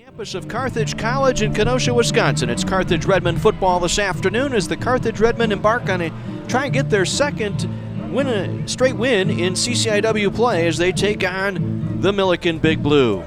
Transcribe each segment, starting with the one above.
Campus of Carthage College in Kenosha, Wisconsin. It's Carthage-Redmond football this afternoon as the Carthage-Redmond embark on try and get their second straight win in CCIW play as they take on the Millikin Big Blue.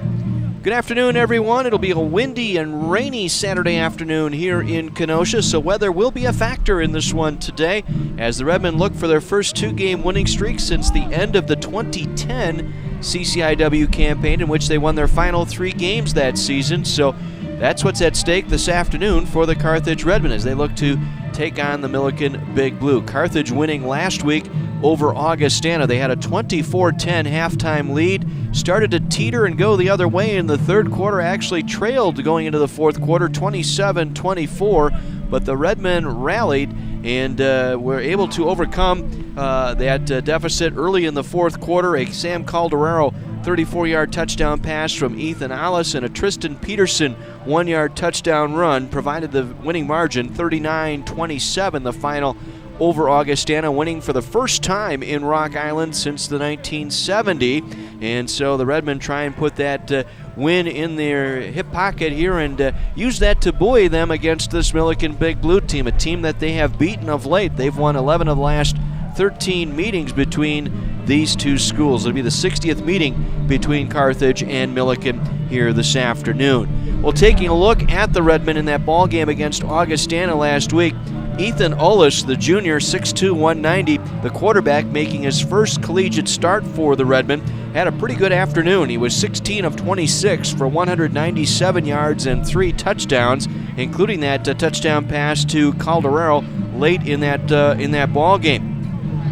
Good afternoon, everyone. It'll be a windy and rainy Saturday afternoon here in Kenosha, so weather will be a factor in this one today as the Redmen look for their first two-game winning streak since the end of the 2010 CCIW campaign, in which they won their final three games that season. So that's what's at stake this afternoon for the Carthage Redmen as they look to take on the Millikin Big Blue. Carthage winning last week over Augustana. They had a 24-10 halftime lead, started to teeter and go the other way in the third quarter, actually trailed going into the fourth quarter 27-24, but the Redmen rallied and were able to overcome that deficit early in the fourth quarter. A Sam Calderaro 34-yard touchdown pass from Ethan Allis and a Tristan Peterson 1-yard touchdown run provided the winning margin, 39-27 the final over Augustana, winning for the first time in Rock Island since the 1970. And so the Redmen try and put that win in their hip pocket here and use that to buoy them against this Millikin Big Blue team, a team that they have beaten of late. They've won 11 of the last 13 meetings between these two schools. It'll be the 60th meeting between Carthage and Millikin here this afternoon. Well, taking a look at the Redmen in that ball game against Augustana last week, Ethan Ullis, the junior, 6'2", 190, the quarterback, making his first collegiate start for the Redmen, had a pretty good afternoon. He was 16 of 26 for 197 yards and 3 touchdowns, including that touchdown pass to Calderaro late in that ball game.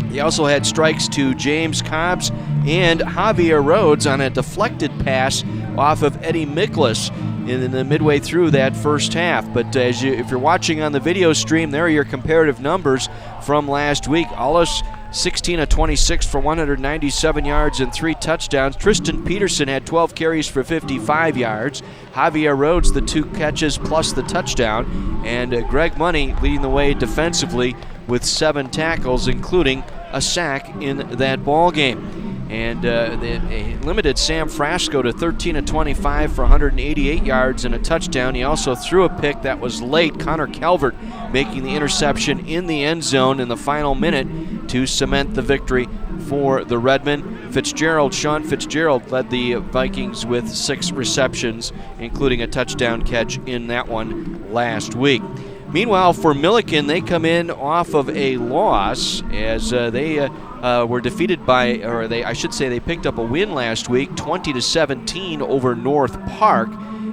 He also had strikes to James Cobbs and Javier Rhodes on a deflected pass off of Eddie Miklas in the midway through that first half. But if you're watching on the video stream, there are your comparative numbers from last week. Ullis 16 of 26 for 197 yards and 3 touchdowns. Tristan Peterson had 12 carries for 55 yards. Javier Rhodes, the 2 catches plus the touchdown. And Greg Money leading the way defensively with 7 tackles, including a sack in that ball game. And they limited Sam Frasco to 13 of 25 for 188 yards and a touchdown. He also threw a pick that was late. Connor Calvert making the interception in the end zone in the final minute to cement the victory for the Redmen. Sean Fitzgerald led the Vikings with 6 receptions, including a touchdown catch in that one last week. Meanwhile, for Millikin, they come in off of a loss as they were defeated they picked up a win last week, 20-17 over North Park,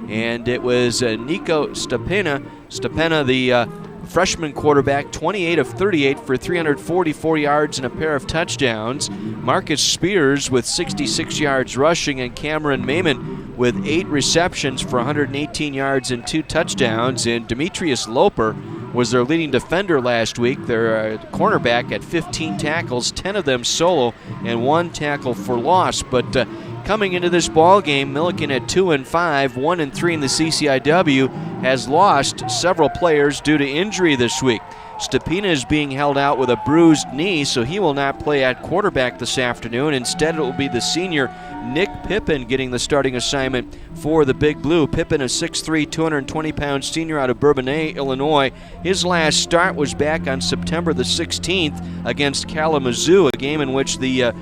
and it was Nico Stepena, the freshman quarterback, 28 of 38 for 344 yards and a pair of touchdowns. Marcus Spears with 66 yards rushing, and Cameron Maiman with 8 receptions for 118 yards and 2 touchdowns. And Demetrius Loper was their leading defender last week. Their cornerback at 15 tackles, 10 of them solo, and 1 tackle for loss. But coming into this ball game, Millikin at 2-5, 1-3 in the CCIW, has lost several players due to injury this week. Stepena is being held out with a bruised knee, so he will not play at quarterback this afternoon. Instead, it will be the senior Nick Pippin getting the starting assignment for the Big Blue. Pippin, a 6'3", 220-pound senior out of Bourbonnais, Illinois. His last start was back on September the 16th against Kalamazoo, a game in which the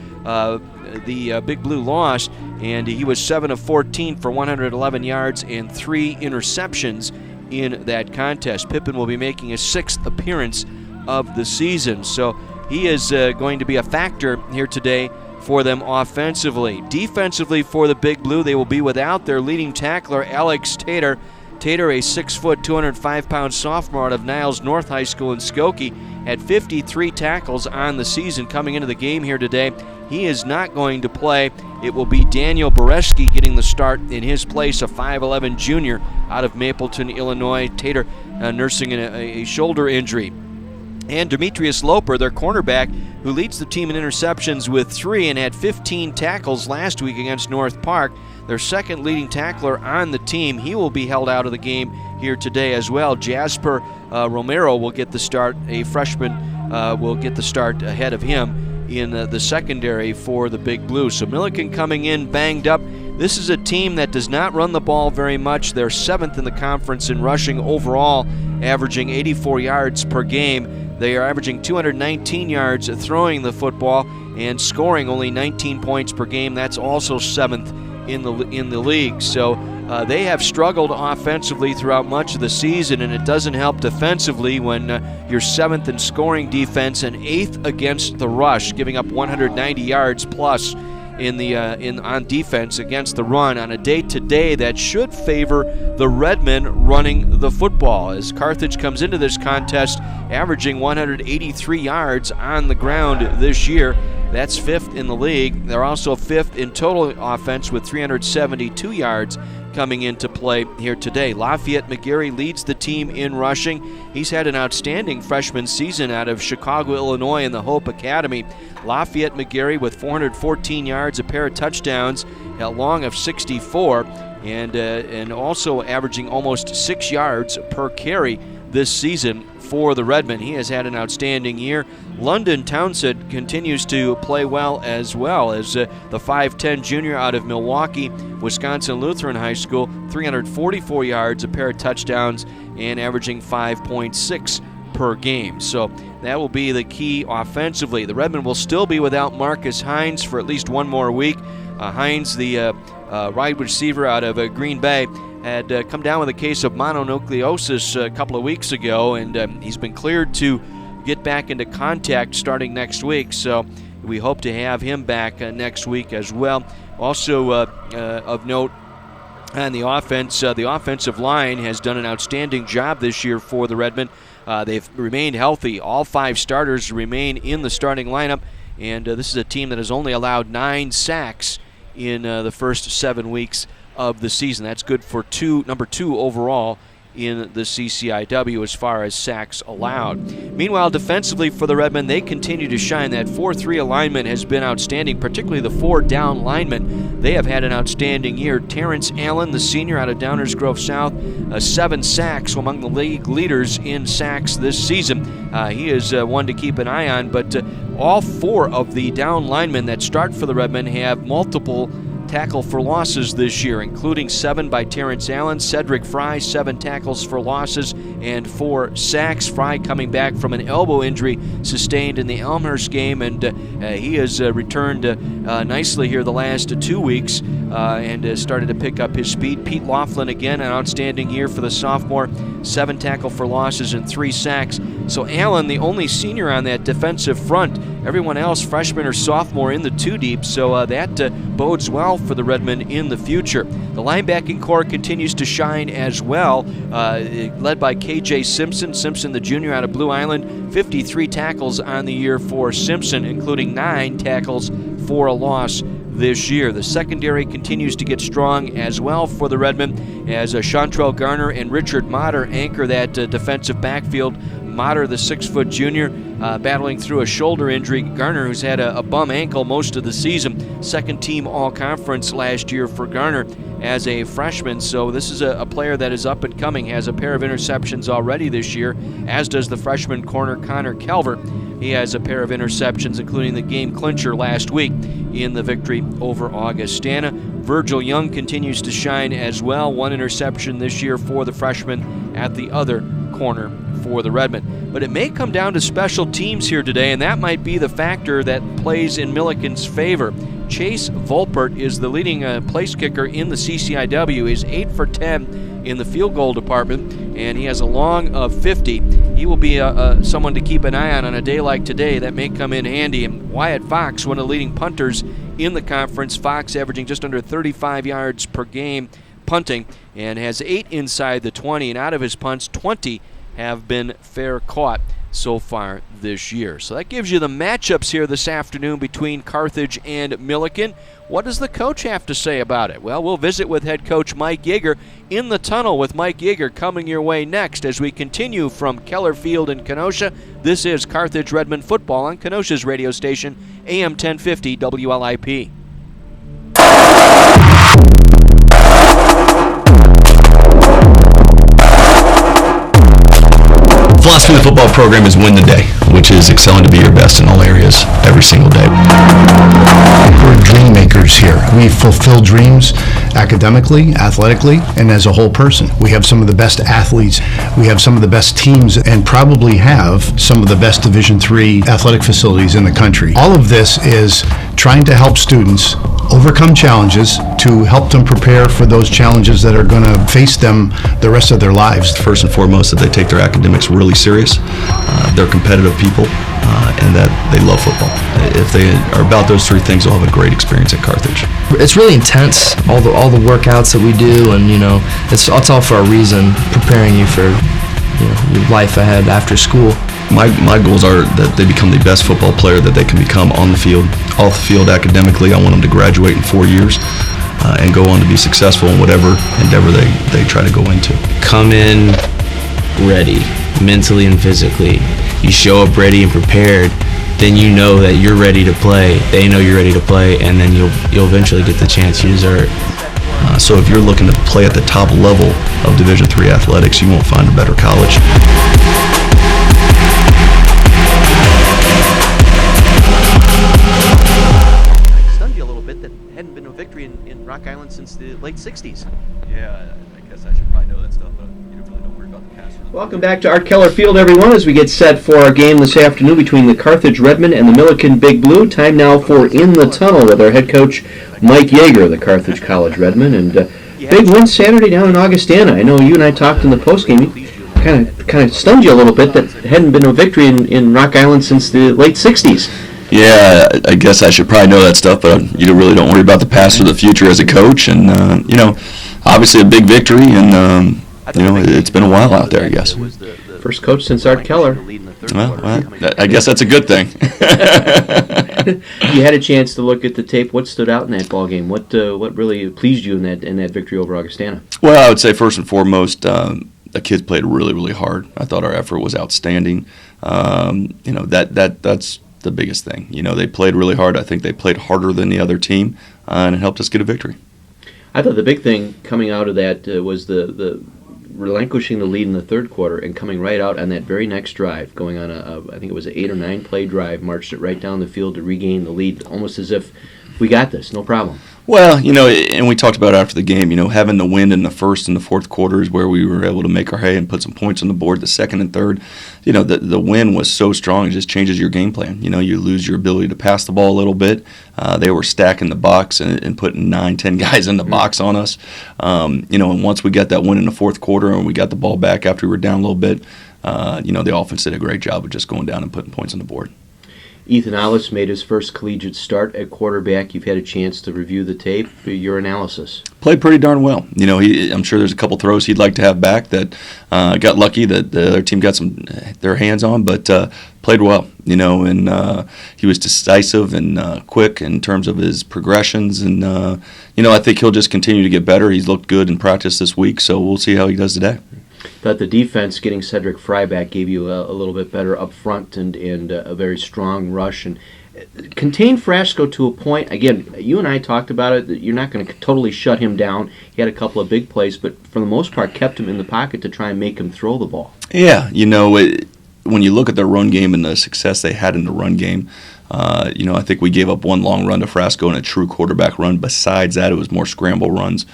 Big Blue lost, and he was 7 of 14 for 111 yards and 3 interceptions in that contest. Pippin will be making his 6th appearance of the season, so he is going to be a factor here today for them offensively. Defensively for the Big Blue, they will be without their leading tackler, Alex Tater. Tater, a 6', 205-pound sophomore out of Niles North High School in Skokie, had 53 tackles on the season coming into the game here today. He is not going to play. It will be Daniel Boreski getting the start in his place, a 5'11 junior out of Mapleton, Illinois. Tater nursing a shoulder injury. And Demetrius Loper, their cornerback, who leads the team in interceptions with 3 and had 15 tackles last week against North Park, their second leading tackler on the team. He will be held out of the game here today as well. Jasper Romero will get the start. A freshman will get the start ahead of him in the secondary for the Big Blue. So Millikin coming in banged up. This is a team that does not run the ball very much. They're 7th in the conference in rushing overall, averaging 84 yards per game. They are averaging 219 yards throwing the football and scoring only 19 points per game. That's also 7th in the league. So they have struggled offensively throughout much of the season, and it doesn't help defensively when you're 7th in scoring defense and 8th against the rush, giving up 190 yards plus on defense against the run on a day-to-day that should favor the Redmen running the football, as Carthage comes into this contest averaging 183 yards on the ground this year. That's 5th in the league. They're also 5th in total offense with 372 yards coming into play here today. Lafayette McGarry leads the team in rushing. He's had an outstanding freshman season out of Chicago, Illinois in the Hope Academy. Lafayette McGarry with 414 yards, a pair of touchdowns, a long of 64, and also averaging almost 6 yards per carry this season for the Redmen. He has had an outstanding year. London Townsend continues to play well as the 5'10 junior out of Milwaukee, Wisconsin Lutheran High School, 344 yards, a pair of touchdowns, and averaging 5.6 per game. So that will be the key offensively. The Redmen will still be without Marcus Hines for at least one more week. Hines, the wide receiver out of Green Bay, had come down with a case of mononucleosis a couple of weeks ago, and he's been cleared to get back into contact starting next week. So we hope to have him back next week as well. Also of note on the offense, the offensive line has done an outstanding job this year for the Redmen. They've remained healthy. All 5 starters remain in the starting lineup, and this is a team that has only allowed 9 sacks in the first 7 weeks of the season. That's good for number 2 overall in the CCIW as far as sacks allowed. Meanwhile, defensively for the Redmen, they continue to shine. That 4-3 alignment has been outstanding, particularly the 4 down linemen. They have had an outstanding year. Terrence Allen, the senior out of Downers Grove South, 7 sacks, among the league leaders in sacks this season. He is one to keep an eye on, but all 4 of the down linemen that start for the Redmen have multiple tackle for losses this year, including 7 by Terrence Allen. Cedric Fry, 7 tackles for losses and 4 sacks. Fry coming back from an elbow injury sustained in the Elmhurst game, and he has returned nicely here the last 2 weeks and started to pick up his speed. Pete Laughlin, again, an outstanding year for the sophomore, 7 tackle for losses and 3 sacks. So Allen, the only senior on that defensive front. Everyone else, freshman or sophomore in the 2 deep, so that bodes well for the Redmen in the future. The linebacking core continues to shine as well, led by KJ Simpson. Simpson, the junior out of Blue Island, 53 tackles on the year for Simpson, including 9 tackles for a loss this year. The secondary continues to get strong as well for the Redmen, as Chantrell Garner and Richard Motter anchor that defensive backfield. Motter, the 6-foot junior, battling through a shoulder injury. Garner, who's had a bum ankle most of the season, second-team all-conference last year for Garner as a freshman. So this is a player that is up and coming, has a pair of interceptions already this year, as does the freshman corner Connor Calvert. He has a pair of interceptions, including the game clincher last week in the victory over Augustana. Virgil Young continues to shine as well. 1 interception this year for the freshman at the other corner for the Redmen. But it may come down to special teams here today, and that might be the factor that plays in Millikin's favor. Chase Volpert is the leading place kicker in the CCIW. He's 8 for 10 in the field goal department, and he has a long of 50. He will be someone to keep an eye on a day like today. That may come in handy. And Wyatt Fox, one of the leading punters in the conference. Fox averaging just under 35 yards per game punting, and has 8 inside the 20, and out of his punts, 20 have been fair caught so far this year. So that gives you the matchups here this afternoon between Carthage and Millikin. What does the coach have to say about it? Well, we'll visit with head coach Mike Yeager in the tunnel with Mike Yeager coming your way next as we continue from Keller Field in Kenosha. This is Carthage Redmen football on Kenosha's radio station, AM 1050 WLIP. The philosophy of the football program is win the day, which is excelling to be your best in all areas every single day. We're dream makers. leaders here. We fulfill dreams academically, athletically, and as a whole person. We have some of the best athletes. We have some of the best teams, and probably have some of the best Division III athletic facilities in the country. All of this is trying to help students overcome challenges, to help them prepare for those challenges that are going to face them the rest of their lives. First and foremost, that they take their academics really serious. They're competitive people, and that they love football. If they are about those three things, they'll have a great experience at Carthage. It's really intense, all the workouts that we do, and it's all for a reason, preparing you for your life ahead after school. My goals are that they become the best football player that they can become on the field, off the field academically. I want them to graduate in 4 years and go on to be successful in whatever endeavor they try to go into. Come in ready, mentally and physically. You show up ready and prepared, then you know that you're ready to play. They know you're ready to play, and then you'll eventually get the chance you deserve. So if you're looking to play at the top level of Division III athletics, you won't find a better college. Stunned you a little bit that hadn't been a victory in Rock Island since the late 60s. Yeah, I guess I should probably know that stuff, but really don't worry about the past. Welcome back to Art Keller Field, everyone, as we get set for our game this afternoon between the Carthage Redmen and the Millikin Big Blue. Time now for In the Tunnel with our head coach, Mike Yeager, the Carthage College Redmen. And big win Saturday down in Augustana. I know you and I talked in the postgame. Kind of stunned you a little bit that hadn't been a victory in Rock Island since the late 60s. Yeah, I guess I should probably know that stuff, but you really don't worry about the past or the future as a coach. And, obviously a big victory, and, it's been a while out there, I guess. First coach since Art Keller. Well, I guess that's a good thing. You had a chance to look at the tape. What stood out in that ball game? What really pleased you in that victory over Augustana? Well, I would say first and foremost, the kids played really, really hard. I thought our effort was outstanding. That's the biggest thing. They played really hard. I think they played harder than the other team, and it helped us get a victory. I thought the big thing coming out of that was the relinquishing the lead in the third quarter and coming right out on that very next drive, going on I think it was an 8 or 9 play drive, marched it right down the field to regain the lead, almost as if we got this, no problem. Well, and we talked about it after the game, having the win in the first and the fourth quarters where we were able to make our hay and put some points on the board. The second and third, the win was so strong, it just changes your game plan. You lose your ability to pass the ball a little bit. They were stacking the box and putting 9-10 guys in the box on us. And once we got that win in the fourth quarter and we got the ball back after we were down a little bit, the offense did a great job of just going down and putting points on the board. Ethan Allis made his first collegiate start at quarterback. You've had a chance to review the tape. Your analysis? Played pretty darn well. I'm sure there's a couple throws he'd like to have back that got lucky that the other team got their hands on, but played well. And he was decisive and quick in terms of his progressions. And I think he'll just continue to get better. He's looked good in practice this week, so we'll see how he does today. Thought the defense, getting Cedric Fry back, gave you a little bit better up front and a very strong rush and contained Frasco to a point. Again, you and I talked about it, that you're not going to totally shut him down. He had a couple of big plays, but for the most part kept him in the pocket to try and make him throw the ball. Yeah, when you look at their run game and the success they had in the run game, I think we gave up one long run to Frasco and a true quarterback run. Besides that, it was more scramble runs.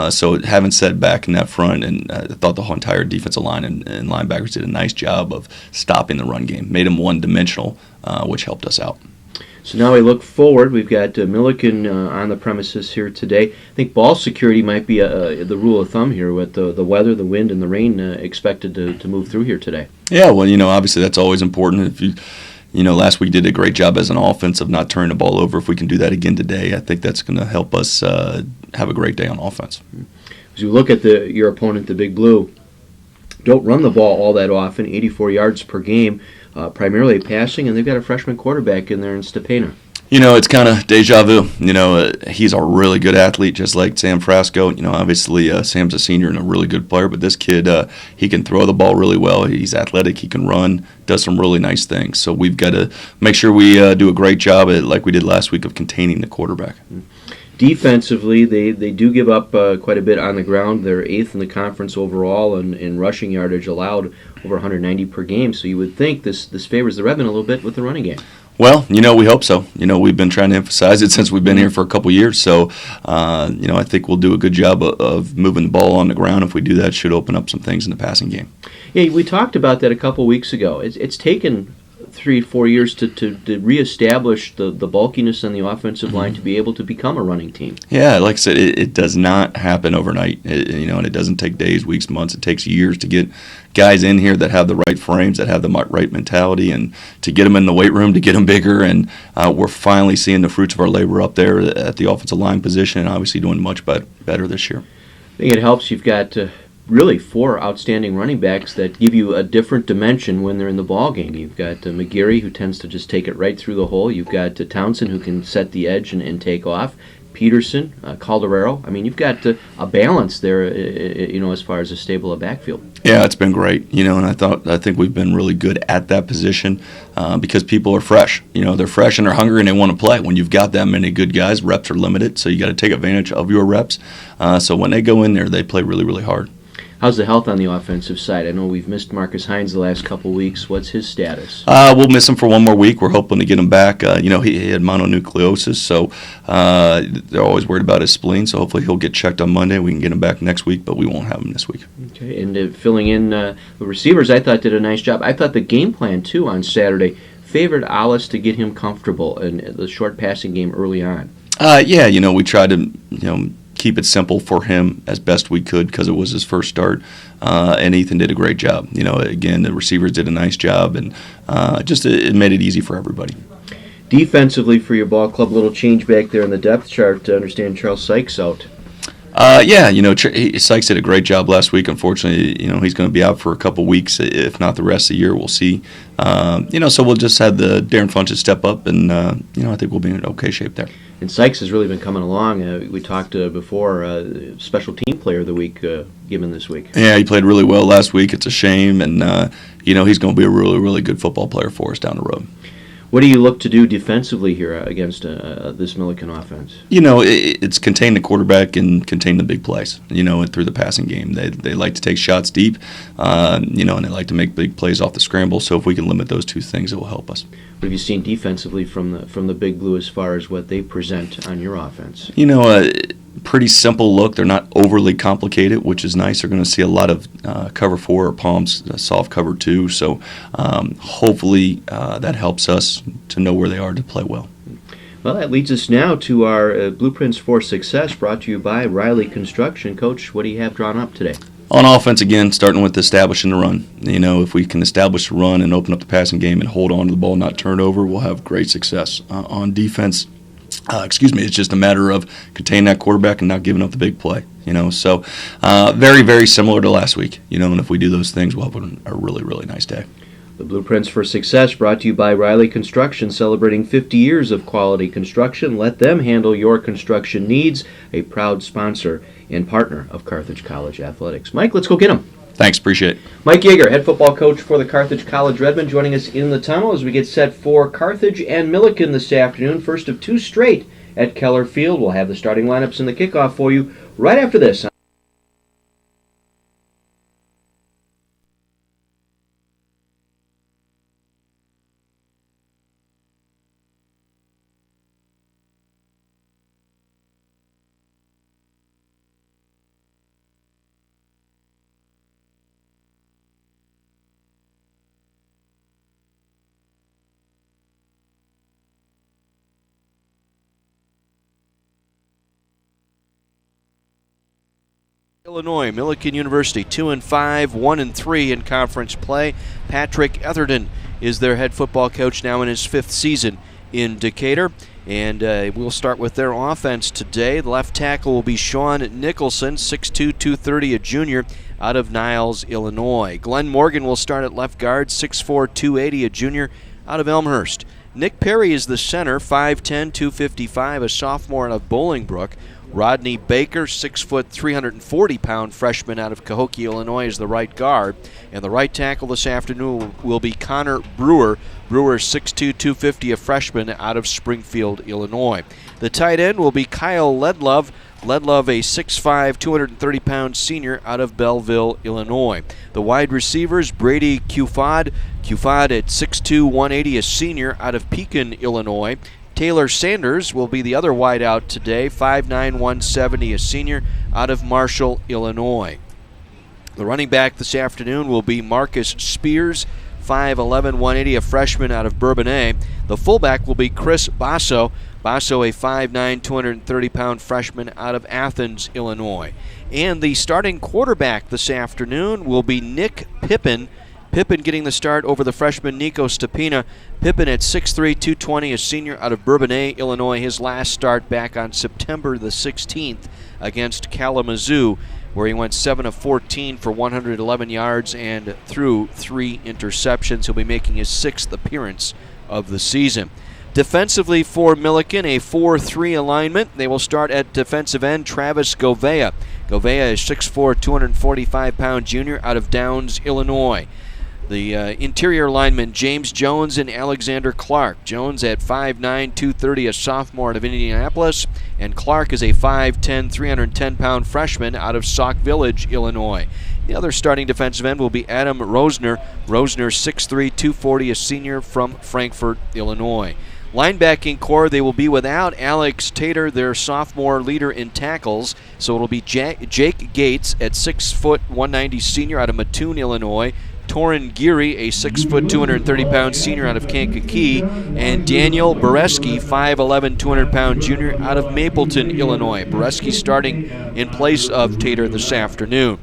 So having set back in that front, and I thought the whole entire defensive line and linebackers did a nice job of stopping the run game, made them one-dimensional, which helped us out. So now we look forward. We've got Millikin on the premises here today. I think ball security might be the rule of thumb here with the weather, the wind, and the rain expected to move through here today. Yeah, well, obviously that's always important. If last week did a great job as an offense of not turning the ball over. If we can do that again today, I think that's going to help us have a great day on offense. As you look at your opponent, the Big Blue, don't run the ball all that often, 84 yards per game, primarily passing, and they've got a freshman quarterback in there in Stepana. It's kind of deja vu. He's a really good athlete, just like Sam Frasco. Obviously Sam's a senior and a really good player, but this kid, he can throw the ball really well. He's athletic. He can run, does some really nice things. So we've got to make sure we do a great job, like we did last week, of containing the quarterback. Defensively, they do give up quite a bit on the ground. They're 8th in the conference overall in rushing yardage allowed, over 190 per game. So you would think this favors the Redmen a little bit with the running game. Well, we hope so. We've been trying to emphasize it since we've been here for a couple years. So, I think we'll do a good job of moving the ball on the ground. If we do that, it should open up some things in the passing game. Yeah, we talked about that a couple weeks ago. It's taken 3-4 years to reestablish the bulkiness on the offensive line to be able to become a running team. Yeah, like I said, it does not happen overnight. And it doesn't take days, weeks, months. It takes years to get guys in here that have the right frames, that have the right mentality, and to get them in the weight room, to get them bigger. And we're finally seeing the fruits of our labor up there at the offensive line position, and obviously doing much better this year. I think it helps. You've got really 4 outstanding running backs that give you a different dimension when they're in the ball game. You've got McGarry, who tends to just take it right through the hole. You've got Townsend, who can set the edge and take off. Peterson, Calderaro. I mean, you've got a balance there, as far as a stable of backfield. Yeah, it's been great, and I think we've been really good at that position because people are fresh. They're fresh and they're hungry and they want to play. When you've got that many good guys, reps are limited, so you got to take advantage of your reps. So when they go in there, they play really, really hard. How's the health on the offensive side? I know we've missed Marcus Hines the last couple weeks. What's his status? We'll miss him for one more week. We're hoping to get him back. He had mononucleosis, so they're always worried about his spleen. So hopefully he'll get checked on Monday. We can get him back next week, but we won't have him this week. Okay, and filling in the receivers, I thought did a nice job. I thought the game plan, too, on Saturday favored Alice to get him comfortable in the short passing game early on. We tried to, keep it simple for him as best we could because it was his first start, and Ethan did a great job. Again, the receivers did a nice job, and it made it easy for everybody. Defensively for your ball club, little change back there in the depth chart to understand Charles Sykes out. Sykes did a great job last week. Unfortunately, he's going to be out for a couple weeks, if not the rest of the year. We'll see. So we'll just have the Darren Funches step up, and I think we'll be in okay shape there. And Sykes has really been coming along. We talked before, special team player of the week given this week. Yeah, he played really well last week. It's a shame, and he's going to be a really, really good football player for us down the road. What do you look to do defensively here against this Millikin offense? It's contain the quarterback and contain the big plays, through the passing game. They like to take shots deep, and they like to make big plays off the scramble. So if we can limit those two things, it will help us. What have you seen defensively from the Big Blue as far as what they present on your offense? Pretty simple look. They're not overly complicated, which is nice. They're going to see a lot of cover 4 or palms, soft cover 2. So hopefully that helps us to know where they are to play well. Well, that leads us now to our Blueprints for Success, brought to you by Riley Construction. Coach, what do you have drawn up today? On offense, again, starting with establishing the run. If we can establish the run and open up the passing game and hold on to the ball, not turn it over, we'll have great success. On defense, it's just a matter of containing that quarterback and not giving up the big play. So very, very similar to last week. And if we do those things, we'll have a really, really nice day. The Blueprints for Success brought to you by Riley Construction, celebrating 50 years of quality construction. Let them handle your construction needs. A proud sponsor and partner of Carthage College Athletics. Mike, let's go get him. Thanks, appreciate it. Mike Yeager, head football coach for the Carthage College Redmen, joining us in the tunnel as we get set for Carthage and Millikin this afternoon. First of 2 straight at Keller Field. We'll have the starting lineups and the kickoff for you right after this. Illinois, Millikin University, 2-5, 1-3 in conference play. Patrick Etherton is their head football coach now in his 5th season in Decatur. And we'll start with their offense today. The left tackle will be Sean Nicholson, 6'2", 230, a junior out of Niles, Illinois. Glenn Morgan will start at left guard, 6'4", 280, a junior out of Elmhurst. Nick Perry is the center, 5'10", 255, a sophomore out of Bolingbrook. Rodney Baker, 6 foot, 340-pound freshman out of Cahokia, Illinois, is the right guard. And the right tackle this afternoon will be Connor Brewer, Brewer 6'2", 250, a freshman out of Springfield, Illinois. The tight end will be Kyle Ledlove. Ledlove, a 6'5", 230-pound senior out of Belleville, Illinois. The wide receivers, Brady Cufad. Cufad at 6'2", 180, a senior out of Pekin, Illinois. Taylor Sanders will be the other wideout today, 5'9", 170, a senior out of Marshall, Illinois. The running back this afternoon will be Marcus Spears, 5'11", 180, a freshman out of Bourbonnais. The fullback will be Chris Basso. Basso, a 5'9", 230-pound freshman out of Athens, Illinois. And the starting quarterback this afternoon will be Nick Pippin. Pippin getting the start over the freshman Nico Stepina. Pippin at 6'3", 220, a senior out of Bourbonnais, Illinois. His last start back on September the 16th against Kalamazoo, where he went 7 of 14 for 111 yards and threw 3 interceptions. He'll be making his 6th appearance of the season. Defensively for Millikin, a 4-3 alignment. They will start at defensive end Travis Govea. Govea is 6'4", 245-pound junior out of Downs, Illinois. The interior linemen, James Jones and Alexander Clark. Jones at 5'9", 230, a sophomore out of Indianapolis. And Clark is a 5'10", 310-pound freshman out of Sauk Village, Illinois. The other starting defensive end will be Adam Rosner. Rosner, 6'3", 240, a senior from Frankfort, Illinois. Linebacking core, they will be without Alex Tater, their sophomore leader in tackles. So it'll be Jake Gates at 6 foot 190 senior out of Mattoon, Illinois. Torin Geary, a 6 foot 230-pound senior out of Kankakee, and Daniel Boreski, 5'11", 200-pound junior out of Mapleton, Illinois. Boreski starting in place of Tater this afternoon.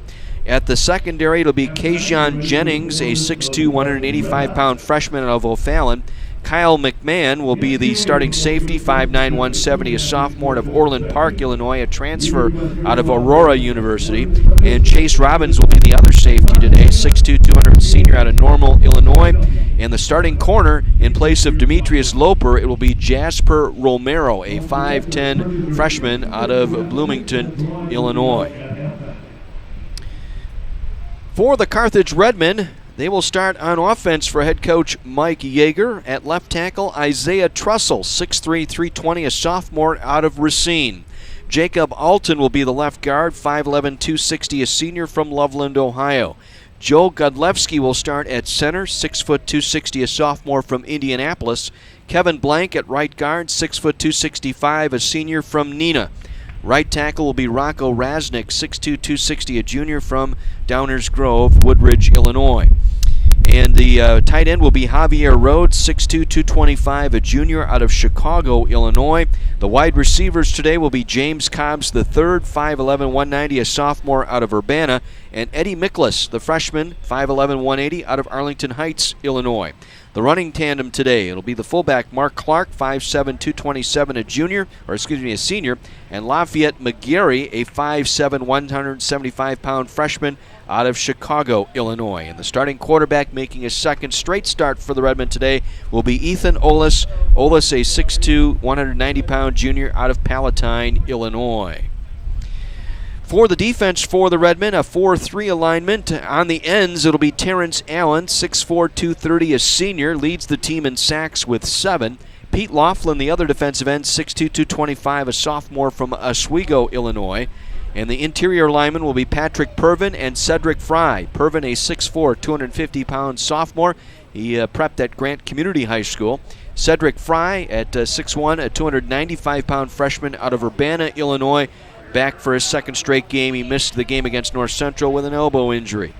At the secondary, it'll be Kajon Jennings, a 6'2", 185-pound freshman out of O'Fallon. Kyle McMahon will be the starting safety, 5'9", 170, a sophomore out of Orland Park, Illinois, a transfer out of Aurora University. And Chase Robbins will be the other safety today, 6'2", 200 senior out of Normal, Illinois. And the starting corner, in place of Demetrius Loper, it will be Jasper Romero, a 5'10 freshman out of Bloomington, Illinois. For the Carthage Redmen, they will start on offense for head coach Mike Yeager. At left tackle, Isaiah Trussell, 6'3", 320, a sophomore out of Racine. Jacob Alton will be the left guard, 5'11", 260, a senior from Loveland, Ohio. Joe Godlewski will start at center, 6 foot 260, a sophomore from Indianapolis. Kevin Blank at right guard, 6 foot 265, a senior from Neenah. Right tackle will be Rocco Rasnick, 6'2", 260, a junior from Downers Grove, Woodridge, Illinois. And the tight end will be Javier Rhodes, 6'2", 225, a junior out of Chicago, Illinois. The wide receivers today will be James Cobbs III, 5'11", 190, a sophomore out of Urbana. And Eddie Miklas, the freshman, 5'11", 180, out of Arlington Heights, Illinois. The running tandem today, it'll be the fullback Mark Clark, 5'7", 227, a senior, and Lafayette McGarry, a 5'7", 175-pound freshman out of Chicago, Illinois. And the starting quarterback making his second straight start for the Redmen today will be Ethan Olis. Olis, a 6'2", 190-pound junior out of Palatine, Illinois. For the defense for the Redmen, a 4-3 alignment. On the ends, it'll be Terrence Allen, 6'4", 230, a senior, leads the team in sacks with 7. Pete Laughlin, the other defensive end, 6'2", 225, a sophomore from Oswego, Illinois. And the interior linemen will be Patrick Pervin and Cedric Fry. Pervin, a 6'4", 250-pound sophomore. He prepped at Grant Community High School. Cedric Fry at 6'1", a 295-pound freshman out of Urbana, Illinois. Back for his second straight game. He missed the game against North Central with an elbow injury.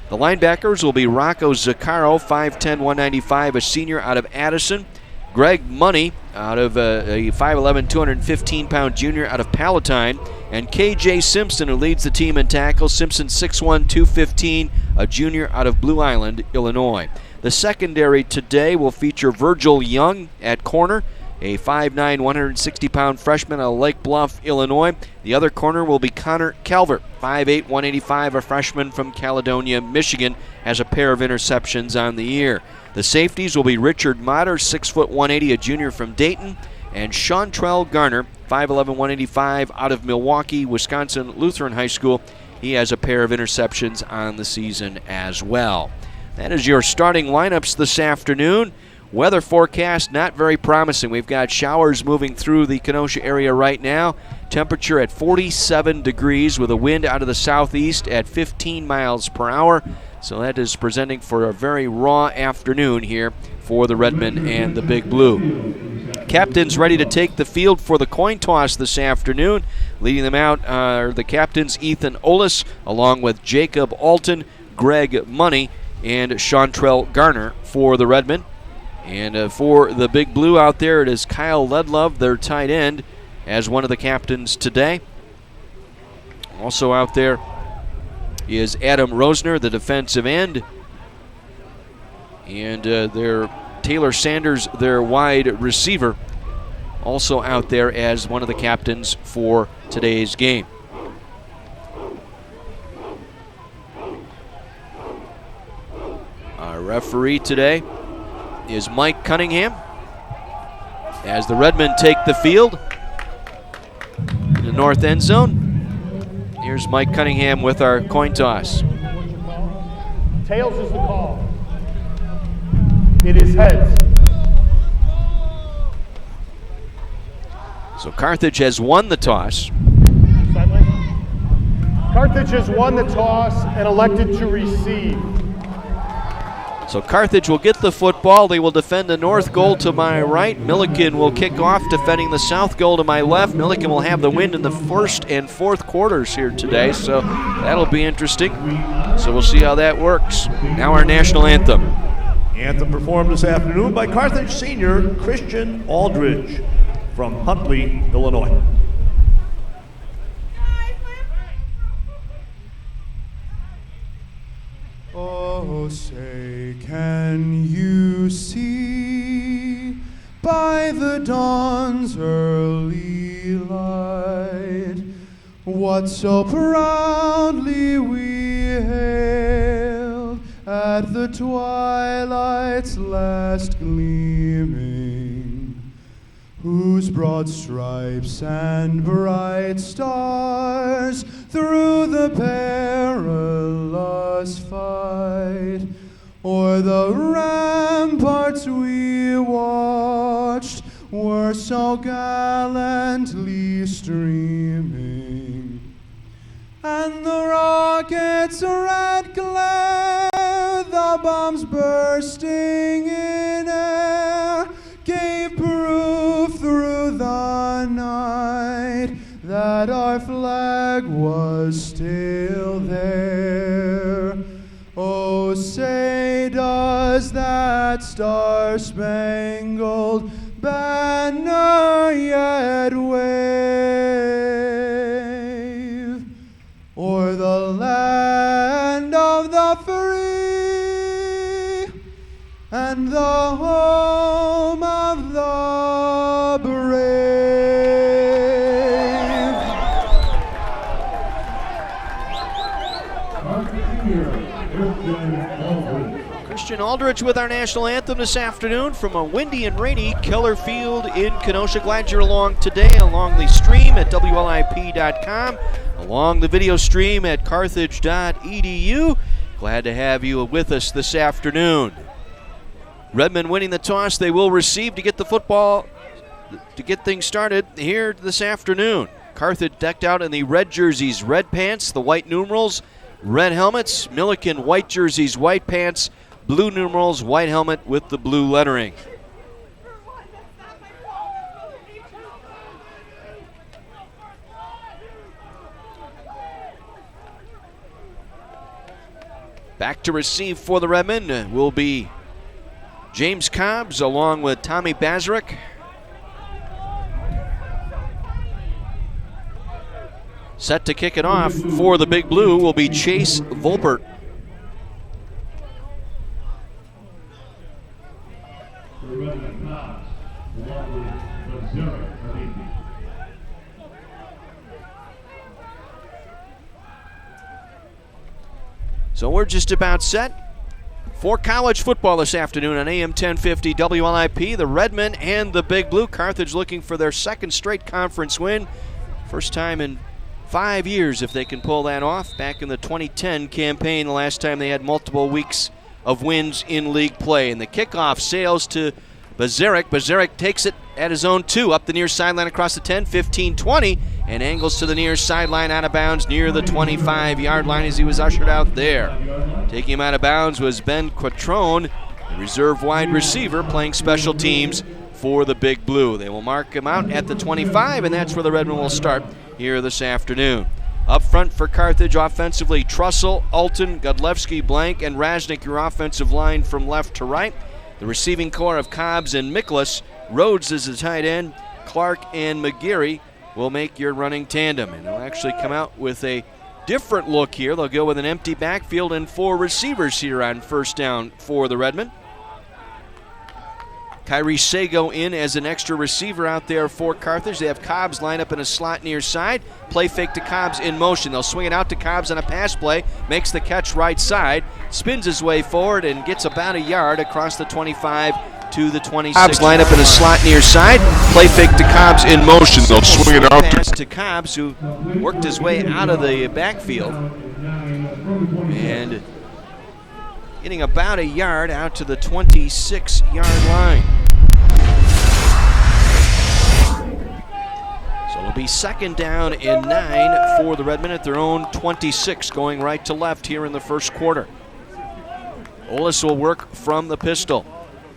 The linebackers will be Rocco Zaccaro, 5'10", 195, a senior out of Addison. Greg Money, out of a 5'11", 215-pound junior out of Palatine. And K.J. Simpson, who leads the team in tackles. Simpson, 6'1", 215, a junior out of Blue Island, Illinois. The secondary today will feature Virgil Young at corner, a 5'9", 160-pound freshman out of Lake Bluff, Illinois. The other corner will be Connor Calvert, 5'8", 185, a freshman from Caledonia, Michigan, has a pair of interceptions on the year. The safeties will be Richard Motter, 6'1", 180, a junior from Dayton, and Chantrell Garner, 5'11", 185, out of Milwaukee, Wisconsin Lutheran High School. He has a pair of interceptions on the season as well. That is your starting lineups this afternoon. Weather forecast not very promising. We've got showers moving through the Kenosha area right now. Temperature at 47 degrees with a wind out of the southeast at 15 miles per hour. So that is presenting for a very raw afternoon here for the Redmen and the Big Blue. Captains ready to take the field for the coin toss this afternoon. Leading them out are the captains Ethan Ollis, along with Jacob Alton, Greg Money, and Chantrell Garner for the Redmen. And for the Big Blue out there, it is Kyle Ledlove, their tight end, as one of the captains today. Also out there is Adam Rosner, the defensive end. And their Taylor Sanders, their wide receiver, also out there as one of the captains for today's game. Our referee today is Mike Cunningham as the Redmen take the field in the north end zone. Here's Mike Cunningham with our coin toss. Tails is the call. It is heads. So Carthage has won the toss. Carthage has won the toss and elected to receive. So Carthage will get the football. They will defend the north goal to my right. Millikin will kick off defending the south goal to my left. Millikin will have the win in the first and fourth quarters here today, so that'll be interesting. So we'll see how that works. Now our national anthem. Anthem performed this afternoon by Carthage senior Christian Aldridge from Huntley, Illinois. Oh, say, can you see by the dawn's early light what so proudly we hailed at the twilight's last gleaming, whose broad stripes and bright stars through the perilous fight o'er the ramparts we watched were so gallantly streaming, and the rockets' red glare, the bombs bursting in air, gave proof through the night that our flag was still there. Oh, say does that star-spangled banner yet wave o'er the land of the free and the home of the brave? Christian Aldridge with our national anthem this afternoon from a windy and rainy Keller Field in Kenosha. Glad you're along today along the stream at WLIP.com, along the video stream at Carthage.edu. Glad to have you with us this afternoon. Redmen winning the toss. They will receive to get the football, to get things started here this afternoon. Carthage decked out in the red jerseys, red pants, the white numerals, red helmets. Millikin white jerseys, white pants, blue numerals, white helmet with the blue lettering. Back to receive for the Redmen will be James Cobbs along with Tommy Bazarek. Set to kick it off for the Big Blue will be Chase Volpert. So we're just about set for college football this afternoon on AM 1050 WLIP. The Redmen and the Big Blue. Carthage looking for their second straight conference win. First time in 5 years if they can pull that off. Back in the 2010 campaign, the last time they had multiple weeks of wins in league play. And the kickoff sails to Bazarek. Bazarek takes it at his own 2, up the near sideline across the 10, 15, 20, and angles to the near sideline out of bounds near the 25-yard line as he was ushered out there. Taking him out of bounds was Ben Quattrone, the reserve wide receiver playing special teams for the Big Blue. They will mark him out at the 25, and that's where the Redmen will start here this afternoon. Up front for Carthage offensively, Trussell, Alton, Godlewski, Blank, and Rasnick, your offensive line from left to right. The receiving core of Cobbs and Miklas. Rhodes is the tight end. Clark and McGeary will make your running tandem. And they'll actually come out with a different look here. They'll go with an empty backfield and 4 receivers here on first down for the Redmen. Kyrie Sago in as an extra receiver out there for Carthage. They have Cobbs lined up in a slot near side. Play fake to Cobbs in motion. They'll swing it out to Cobbs on a pass play. Makes the catch right side. Spins his way forward and gets about a yard across the 25 to the 26. Cobbs lined up in a slot near side. Play fake to Cobbs in motion. They'll swing it out to Cobbs, who worked his way out of the backfield. And getting about a yard out to the 26-yard line. So it'll be second down and 9 for the Redmen at their own 26, going right to left here in the first quarter. Olis will work from the pistol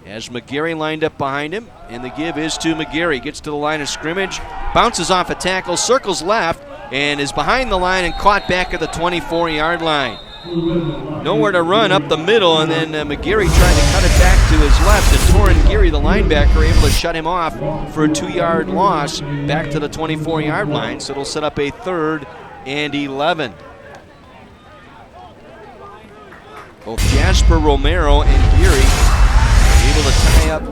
as McGeary lined up behind him, and the give is to McGeary. Gets to the line of scrimmage, bounces off a tackle, circles left, and is behind the line and caught back at the 24-yard line. Nowhere to run up the middle, and then McGeary trying to cut it back to his left, and Torrin Geary, the linebacker, able to shut him off for a 2-yard loss back to the 24-yard line, so it'll set up a 3rd and 11. Both Jasper Romero and Geary able to tie up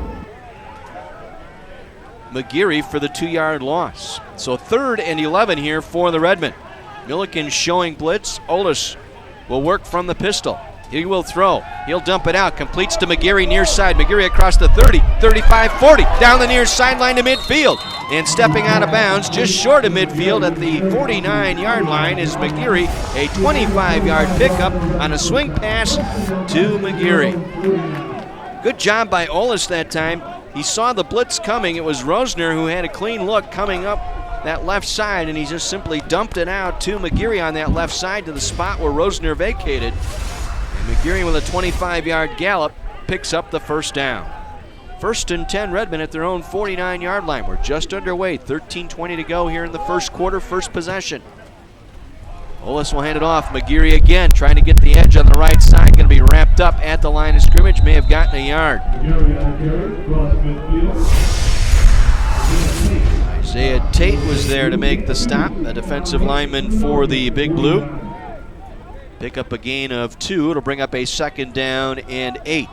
McGeary for the 2-yard loss. So 3rd and 11 here for the Redmen. Millikin showing blitz. Olis will work from the pistol. He will throw. He'll dump it out. Completes to McGeary near side. McGeary across the 30, 35, 40. Down the near sideline to midfield. And stepping out of bounds just short of midfield at the 49-yard line is McGeary. A 25-yard pickup on a swing pass to McGeary. Good job by Olis that time. He saw the blitz coming. It was Rosner who had a clean look coming up that left side, and he just simply dumped it out to McGeary on that left side to the spot where Rosner vacated. And McGeary with a 25-yard gallop picks up the first down. 1st and 10 Redmen at their own 49-yard line. We're just underway, 13:20 to go here in the first quarter, first possession. Olis will hand it off. McGeary again trying to get the edge on the right side. Going to be wrapped up at the line of scrimmage. May have gotten a yard. Isaiah Tate was there to make the stop, a defensive lineman for the Big Blue. Pick up a gain of 2. It'll bring up a 2nd down and 8.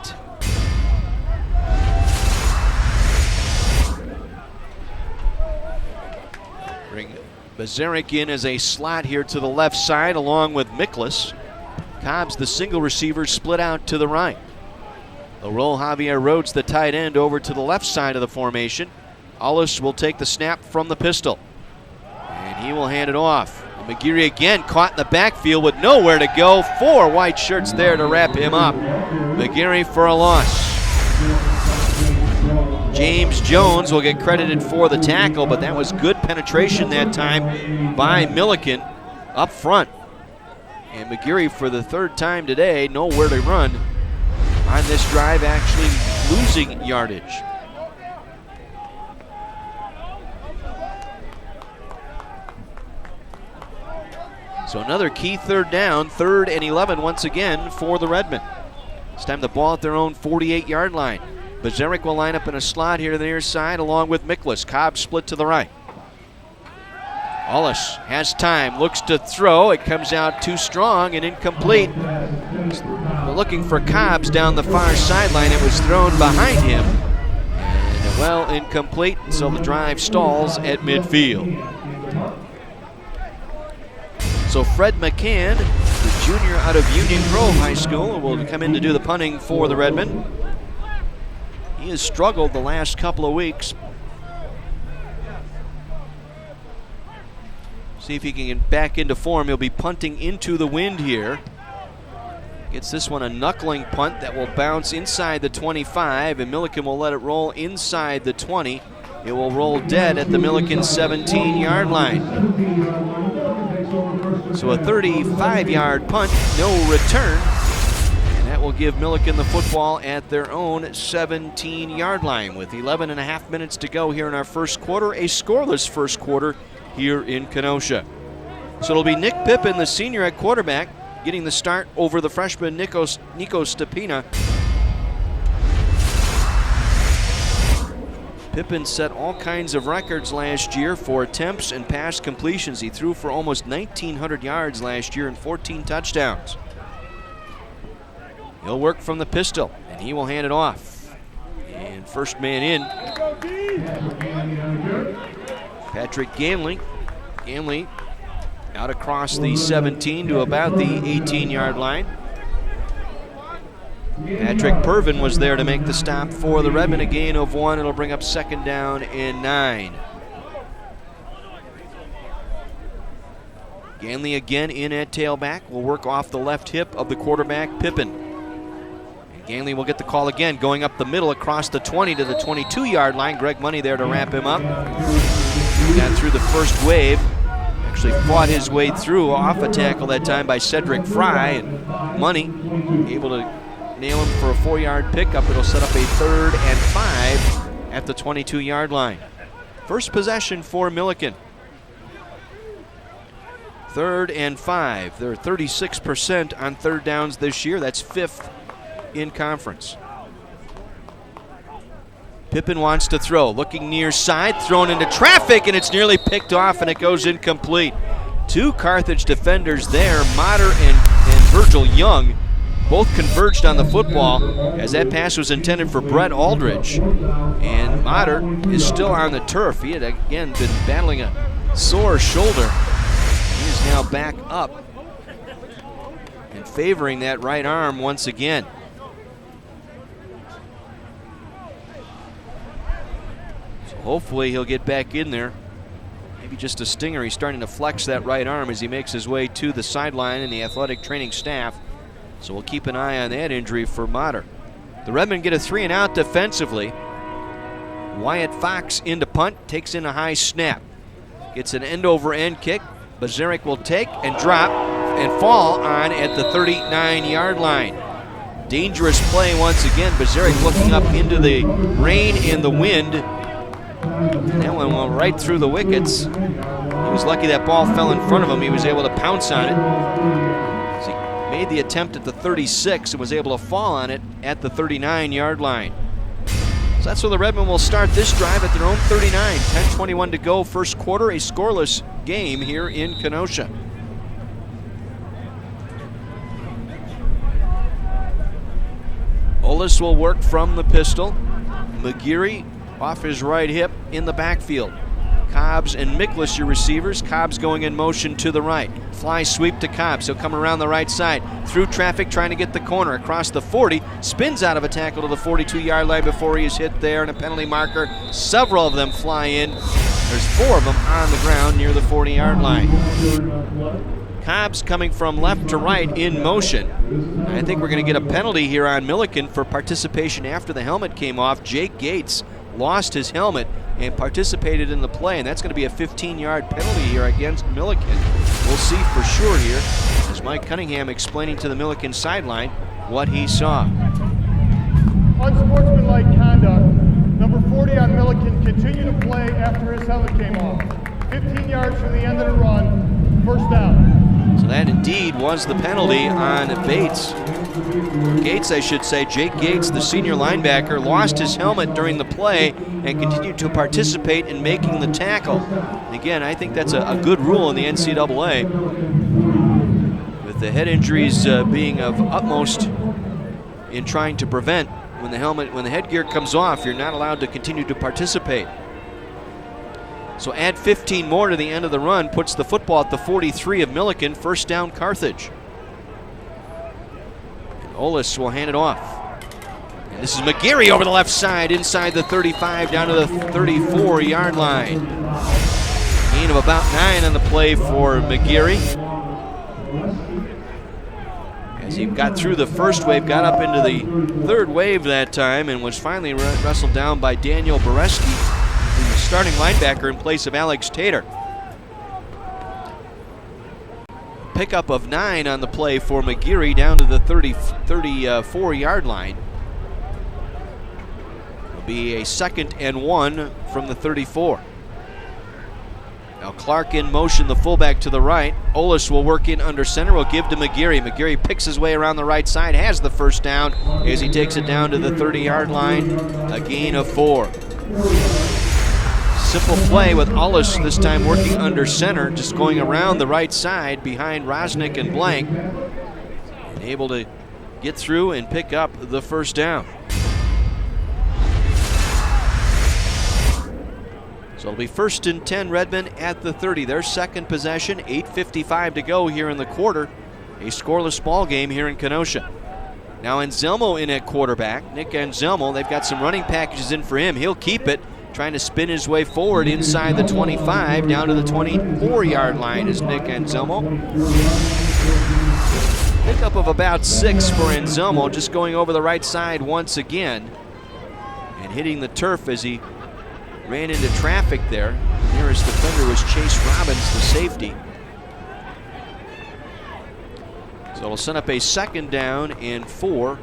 Bring Bazarek in as a slot here to the left side along with Miklas. Cobbs, the single receiver, split out to the right. They'll roll Javier Rhodes, the tight end, over to the left side of the formation. Olis will take the snap from the pistol, and he will hand it off. McGeary again caught in the backfield with nowhere to go. 4 white shirts there to wrap him up. McGeary for a loss. James Jones will get credited for the tackle, but that was good penetration that time by Millikin up front. And McGeary for the 3rd time today, nowhere to run on this drive, actually losing yardage. So another key 3rd down, 3rd and 11 once again for the Redmen. This time the ball at their own 48-yard line. Bazarek will line up in a slot here to the near side along with Miklas. Cobb split to the right. Olis has time, looks to throw. It comes out too strong and incomplete. They're looking for Cobbs down the far sideline. It was thrown behind him. And well, incomplete, so the drive stalls at midfield. So Fred McCann, the junior out of Union Grove High School, will come in to do the punting for the Redmen. He has struggled the last couple of weeks. See if he can get back into form. He'll be punting into the wind here. Gets this one a knuckling punt that will bounce inside the 25, and Millikin will let it roll inside the 20. It will roll dead at the Millikin 17-yard line. So a 35-yard punt, no return, and that will give Millikin the football at their own 17-yard line with 11 and a half minutes to go here in our first quarter, a scoreless first quarter here in Kenosha. So it'll be Nick Pippin, the senior at quarterback, getting the start over the freshman Nico Stepina. Pippin set all kinds of records last year for attempts and pass completions. He threw for almost 1,900 yards last year and 14 touchdowns. He'll work from the pistol, and he will hand it off. And first man in, Patrick Ganley. Ganley out across the 17 to about the 18-yard line. Patrick Pervin was there to make the stop for the Redmen. A gain of 1. It'll bring up second down and 9. Ganley again in at tailback. Will work off the left hip of the quarterback, Pippin. And Ganley will get the call again, going up the middle across the 20 to the 22-yard line. Greg Money there to wrap him up. Got through the first wave. Actually fought his way through off a tackle that time by Cedric Fry. And Money able to nail him for a 4-yard pickup. It'll set up a 3rd and 5 at the 22-yard line. First possession for Millikin. 3rd and 5. They're 36% on third downs this year. That's 5th in conference. Pippin wants to throw. Looking near side, thrown into traffic, and it's nearly picked off, and it goes incomplete. 2 Carthage defenders there, Motter and Virgil Young, both converged on the football as that pass was intended for Brett Aldridge. And Motter is still on the turf. He had again been battling a sore shoulder. He is now back up and favoring that right arm once again. So hopefully he'll get back in there. Maybe just a stinger. He's starting to flex that right arm as he makes his way to the sideline and the athletic training staff. So we'll keep an eye on that injury for Motter. The Redmen get a 3-and-out defensively. Wyatt Fox into punt, takes in a high snap. Gets an end-over-end kick. Bazaric will take and drop and fall on at the 39-yard line. Dangerous play once again. Bazaric looking up into the rain and the wind. That one went right through the wickets. He was lucky that ball fell in front of him. He was able to pounce on it. Made the attempt at the 36 and was able to fall on it at the 39-yard line. So that's where the Redmen will start this drive at their own 39. 10:21 to go, first quarter, a scoreless game here in Kenosha. Ollis will work from the pistol. McGeary off his right hip in the backfield. Cobbs and Miklas, your receivers. Cobbs going in motion to the right. Fly sweep to Cobbs. He'll come around the right side. Through traffic, trying to get the corner. Across the 40. Spins out of a tackle to the 42-yard line before he is hit there, and a penalty marker. Several of them fly in. There's 4 of them on the ground near the 40-yard line. Cobbs coming from left to right in motion. I think we're going to get a penalty here on Millikin for participation after the helmet came off. Jake Gates lost his helmet and participated in the play, and that's going to be a 15-yard penalty here against Millikin. We'll see for sure here as Mike Cunningham explaining to the Millikin sideline what he saw. Unsportsmanlike conduct. Number 40 on Millikin continued to play after his helmet came off. 15 yards from the end of the run, first down. So that indeed was the penalty on Bates. Gates, I should say. Jake Gates, the senior linebacker, lost his helmet during the play and continued to participate in making the tackle. And again, I think that's a good rule in the NCAA. With the head injuries being of utmost in trying to prevent, when the headgear comes off, you're not allowed to continue to participate. So add 15 more to the end of the run, puts the football at the 43 of Millikin, first down Carthage. Ollis will hand it off. And this is McGeary over the left side, inside the 35, down to the 34-yard line. Gain of about 9 on the play for McGeary. as he got through the first wave, got up into the third wave that time, and was finally wrestled down by Daniel Boreski, the starting linebacker in place of Alex Tater. Pickup of 9 on the play for McGeary down to the 34-yard line. It'll be a 2nd and 1 from the 34. Now Clark in motion, the fullback to the right. Olis will work in under center, will give to McGeary. McGeary picks his way around the right side, has the first down as he takes it down to the 30-yard line, a gain of 4. Simple play with Olis this time working under center, just going around the right side behind Rosnick and Blank. Able to get through and pick up the first down. So it'll be 1st and 10 Redmond at the 30. Their second possession, 8:55 to go here in the quarter. A scoreless ball game here in Kenosha. Now Anselmo in at quarterback. Nick Anselmo, they've got some running packages in for him. He'll keep it, trying to spin his way forward inside the 25, down to the 24-yard line is Nick Anselmo. Pickup of about 6 for Anselmo, just going over the right side once again and hitting the turf as he ran into traffic there. The nearest defender was Chase Robbins, the safety. So it'll set up a 2nd down and 4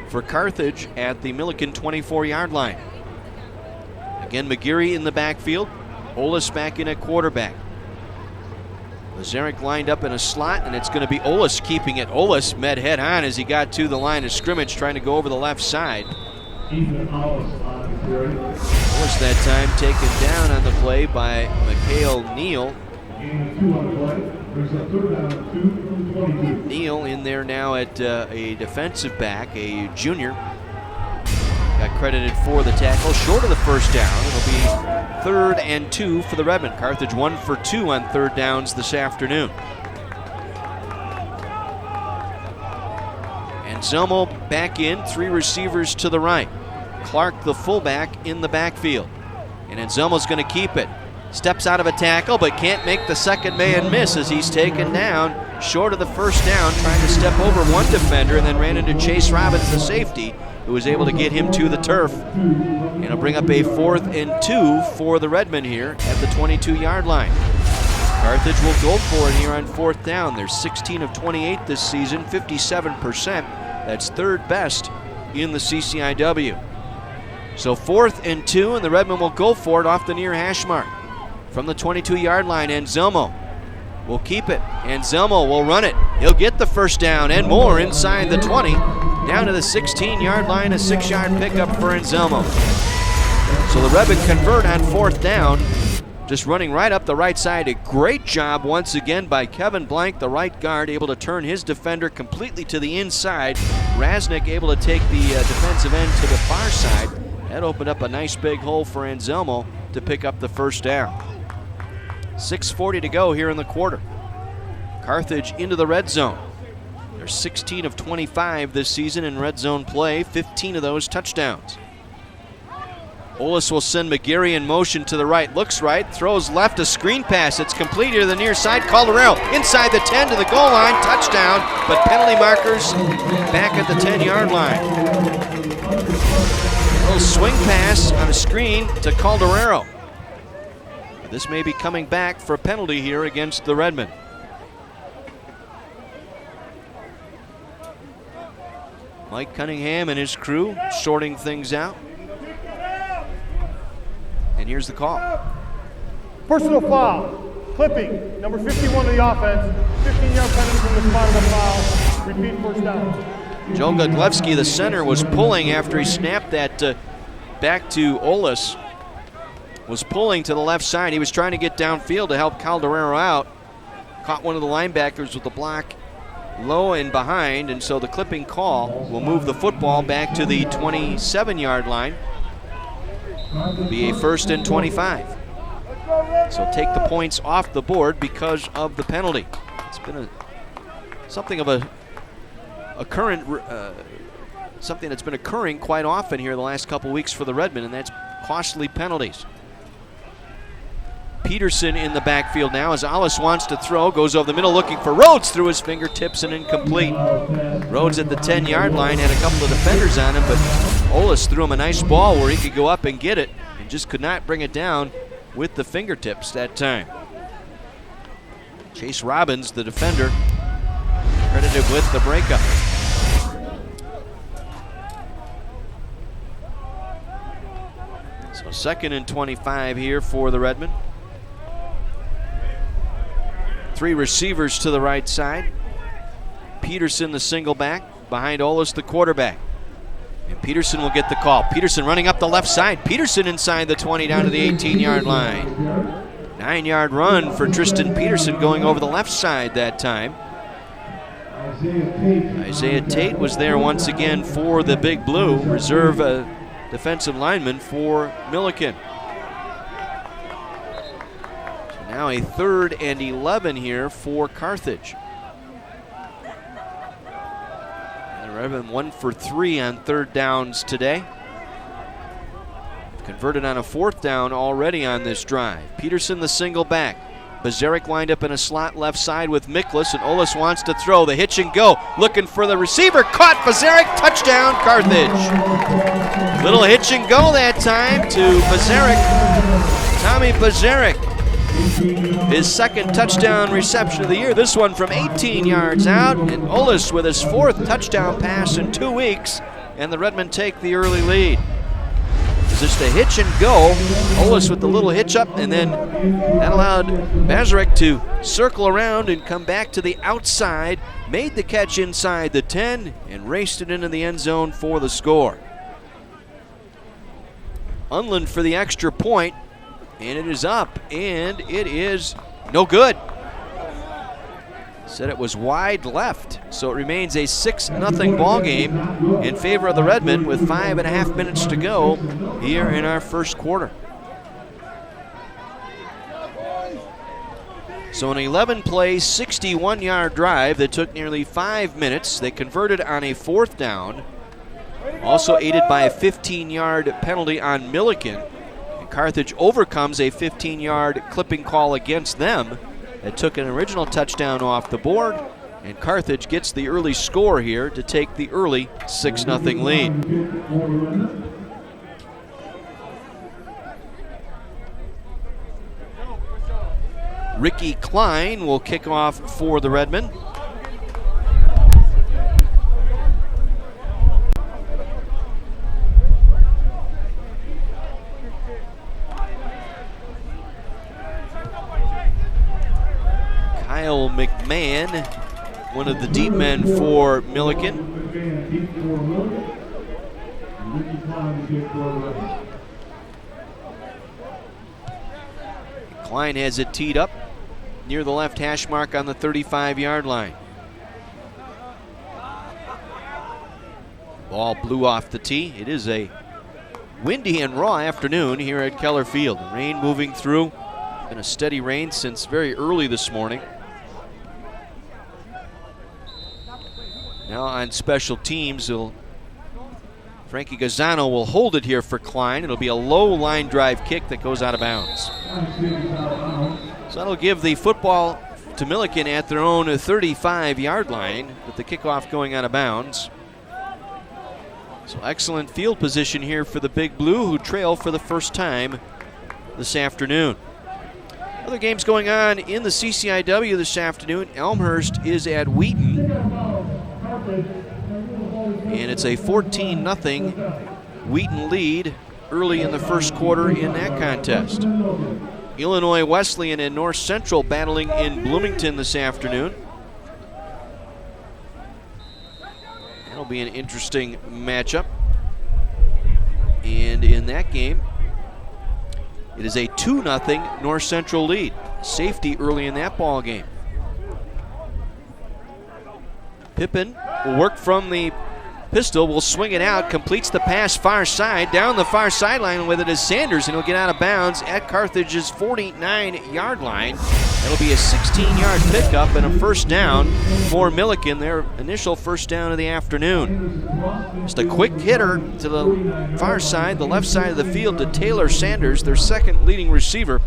for Carthage at the Millikin 24-yard line. Again, McGeary in the backfield. Olis back in at quarterback. Lazaric lined up in a slot, and it's going to be Olis keeping it. Olis met head on as he got to the line of scrimmage, trying to go over the left side. Olis that time taken down on the play by Mikhail Neal. Neal in there now at a defensive back, a junior. Got credited for the tackle, short of the first down. It'll be 3rd and 2 for the Redmond. Carthage 1 for 2 on 3rd downs this afternoon. Anselmo back in, 3 receivers to the right. Clark, the fullback, in the backfield. And Anselmo's going to keep it. Steps out of a tackle, but can't make the second man miss as he's taken down short of the first down, trying to step over one defender, and then ran into Chase Robbins, the safety, who was able to get him to the turf. And it'll bring up a 4th and 2 for the Redmond here at the 22-yard line. Carthage will go for it here on 4th down. They're 16 of 28 this season, 57%. That's 3rd best in the CCIW. So 4th and 2, and the Redmond will go for it off the near hash mark. From the 22-yard line, Anselmo will keep it. Anselmo will run it. He'll get the first down and more inside the 20. Down to the 16-yard line, a 6-yard pickup for Anselmo. So the Redmond convert on 4th down, just running right up the right side. A great job once again by Kevin Blank, the right guard, able to turn his defender completely to the inside. Rasnick able to take the defensive end to the far side. That opened up a nice big hole for Anselmo to pick up the first down. 6:40 to go here in the quarter. Carthage into the red zone. They're 16 of 25 this season in red zone play, 15 of those touchdowns. Olis will send McGeary in motion to the right. Looks right, throws left, a screen pass. It's complete to the near side. Calderero inside the 10 to the goal line. Touchdown, but penalty markers back at the 10-yard line. A little swing pass on a screen to Calderero. This may be coming back for a penalty here against the Redmond. Mike Cunningham and his crew sorting things out. And here's the call. Personal foul, clipping, number 51 of the offense, 15-yard penalty from the spot of the foul, repeat 1st down. Joe Godlewski, the center, was pulling after he snapped that back to Olis. Was pulling to the left side. He was trying to get downfield to help Calderero out. Caught one of the linebackers with the block low and behind, and so the clipping call will move the football back to the 27-yard line. It'll be a 1st and 25. So take the points off the board because of the penalty. It's been something that's been occurring quite often here the last couple weeks for the Redmond, and that's costly penalties. Peterson in the backfield now as Alice wants to throw, goes over the middle looking for Rhodes, through his fingertips and incomplete. Rhodes at the 10-yard line had a couple of defenders on him, but Olis threw him a nice ball where he could go up and get it and just could not bring it down with the fingertips that time. Chase Robbins, the defender, credited with the breakup. So 2nd and 25 here for the Redmen. 3 receivers to the right side. Peterson, the single back, behind Olis, the quarterback. And Peterson will get the call. Peterson running up the left side. Peterson inside the 20 down to the 18-yard line. 9-yard run for Tristan Peterson going over the left side that time. Isaiah Tate was there once again for the Big Blue, reserve defensive lineman for Millikin. So now a 3rd and 11 here for Carthage. And the Redmen 1 for 3 on 3rd downs today. Converted on a 4th down already on this drive. Peterson, the single back. Bazarek lined up in a slot left side with Miklas, and Olis wants to throw. The hitch and go. Looking for the receiver. Caught Bazarek. Touchdown, Carthage. Little hitch and go that time to Bazarek. Tommy Bazarek. His 2nd touchdown reception of the year. This one from 18 yards out. And Olis with his 4th touchdown pass in 2 weeks. And the Redmen take the early lead. Just a hitch and go. Olis with the little hitch up, and then that allowed Bazarek to circle around and come back to the outside, made the catch inside the 10, and raced it into the end zone for the score. Unland for the extra point, and it is up, and it is no good. Said it was wide left, so it remains a 6-0 ball game in favor of the Redmen with 5.5 minutes to go here in our first quarter. So an 11-play, 61-yard drive that took nearly 5 minutes. They converted on a 4th down, also aided by a 15-yard penalty on Millikin. And Carthage overcomes a 15-yard clipping call against them. It took an original touchdown off the board, and Carthage gets the early score here to take the early 6-0 lead. Ricky Klein will kick off for the Redmen. Kyle McMahon, one of the deep men for Millikin. Klein has it teed up near the left hash mark on the 35-yard line. Ball blew off the tee. It is a windy and raw afternoon here at Keller Field. The rain moving through. Been a steady rain since very early this morning. Now on special teams, Frankie Gazzano will hold it here for Klein. It'll be a low line drive kick that goes out of bounds. So that'll give the football to Millikin at their own 35-yard line, with the kickoff going out of bounds. So excellent field position here for the Big Blue, who trail for the first time this afternoon. Other games going on in the CCIW this afternoon. Elmhurst is at Wheaton, and it's a 14-0 Wheaton lead early in the first quarter in that contest. Illinois Wesleyan and North Central battling in Bloomington this afternoon. That'll be an interesting matchup. And in that game, it is a 2-0 North Central lead. Safety early in that ball game. Pippin will work from the pistol, will swing it out, completes the pass far side, down the far sideline with it is Sanders, and he'll get out of bounds at Carthage's 49-yard line. That'll be a 16-yard pickup and a first down for Millikin, their initial first down of the afternoon. Just a quick hitter to the far side, the left side of the field, to Taylor Sanders, their second leading receiver,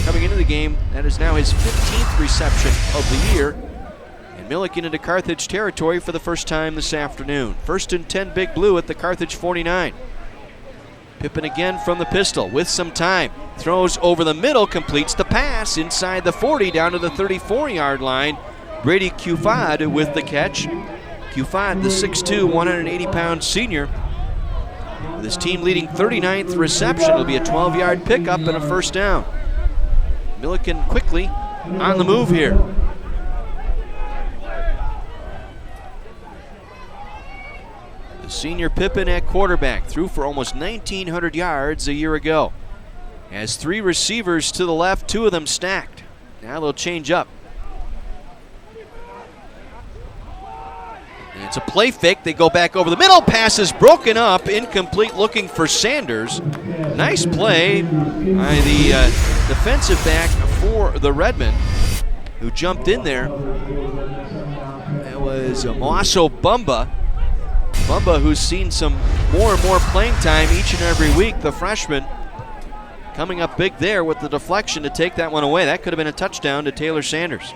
coming into the game. That is now his 15th reception of the year. And Millikin into Carthage territory for the first time this afternoon. 1st and 10 Big Blue at the Carthage 49. Pippen again from the pistol with some time. Throws over the middle, completes the pass inside the 40 down to the 34-yard line. Brady Cufad with the catch. Cufad, the 6'2", 180-pound senior, with his team leading 39th reception. It'll be a 12-yard pickup and a first down. Millikin quickly on the move here. The senior Pippen at quarterback threw for almost 1,900 yards a year ago. Has 3 receivers to the left, 2 of them stacked. Now they'll change up. And it's a play fake. They go back over the middle. Pass is broken up. Incomplete, looking for Sanders. Nice play by the defensive back for the Redmen, who jumped in there. That was Moaso Bumba. Bumba, who's seen some more and more playing time each and every week, the freshman, coming up big there with the deflection to take that one away. That could have been a touchdown to Taylor Sanders.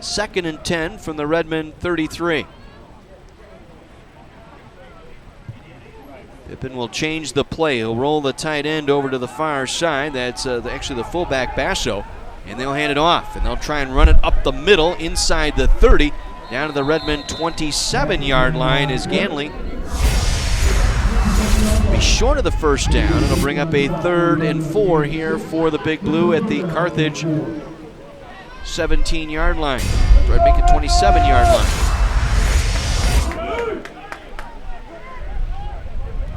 2nd and 10 from the Redmen 33. Pippen will change the play. He'll roll the tight end over to the far side. That's actually the fullback, Basso. And they'll hand it off. And they'll try and run it up the middle inside the 30. Down to the Redmen 27-yard line is Ganley. Be short of the first down. It'll bring up a 3rd and 4 here for the Big Blue at the Carthage 17-yard line. Or I'd make it 27-yard line.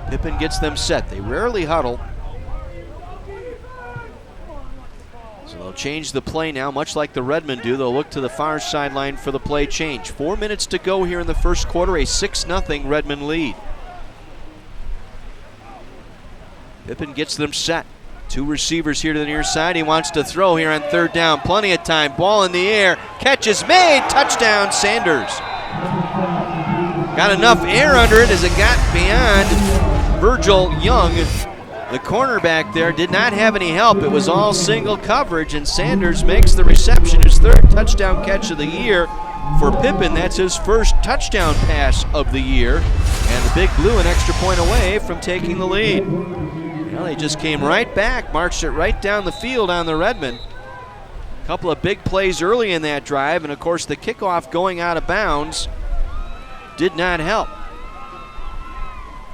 Pippen gets them set. They rarely huddle. So they'll change the play now, much like the Redmen do. They'll look to the far sideline for the play change. 4 minutes to go here in the first quarter, a 6-0 Redmen lead. Pippen gets them set. 2 receivers here to the near side. He wants to throw here on 3rd down. Plenty of time. Ball in the air. Catch is made. Touchdown, Sanders. Got enough air under it as it got beyond Virgil Young. The cornerback there did not have any help. It was all single coverage, and Sanders makes the reception. His 3rd touchdown catch of the year. For Pippen, that's his 1st touchdown pass of the year. And the Big Blue an extra point away from taking the lead. Well, they just came right back, marched it right down the field on the Redmen. A couple of big plays early in that drive, and of course the kickoff going out of bounds did not help.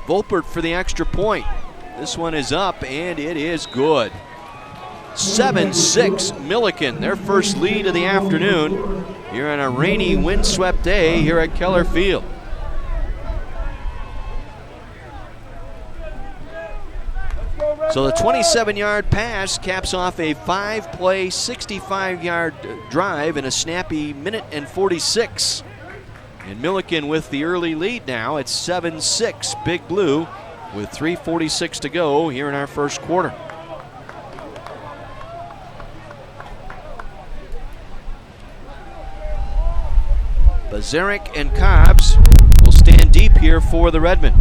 Volpert for the extra point. This one is up, and it is good. 7-6 Millikin, their first lead of the afternoon here on a rainy, windswept day here at Keller Field. So the 27-yard pass caps off a 5-play, 65-yard drive in a snappy minute and 46. And Millikin with the early lead now at 7-6 Big Blue with 3:46 to go here in our first quarter. Bazarek and Cobbs will stand deep here for the Redmen.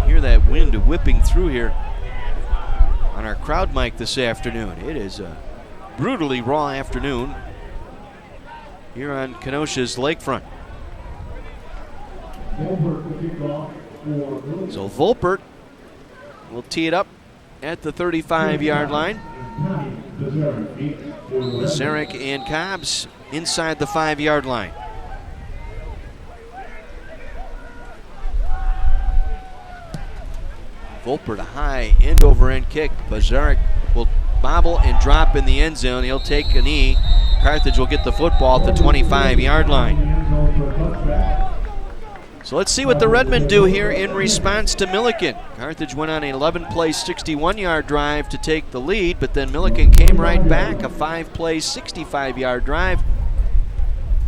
Hear that wind whipping through here on our crowd mic this afternoon. It is a brutally raw afternoon here on Kenosha's lakefront. So Volpert will tee it up at the 35-yard line. Bazarek and Cobbs inside the 5-yard line. Volpert, a high end-over-end kick. Bazarek will bobble and drop in the end zone. He'll take a knee. Carthage will get the football at the 25-yard line. So let's see what the Redmen do here in response to Millikin. Carthage went on an 11-play, 61-yard drive to take the lead, but then Millikin came right back, a 5-play, 65-yard drive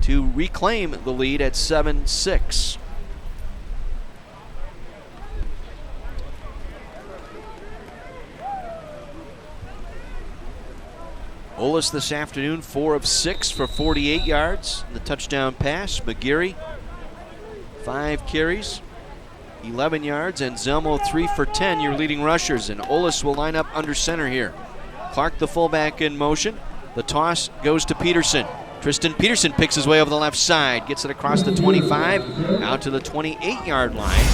to reclaim the lead at 7-6. Olis this afternoon, 4 of 6 for 48 yards. The touchdown pass. McGeary, 5 carries 11 yards, and Zelmo 3 for 10, your leading rushers. And Olis will line up under center here. Clark, the fullback, in motion. The toss goes to Peterson. Tristan Peterson picks his way over the left side, gets it across the 25, out to the 28-yard line.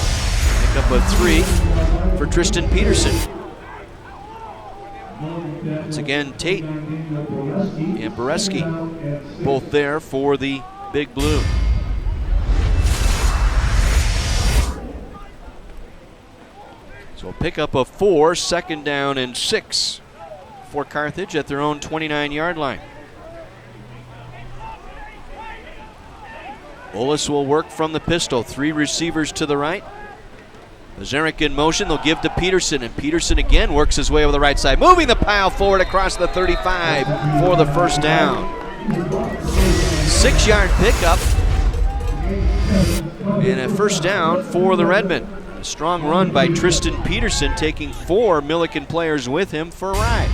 Pick up a 3 for Tristan Peterson. Once again, Tate and Boreski both there for the Big Blue. So a pickup of 4, 2nd down and 6 for Carthage at their own 29-yard line. Olis will work from the pistol. 3 receivers to the right. Zarek in motion. They'll give to Peterson, and Peterson again works his way over the right side, moving the pile forward across the 35 for the first down. 6-yard pickup and a first down for the Redmen. A strong run by Tristan Peterson, taking 4 Millikin players with him for a ride.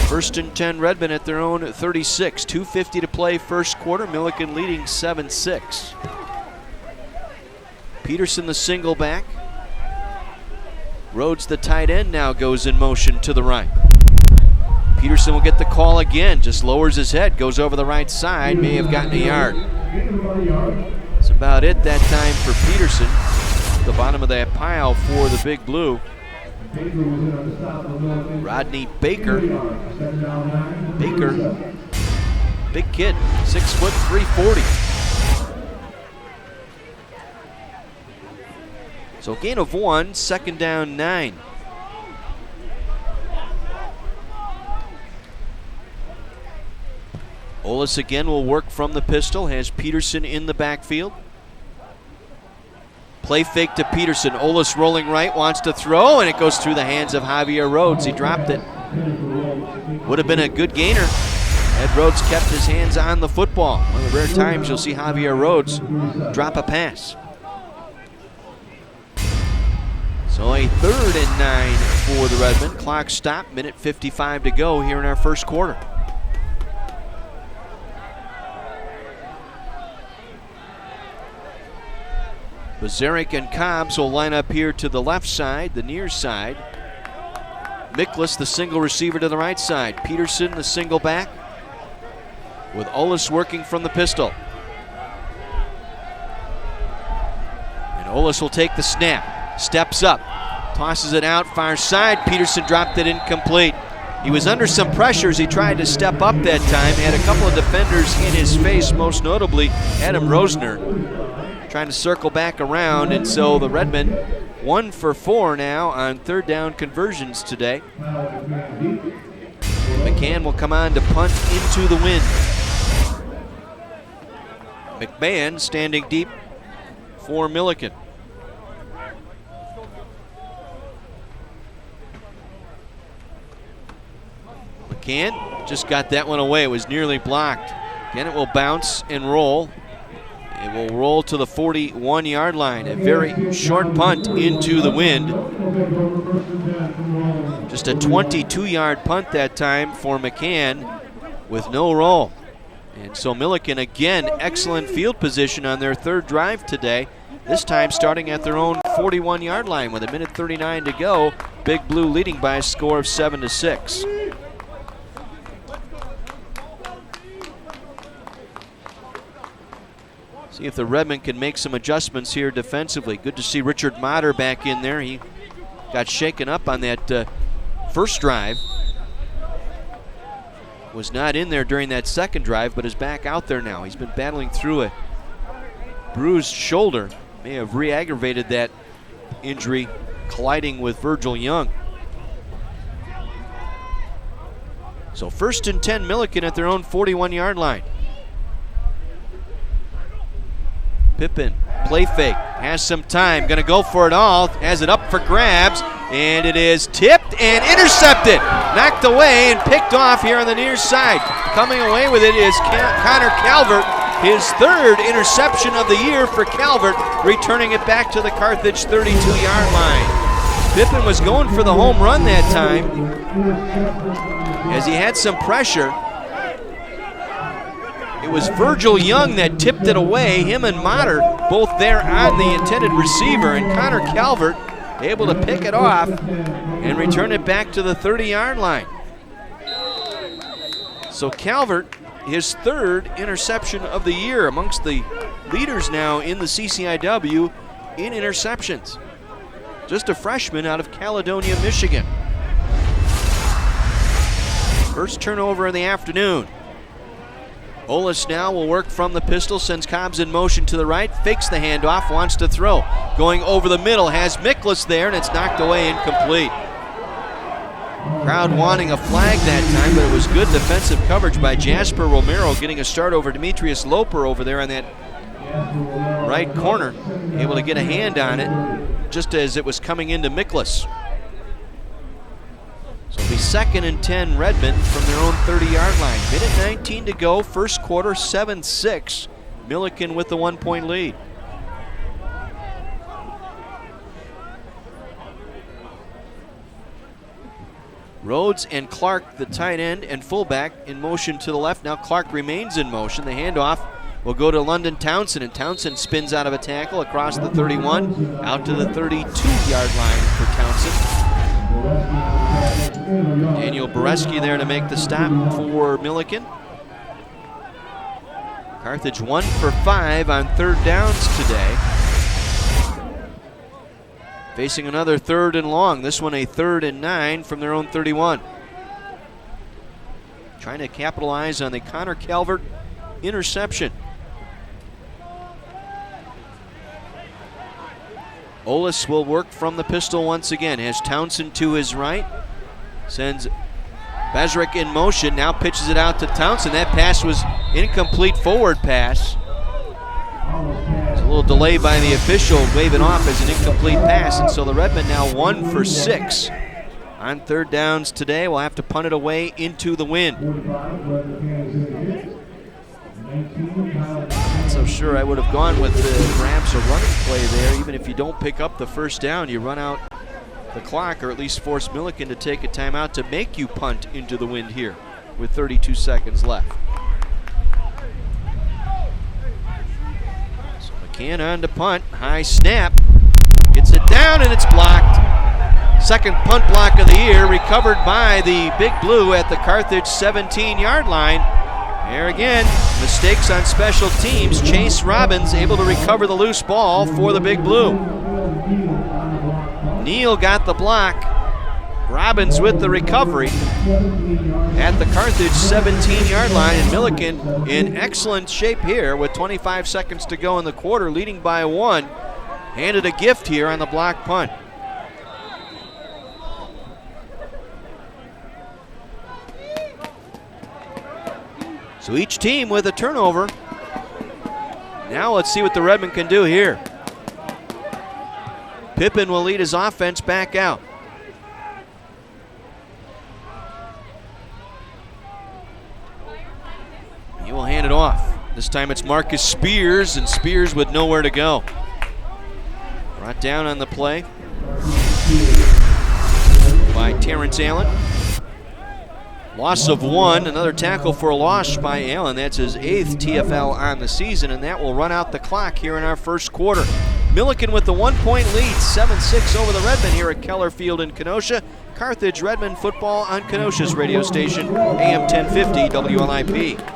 First and 10 Redmen at their own 36. 2:50 to play first quarter. Millikin leading 7-6. Peterson the single back. Rhodes the tight end now goes in motion to the right. Peterson will get the call again. Just lowers his head, goes over the right side. May have gotten a yard. That's about it that time for Peterson. The bottom of that pile for the Big Blue. Rodney Baker. Big kid, 6 foot 340. So gain of 1, 2nd down 9. Olis again will work from the pistol, has Peterson in the backfield. Play fake to Peterson. Olis rolling right, wants to throw, and it goes through the hands of Javier Rhodes. He dropped it. Would have been a good gainer had Rhodes kept his hands on the football. One of the rare times you'll see Javier Rhodes drop a pass. So a 3rd and 9 for the Redmen. Clock stopped, minute 55 to go here in our first quarter. Bazarek and Cobbs will line up here to the left side, the near side. Miklas, the single receiver, to the right side. Peterson, the single back, with Olis working from the pistol. And Olis will take the snap, steps up, tosses it out, far side. Peterson dropped it incomplete. He was under some pressure as he tried to step up that time. Had a couple of defenders in his face, most notably Adam Rosner, trying to circle back around, and so the Redmen 1 for 4 now on 3rd down conversions today. McCann will come on to punt into the wind. McMahon standing deep for Millikin. McCann just got that one away. It was nearly blocked. Again, it will bounce and roll. It will roll to the 41-yard line. A very short punt into the wind. Just a 22-yard punt that time for McCann with no roll. And so Millikin, again, excellent field position on their 3rd drive today. This time starting at their own 41-yard line with a minute 39 to go. Big Blue leading by a score of 7-6. See if the Redmen can make some adjustments here defensively. Good to see Richard Motter back in there. He got shaken up on that first drive. Was not in there during that 2nd drive, but is back out there now. He's been battling through a bruised shoulder. May have re-aggravated that injury, colliding with Virgil Young. So 1st and 10 Millikin at their own 41-yard line. Pippin, play fake, has some time, gonna go for it all, has it up for grabs, and it is tipped and intercepted. Knocked away and picked off here on the near side. Coming away with it is Connor Calvert, his 3rd interception of the year for Calvert, returning it back to the Carthage 32-yard line. Pippin was going for the home run that time as he had some pressure. It was Virgil Young that tipped it away. Him and Motter both there on the intended receiver, and Connor Calvert able to pick it off and return it back to the 30-yard line. So Calvert, his third interception of the year, amongst the leaders now in the CCIW in interceptions. Just a freshman out of Caledonia, Michigan. First turnover in the afternoon. Olis now will work from the pistol, sends Cobbs in motion to the right, fakes the handoff, wants to throw. Going over the middle, has Miklas there, and it's knocked away, incomplete. Crowd wanting a flag that time, but it was good defensive coverage by Jasper Romero, getting a start over Demetrius Loper over there on that right corner. Able to get a hand on it just as it was coming into Miklas. So it'll be 2nd and 10 Redmond from their own 30-yard line. Minute 19 to go, first quarter, 7-6. Millikin with the 1-point lead. Rhodes and Clark, the tight end and fullback, in motion to the left. Now Clark remains in motion. The handoff will go to London Townsend, and Townsend spins out of a tackle across the 31, out to the 32-yard line for Townsend. Daniel Boreski there to make the stop for Millikin. Carthage 1 for 5 on third downs today. Facing another 3rd and long. This one a 3rd and 9 from their own 31. Trying to capitalize on the Connor Calvert interception. Olis will work from the pistol once again. Has Townsend to his right. Sends Bezrick in motion. Now pitches it out to Townsend. That pass was incomplete forward pass. There's a little delay by the official, waving off as an incomplete pass. And so the Redmen now 1 for 6 on third downs today. We'll have to punt it away into the wind. Not so sure I would have gone with perhaps a running play there. Even if you don't pick up the first down, you run out the clock, or at least force Millikin to take a timeout to make you punt into the wind here with 32 seconds left. So McCann on to punt. High snap. Gets it down and it's blocked. Second punt block of the year, recovered by the Big Blue at the Carthage 17-yard line. There again, mistakes on special teams. Chase Robbins able to recover the loose ball for the Big Blue. Neal got the block. Robbins with the recovery at the Carthage 17-yard line, and Millikin in excellent shape here with 25 seconds to go in the quarter, leading by 1. Handed a gift here on the block punt. So each team with a turnover. Now let's see what the Redmen can do here. Pippin will lead his offense back out. He will hand it off. This time it's Marcus Spears, and Spears with nowhere to go. Brought down on the play by Terrence Allen. Loss of 1, another tackle for a loss by Allen. That's his 8th TFL on the season, and that will run out the clock here in our first quarter. Millikin with the 1-point lead, 7-6 over the Redmen here at Keller Field in Kenosha. Carthage Redmen football on Kenosha's radio station, AM 1050 WLIP.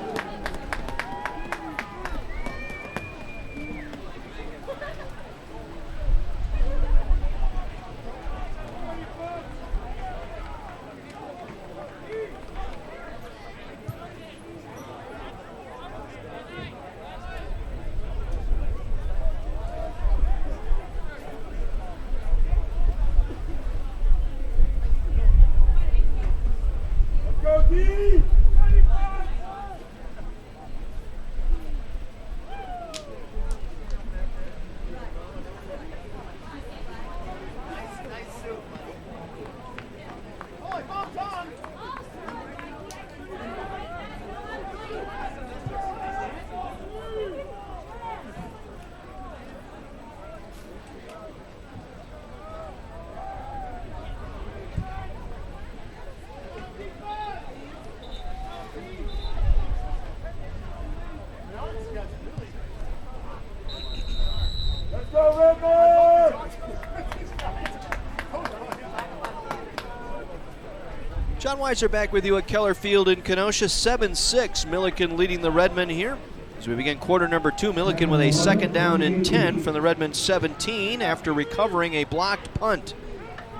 John Weiser back with you at Keller Field in Kenosha. 7-6, Millikin leading the Redmen here. As we begin quarter number 2, Millikin with a 2nd down and 10 from the Redmen 17 after recovering a blocked punt.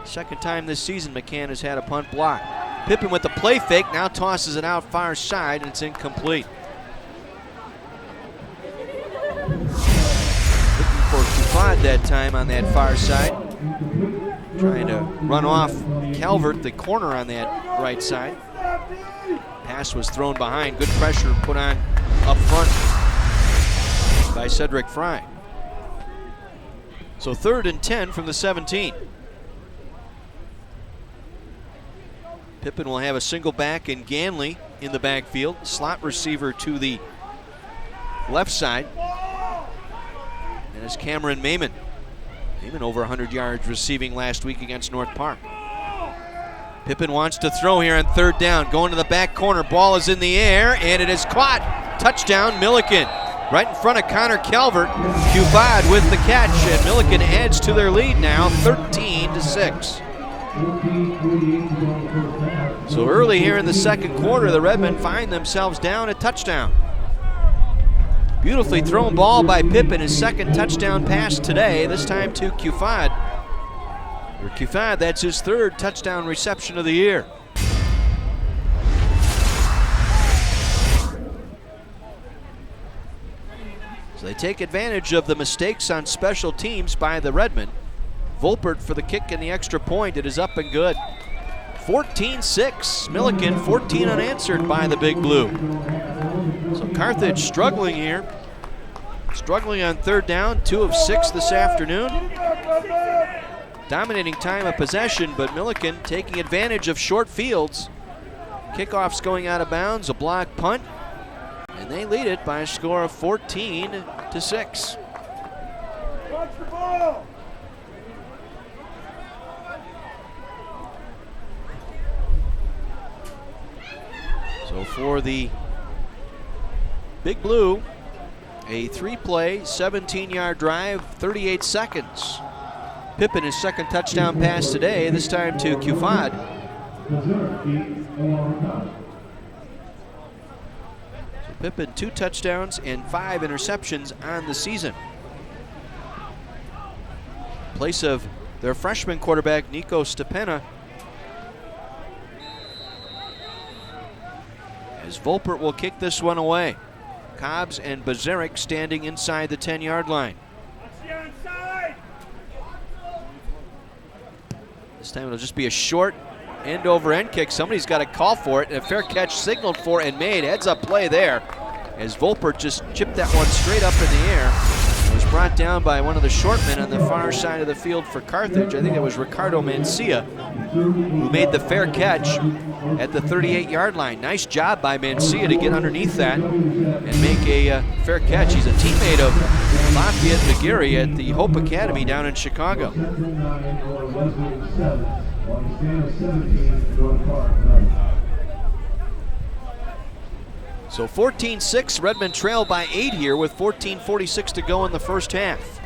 Second time this season McCann has had a punt block. Pippen with the play fake, now tosses it out far side and it's incomplete. Looking for Kufad that time on that far side. Trying to run off Calvert, the corner on that right side. Pass was thrown behind. Good pressure put on up front by Cedric Fry. So 3rd and 10 from the 17. Pippen will have a single back and Ganley in the backfield. Slot receiver to the left side. And it's Cameron Maiman. Maiman over 100 yards receiving last week against North Park. Pippen wants to throw here on 3rd down. Going to the back corner. Ball is in the air and it is caught. Touchdown Millikin. Right in front of Connor Calvert. Kufad with the catch and Millikin adds to their lead now 13-6. So early here in the second quarter, the Redmen find themselves down a touchdown. Beautifully thrown ball by Pippen, his 2nd touchdown pass today, this time to Kufad. For Kufad, that's his 3rd touchdown reception of the year. So they take advantage of the mistakes on special teams by the Redmen. Volpert for the kick and the extra point. It is up and good. 14-6. Millikin 14 unanswered by the Big Blue. So Carthage struggling here. Struggling on 3rd down. 2 of 6 this afternoon. Dominating time of possession, but Millikin taking advantage of short fields. Kickoffs going out of bounds. A block punt. And they lead it by a score of 14-6. Watch the ball! So for the Big Blue, a 3-play, 17-yard drive, 38 seconds. Pippen, his 2nd touchdown pass today, this time to Kufad. So Pippen, 2 touchdowns and 5 interceptions on the season. In place of their freshman quarterback, Nico Stepena. As Volpert will kick this one away. Cobbs and Bazaric standing inside the 10-yard line. This time it'll just be a short end-over-end kick. Somebody's got to call for it, and a fair catch signaled for and made. Heads-up play there as Volpert just chipped that one straight up in the air. It was brought down by one of the short men on the far side of the field for Carthage. I think it was Ricardo Mancia who made the fair catch at the 38-yard line. Nice job by Mancia to get underneath that and make a fair catch. He's a teammate of Lafayette McGarry at the Hope Academy down in Chicago. So 14-6, Redmen trail by 8 here with 14:46 to go in the first half.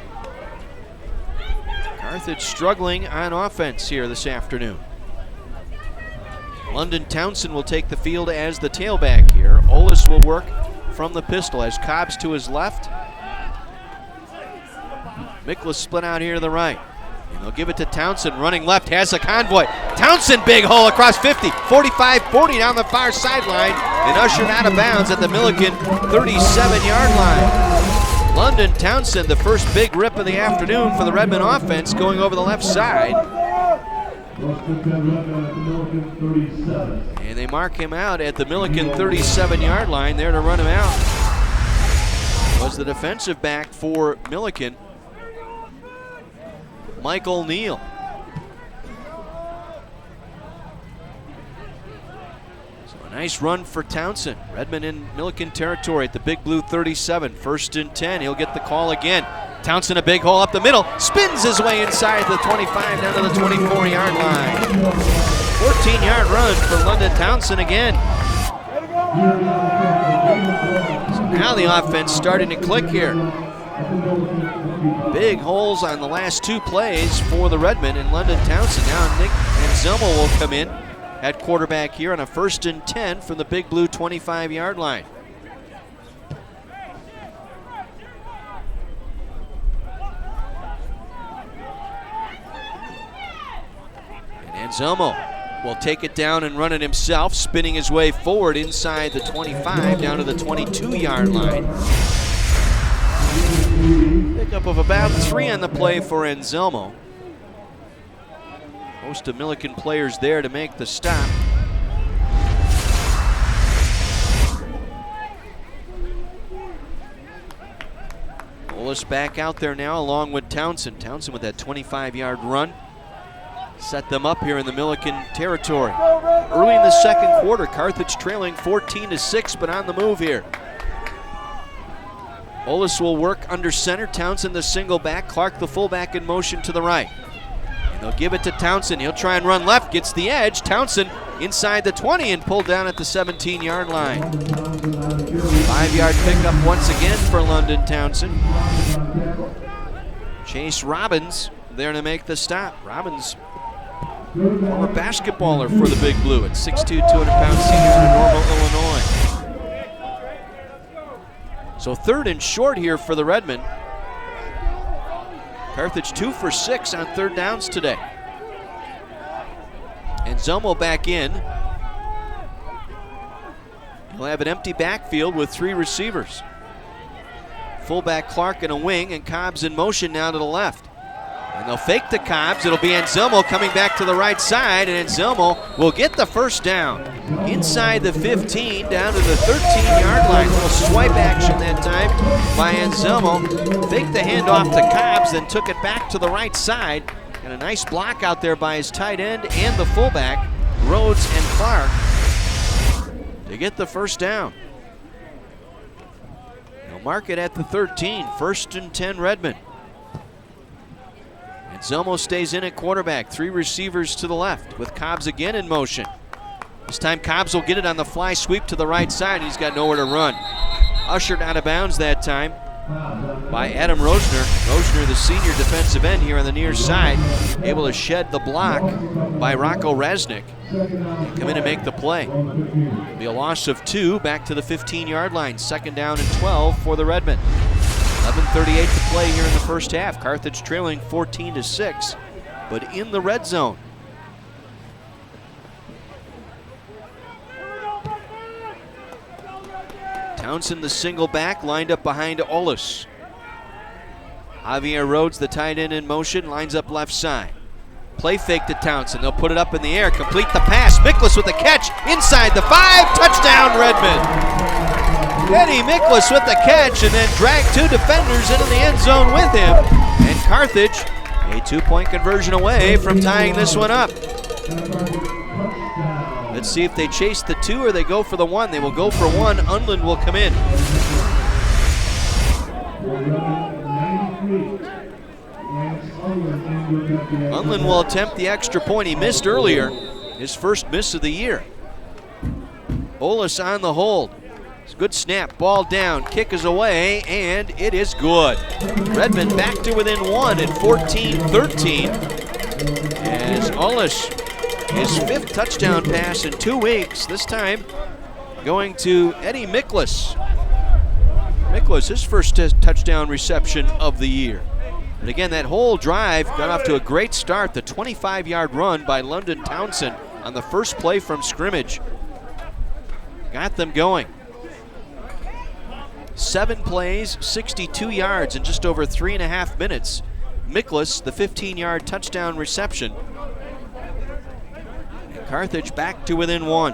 Carthage struggling on offense here this afternoon. London Townsend will take the field as the tailback here. Olis will work from the pistol as Cobbs to his left. Miklas split out here to the right. And they'll give it to Townsend, running left, has a convoy. Townsend, big hole across 50, 45, 40 down the far sideline, and ushered out of bounds at the Millikin 37-yard line. London Townsend, the first big rip of the afternoon for the Redmen offense, going over the left side. And they mark him out at the Millikin 37-yard line. There to run him out was the defensive back for Millikin, Michael Neal. So a nice run for Townsend. Redmen in Millikin territory at the Big Blue 37. 1st and 10. He'll get the call again. Townsend, a big hole up the middle. Spins his way inside the 25 down to the 24-yard line. 14-yard run for London Townsend again. So now the offense starting to click here. Big holes on the last 2 plays for the Redmen and London Townsend. Now Nick and Zelmo will come in at quarterback here on a 1st and 10 from the Big Blue 25-yard line. And Anselmo will take it down and run it himself, spinning his way forward inside the 25 down to the 22-yard line. Pickup of about 3 on the play for Anselmo. Most of Millikin players there to make the stop. Olis back out there now along with Townsend. Townsend with that 25-yard run. Set them up here in the Millikin territory. Early in the second quarter, Carthage trailing 14-6, but on the move here. Olis will work under center. Townsend the single back. Clark the fullback in motion to the right. And they'll give it to Townsend. He'll try and run left. Gets the edge. Townsend inside the 20 and pulled down at the 17-yard line. 5-yard pickup once again for London Townsend. Chase Robbins there to make the stop. Robbins, former basketballer for the Big Blue at 6'2", 200-pound senior out of Normal, Illinois. So 3rd and short here for the Redmen. Carthage 2 for 6 on 3rd downs today. And Zelmo back in. He'll have an empty backfield with 3 receivers. Fullback Clark in a wing, and Cobbs in motion now to the left. And they'll fake to Cobbs. It'll be Anselmo coming back to the right side, and Anselmo will get the first down. Inside the 15, down to the 13-yard line. Little swipe action that time by Anselmo. Faked the handoff to Cobbs, then took it back to the right side. And a nice block out there by his tight end and the fullback, Rhodes and Clark, to get the first down. They'll mark it at the 13, 1st and 10 Redmen. And Zelmo stays in at quarterback. 3 receivers to the left with Cobbs again in motion. This time Cobbs will get it on the fly sweep to the right side. He's got nowhere to run. Ushered out of bounds that time by Adam Rosner. Rosner, the senior defensive end here on the near side, able to shed the block by Rocco Resnick and come in and make the play. It'll be a loss of 2 back to the 15-yard line. 2nd down and 12 for the Redmen. 11:38 to play here in the first half. Carthage trailing 14-6, but in the red zone. Townsend, the single back, lined up behind Olis. Javier Rhodes, the tight end in motion, lines up left side. Play fake to Townsend. They'll put it up in the air, complete the pass. Miklas with the catch inside the 5. Touchdown, Redmen. Eddie Miklas with the catch and then dragged 2 defenders into the end zone with him. And Carthage, a 2-point conversion away from tying this one up. Let's see if they chase the 2 or they go for the 1. They will go for 1. Unland will come in. Unland will attempt the extra point. He missed earlier, his first miss of the year. Olis on the hold. Good snap, ball down, kick is away, and it is good. Redmen back to within 1 at 14-13. As Olis, his 5th touchdown pass in 2 weeks, this time going to Eddie Miklas. Miklas, his first touchdown reception of the year. And again, that whole drive got off to a great start. The 25-yard run by London Townsend on the first play from scrimmage got them going. 7 plays, 62 yards in just over 3.5 minutes. Miklas, the 15-yard touchdown reception. And Carthage back to within 1.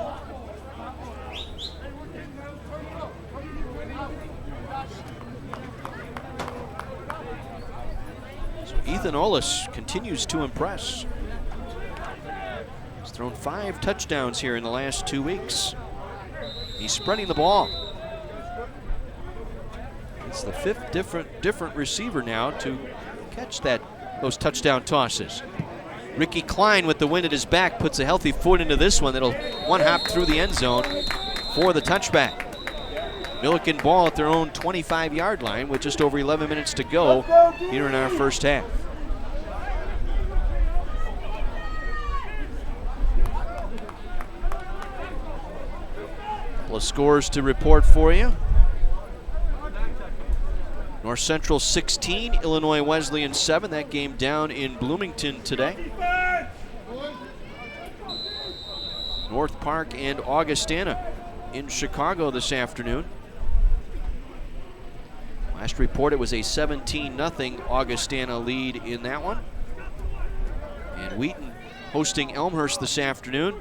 So Ethan Olis continues to impress. He's thrown 5 touchdowns here in the last 2 weeks. He's spreading the ball. It's the 5th different receiver now to catch those touchdown tosses. Ricky Klein with the wind at his back puts a healthy foot into this one that'll one-hop through the end zone for the touchback. Millikin ball at their own 25-yard line with just over 11 minutes to go here in our first half. Couple of scores to report for you. North Central 16, Illinois Wesleyan 7. That game down in Bloomington today. North Park and Augustana in Chicago this afternoon. Last report, it was a 17-0 Augustana lead in that one. And Wheaton hosting Elmhurst this afternoon.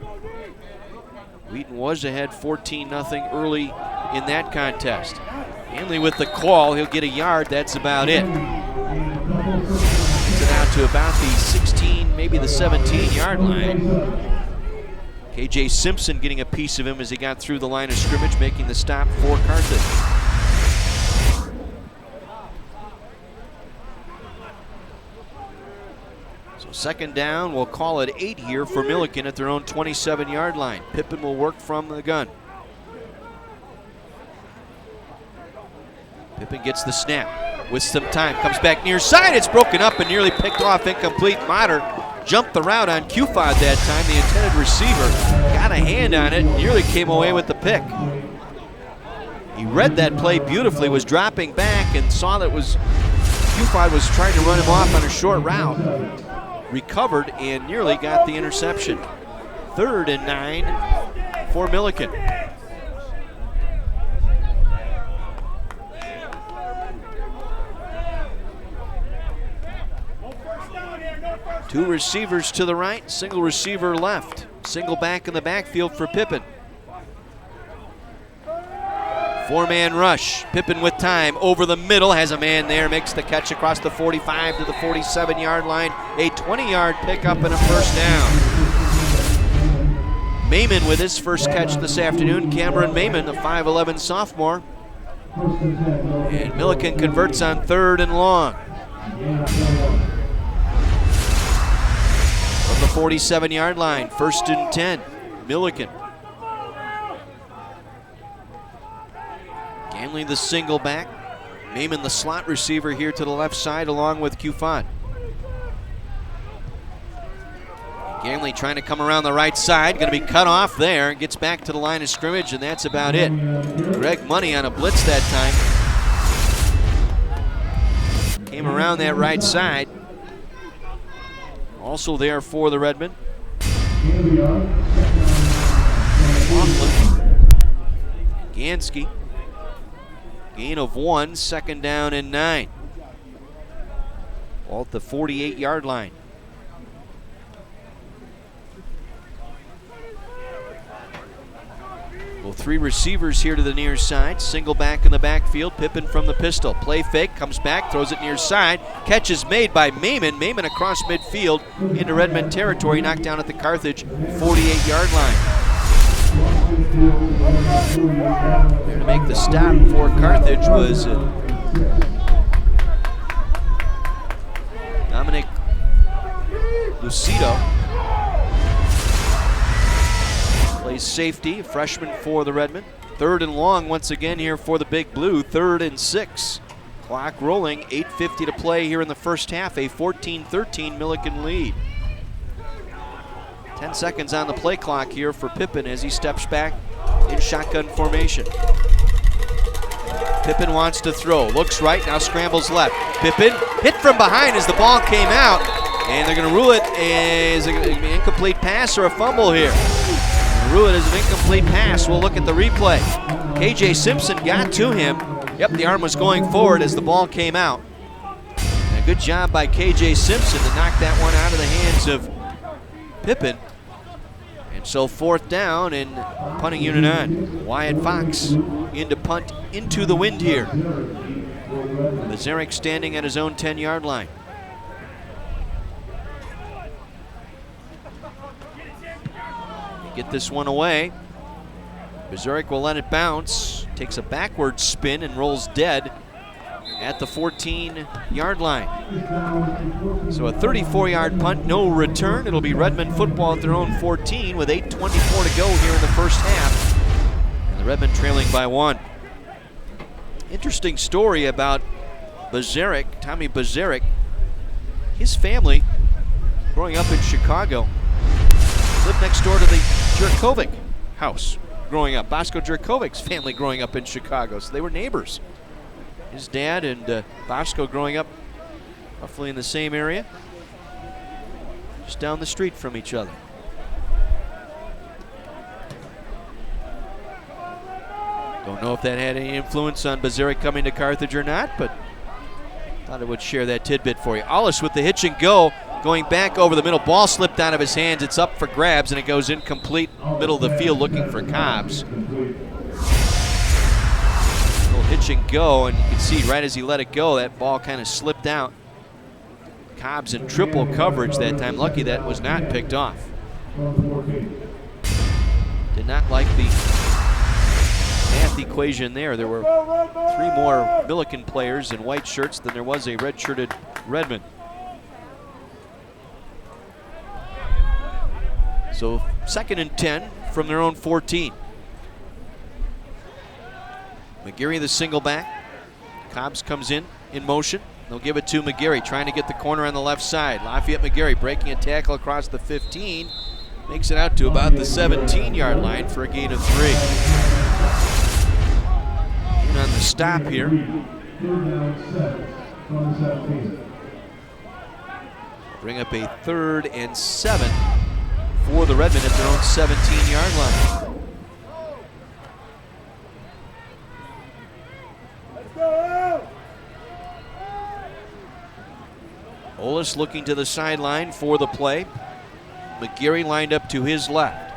Wheaton was ahead 14-0 early in that contest. Hanley with the call, he'll get a yard, that's about it. Gets it out to about the 16, maybe the 17-yard line. KJ Simpson getting a piece of him as he got through the line of scrimmage, making the stop for Carthage. So second down, we'll call it 8 here for Millikin at their own 27-yard line. Pippin will work from the gun. Pippin gets the snap with some time, comes back near side, it's broken up and nearly picked off, incomplete. Mater jumped the route on Qfod that time. The intended receiver got a hand on it, nearly came away with the pick. He read that play beautifully, was dropping back and saw that Qfod was trying to run him off on a short route. Recovered and nearly got the interception. 3rd and 9 for Millikin. Two receivers to the right, single receiver left. Single back in the backfield for Pippin. 4-man rush. Pippin with time over the middle, has a man there, makes the catch across the 45 to the 47-yard line. A 20-yard pickup and a first down. Maiman with his first catch this afternoon. Cameron Maiman, the 5'11 sophomore. And Millikin converts on 3rd and long. From the 47-yard line, 1st and 10, Millikin. Ganley the single back. Maiman the slot receiver here to the left side along with Qfod. Ganley trying to come around the right side, going to be cut off there, gets back to the line of scrimmage, and that's about it. Greg Money on a blitz that time. Came around that right side. Also there for the Redmen. Gansky. Gain of 1, 2nd down and 9. All at the 48-yard line. Well, 3 receivers here to the near side. Single back in the backfield. Pippin from the pistol. Play fake, comes back, throws it near side. Catch is made by Maiman. Maiman across midfield into Redmond territory, knocked down at the Carthage 48-yard line. There to make the stop for Carthage was Dominic Lucido. Plays safety, a freshman for the Redmen. 3rd and long once again here for the Big Blue. 3rd and 6. Clock rolling, 8:50 to play here in the first half. A 14-13 Millikin lead. 10 seconds on the play clock here for Pippin as he steps back in shotgun formation. Pippin wants to throw, looks right, now scrambles left. Pippin hit from behind as the ball came out, and they're going to rule it as an incomplete pass or a fumble here. Rule it as an incomplete pass. We'll look at the replay. KJ Simpson got to him. Yep, the arm was going forward as the ball came out. And a good job by KJ Simpson to knock that one out of the hands of Pippin. And so 4th down and punting unit on. Wyatt Fox in to punt into the wind here. Bazarek standing at his own 10-yard line. Get this one away. Bazarek will let it bounce. Takes a backward spin and rolls dead at the 14-yard line. So a 34-yard punt, no return. It'll be Redmond football at their own 14 with 8:24 to go here in the first half. And the Redmond trailing by 1. Interesting story about Bazarek, Tommy Bazarek. His family, growing up in Chicago, lived next door to the Jurkovic house. growing up. Bosco Jerkovic's family growing up in Chicago, so they were neighbors. His dad and Bosco growing up roughly in the same area, just down the street from each other. Don't know if that had any influence on Bazaric coming to Carthage or not, but thought I would share that tidbit for you. Ollis with the hitch and go, going back over the middle. Ball slipped out of his hands. It's up for grabs, and it goes incomplete, middle of the field, looking for Cobbs. Little hitch and go, and you can see right as he let it go, that ball kind of slipped out. Cobbs in triple coverage that time. Lucky that was not picked off. Did not like the math equation there. There were 3 more Millikin players in white shirts than there was a red-shirted Redmond. So 2nd and 10 from their own 14. McGarry the single back. Cobbs comes in motion. They'll give it to McGarry, trying to get the corner on the left side. Lafayette McGarry breaking a tackle across the 15. Makes it out to about the 17-yard line for a gain of 3. And on the stop here. Bring up a 3rd and 7 for the Redmen at their own 17-yard line. Ollis looking to the sideline for the play. McGarry lined up to his left.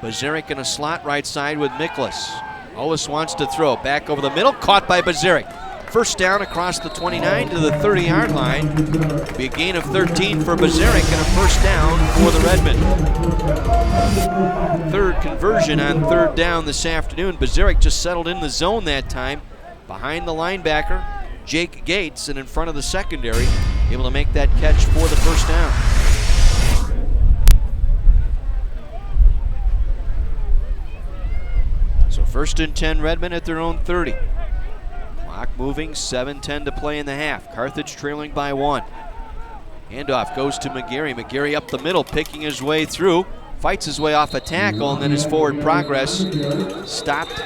Bazaric in a slot right side with Miklas. Ollis wants to throw. Back over the middle. Caught by Bazaric. First down across the 29 to the 30-yard line. Be a gain of 13 for Bazaric and a first down for the Redmen. 3rd conversion on 3rd down this afternoon. Bazaric just settled in the zone that time. Behind the linebacker, Jake Gates, and in front of the secondary, able to make that catch for the first down. So 1st and 10 Redmen at their own 30. Clock moving, 7:10 to play in the half. Carthage trailing by 1. Handoff goes to McGarry. McGarry up the middle, picking his way through. Fights his way off a tackle, and then his forward progress stopped.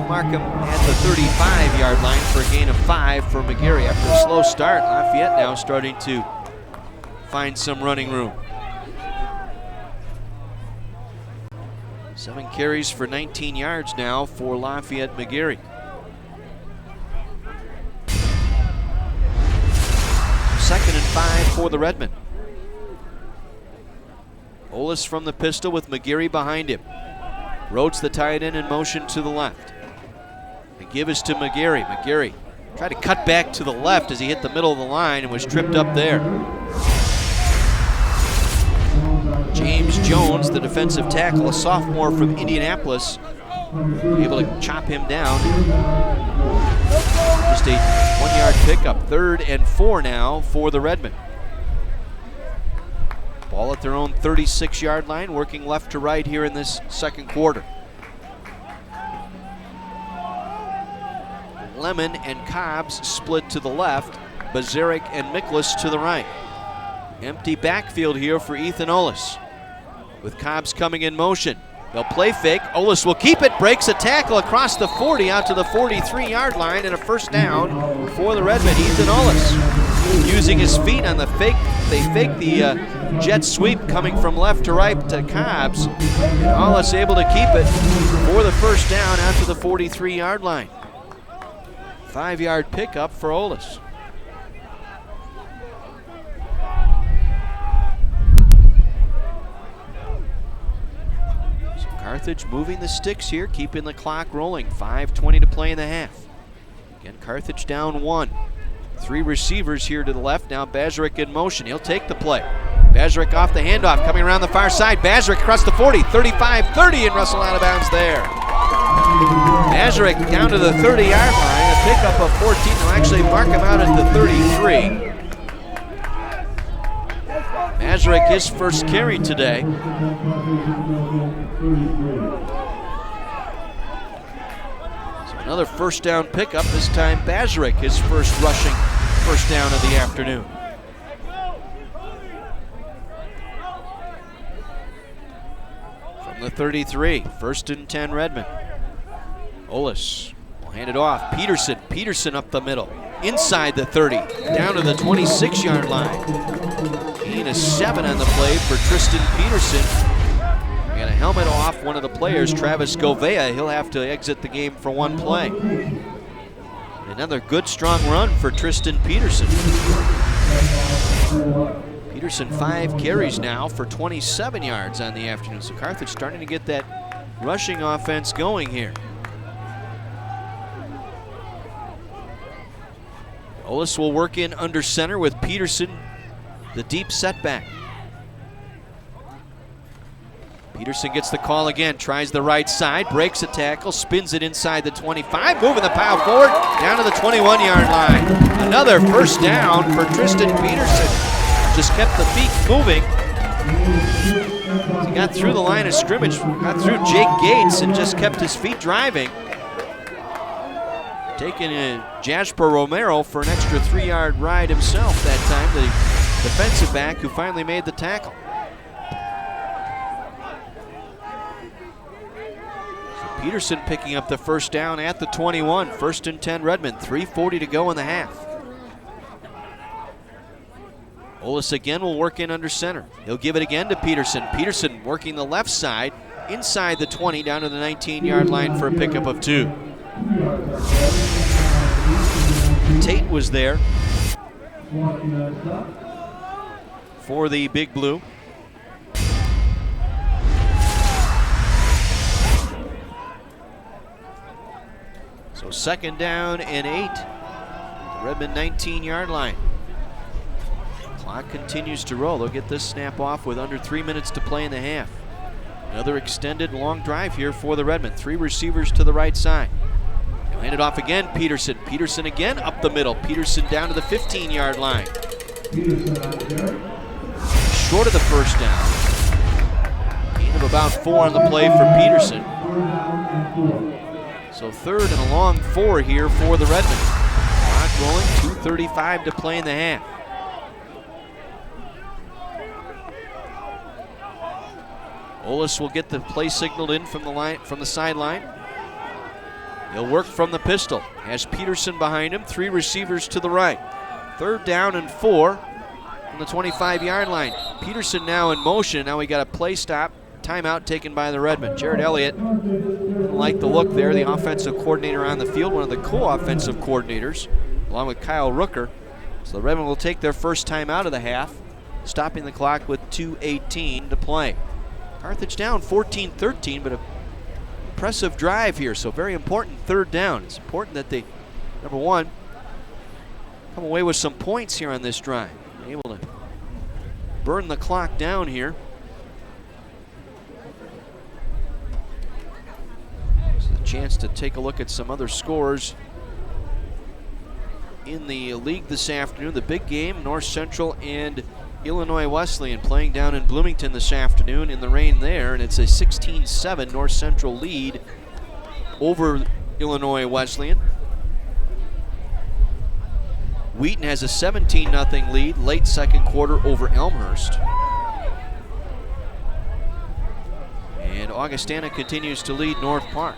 Markham at the 35-yard line for a gain of 5 for McGarry. After a slow start, Lafayette now starting to find some running room. 7 carries for 19 yards now for Lafayette McGarry. 2nd and 5 for the Redmen. Ollis from the pistol with McGarry behind him. Rhodes, the tight end, in motion to the left. The give is to McGarry. McGarry tried to cut back to the left as he hit the middle of the line and was tripped up there. James Jones, the defensive tackle, a sophomore from Indianapolis, able to chop him down. Just a 1-yard pickup. 3rd and 4 now for the Redmen. Ball at their own 36-yard line, working left to right here in this 2nd quarter. Lemon and Cobbs split to the left. Bazaric and Miklas to the right. Empty backfield here for Ethan Ollis. With Cobbs coming in motion. They'll play fake. Ollis will keep it, breaks a tackle across the 40 out to the 43-yard line, and a first down for the Redmen. Ethan Ollis using his feet on the fake. They fake the jet sweep coming from left to right to Cobbs. And Ollis able to keep it for the first down out to the 43-yard line. 5-yard pickup for Ollis. So Carthage moving the sticks here, keeping the clock rolling. 5:20 to play in the half. Again, Carthage down 1. 3 receivers here to the left. Now Bazaric in motion. He'll take the play. Bazaric off the handoff, coming around the far side. Bazaric across the 40, 35, 30, and Russell out of bounds there. Bazaric down to the 30-yard line, a pickup of 14. They'll actually mark him out at the 33. Bazaric, his first carry today. So another first down pickup, this time Bazaric, his first rushing first down of the afternoon. the 33. 1st and 10 Redmond. Ollis will hand it off. Peterson up the middle. Inside the 30. Down to the 26-yard line. Gain of 7 on the play for Tristan Peterson. And a helmet off one of the players, Travis Govea. He'll have to exit the game for 1 play. Another good, strong run for Tristan Peterson. Peterson 5 carries now for 27 yards on the afternoon. So Carthage starting to get that rushing offense going here. Ollis will work in under center with Peterson, the deep setback. Peterson gets the call again, tries the right side, breaks a tackle, spins it inside the 25, moving the pile forward, down to the 21-yard line. Another first down for Tristan Peterson. Just kept the feet moving. He got through the line of scrimmage, got through Jake Gates, and just kept his feet driving. Taking in Jasper Romero for an extra 3-yard ride himself that time, the defensive back who finally made the tackle. Peterson picking up the first down at the 21. 1st and 10 Redmond. 3:40 to go in the half. Ollis again will work in under center. He'll give it again to Peterson. Peterson working the left side inside the 20 down to the 19-yard line for a pickup of 2. Tate was there for the Big Blue. So 2nd down and 8. The Redmond 19-yard line. Clock continues to roll. They'll get this snap off with under 3 minutes to play in the half. Another extended long drive here for the Redmond. 3 receivers to the right side. He'll hand it off again, Peterson. Peterson again up the middle. Peterson down to the 15-yard line. Short of the first down. Gain of about 4 on the play for Peterson. So 3rd and a long 4 here for the Redmond. Clock rolling, 2:35 to play in the half. Ollis will get the play signaled in from the sideline. He'll work from the pistol. Has Peterson behind him, 3 receivers to the right. 3rd down and 4 on the 25-yard line. Peterson now in motion. Now we got a play stop. Timeout taken by the Redmond. Jared Elliott didn't like the look there, the offensive coordinator on the field, one of the co-offensive coordinators, along with Kyle Rooker. So the Redmond will take their first time out of the half, stopping the clock with 2:18 to play. Carthage down 14-13, but an impressive drive here, so very important 3rd down. It's important that they, number one, come away with some points here on this drive. Able to burn the clock down here. Chance to take a look at some other scores in the league this afternoon. The big game, North Central and Illinois Wesleyan playing down in Bloomington this afternoon in the rain there, and it's a 16-7 North Central lead over Illinois Wesleyan. Wheaton has a 17-0 lead late 2nd quarter over Elmhurst. And Augustana continues to lead North Park.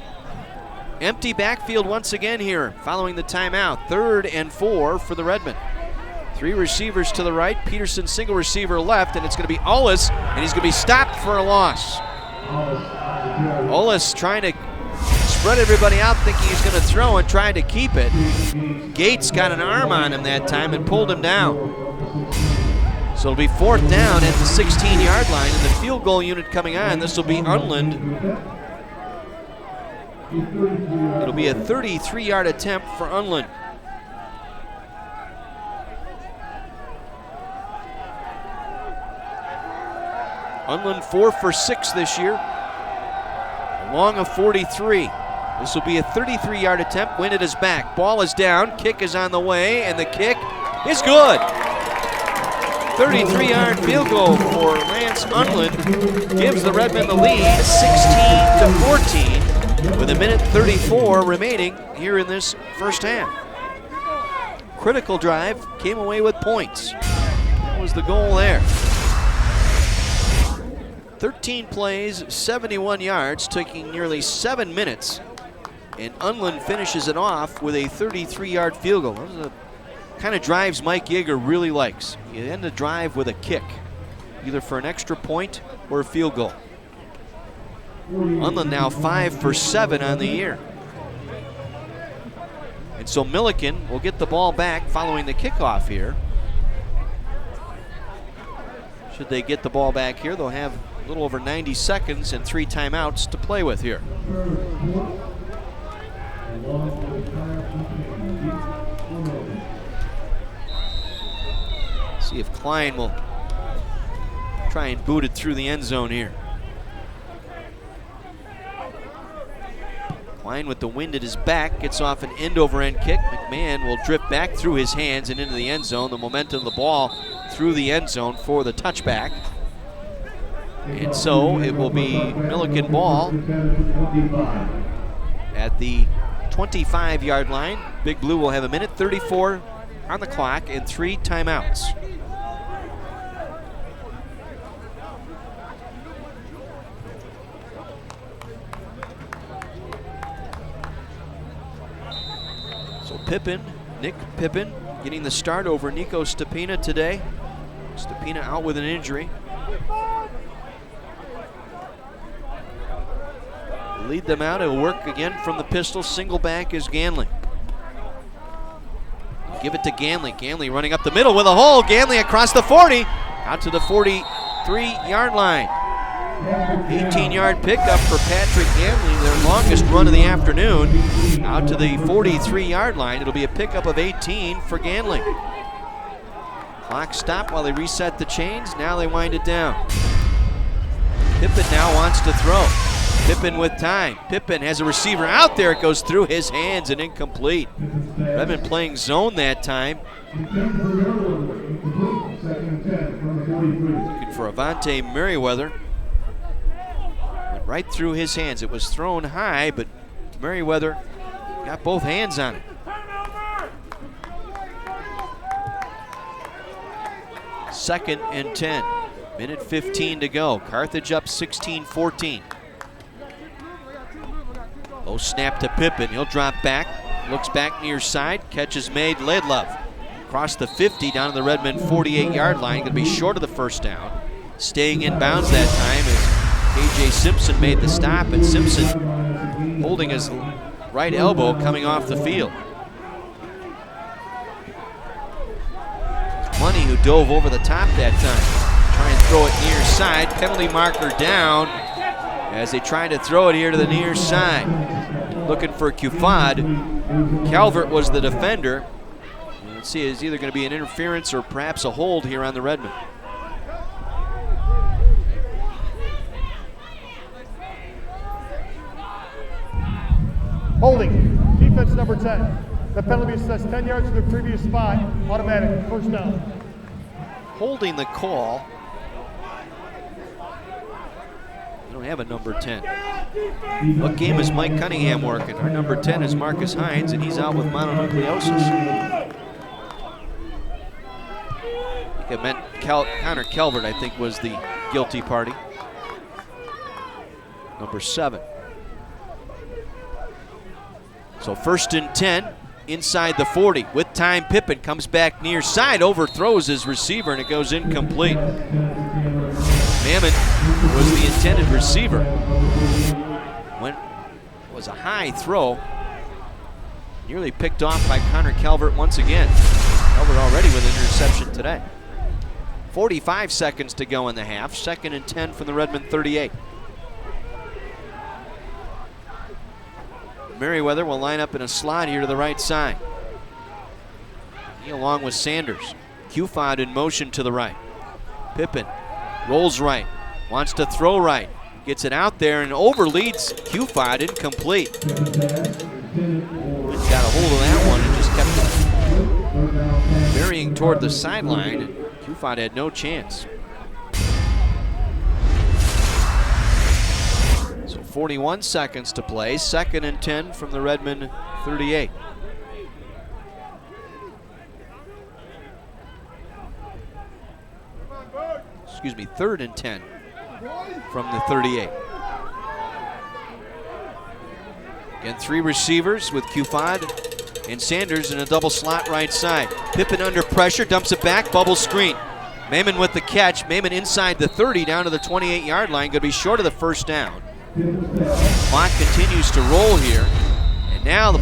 Empty backfield once again here following the timeout. 3rd and 4 for the Redmond. 3 receivers to the right. Peterson single receiver left, and it's going to be Ollis, and he's going to be stopped for a loss. Ollis trying to spread everybody out, thinking he's going to throw and trying to keep it. Gates got an arm on him that time and pulled him down. So it'll be 4th down at the 16-yard line, and the field goal unit coming on. This will be Unland. It'll be a 33-yard attempt for Unland. Unland 4 for 6 this year, long of 43. This will be a 33-yard attempt. Wind at his back. Ball is down. Kick is on the way, and the kick is good. 33-yard field goal for Lance Unland gives the Redmond the lead, 16-14. With 1:34 remaining here in this first half. Critical drive, came away with points. That was the goal there. 13 plays, 71 yards, taking nearly 7 minutes. And Unland finishes it off with a 33-yard field goal. Those are the kind of drives Mike Yeager really likes. You end the drive with a kick, either for an extra point or a field goal. Unland now 5 for 7 on the year. And so Millikin will get the ball back following the kickoff here. Should they get the ball back here, they'll have a little over 90 seconds and 3 timeouts to play with here. See if Klein will try and boot it through the end zone here. Klein with the wind at his back gets off an end-over-end kick. McMahon will drift back through his hands and into the end zone. The momentum of the ball through the end zone for the touchback. And so it will be Millikin ball at the 25-yard line. Big Blue will have a minute 34 on the clock and 3 timeouts. So Nick Pippin, getting the start over Nico Stepina today. Stepina out with an injury. Lead them out. It'll work again from the pistol. Single back is Ganley. Give it to Ganley. Ganley running up the middle with a hole. Ganley across the 40, out to the 43-yard line. 18-yard pickup for Patrick Ganley, their longest run of the afternoon, out to the 43-yard line. It'll be a pickup of 18 for Ganley. Clock stopped while they reset the chains. Now they wind it down. Pippin now wants to throw. Pippin with time. Pippin has a receiver out there. It goes through his hands and incomplete. Redmond playing zone that time. Looking for Avante Merriweather. Went right through his hands. It was thrown high, but Merriweather got both hands on it. Second and 10. Minute 15 to go. Carthage up 16-14. Low snap to Pippin. He'll drop back. Looks back near side. Catch is made. Laidlove across the 50 down to the Redmond 48-yard line. Going to be short of the first down. Staying in bounds that time as KJ Simpson made the stop, and Simpson holding his right elbow coming off the field. It's Money who dove over the top that time. Try and throw it near side. Penalty marker down as they try to throw it here to the near side. Looking for Kufad. Calvert was the defender. Let's see, it's either going to be an interference or perhaps a hold here on the Redmond. Holding, defense number 10. The penalty assessed 10 yards to the previous spot, automatic, first down. Holding the call. We don't have a number 10. What game is Mike Cunningham working? Our number 10 is Marcus Hines, and he's out with mononucleosis. I think it meant Connor Calvert, I think, was the guilty party. Number 7. So first and 10, inside the 40. With time, Pippin comes back near side, overthrows his receiver, and it goes incomplete. Mammon was the intended receiver. When it was a high throw, nearly picked off by Connor Calvert once again. Calvert already with an interception today. 45 seconds to go in the half. Second and 10 from the Redmond 38. Merriweather will line up in a slot here to the right side. He along with Sanders. Kufad in motion to the right. Pippin rolls right, wants to throw right, gets it out there and overleads Kufad, incomplete. Got a hold of that one and just kept it burying toward the sideline, and Kufad had no chance. So 41 seconds to play, second and 10 from the Redmond 38. Excuse me, third and 10 from the 38. Again, 3 receivers with Cufad and Sanders in a double slot right side. Pippen under pressure, dumps it back, bubble screen. Mayman with the catch. Mayman inside the 30 down to the 28-yard line. Going to be short of the first down. Clock continues to roll here. And now the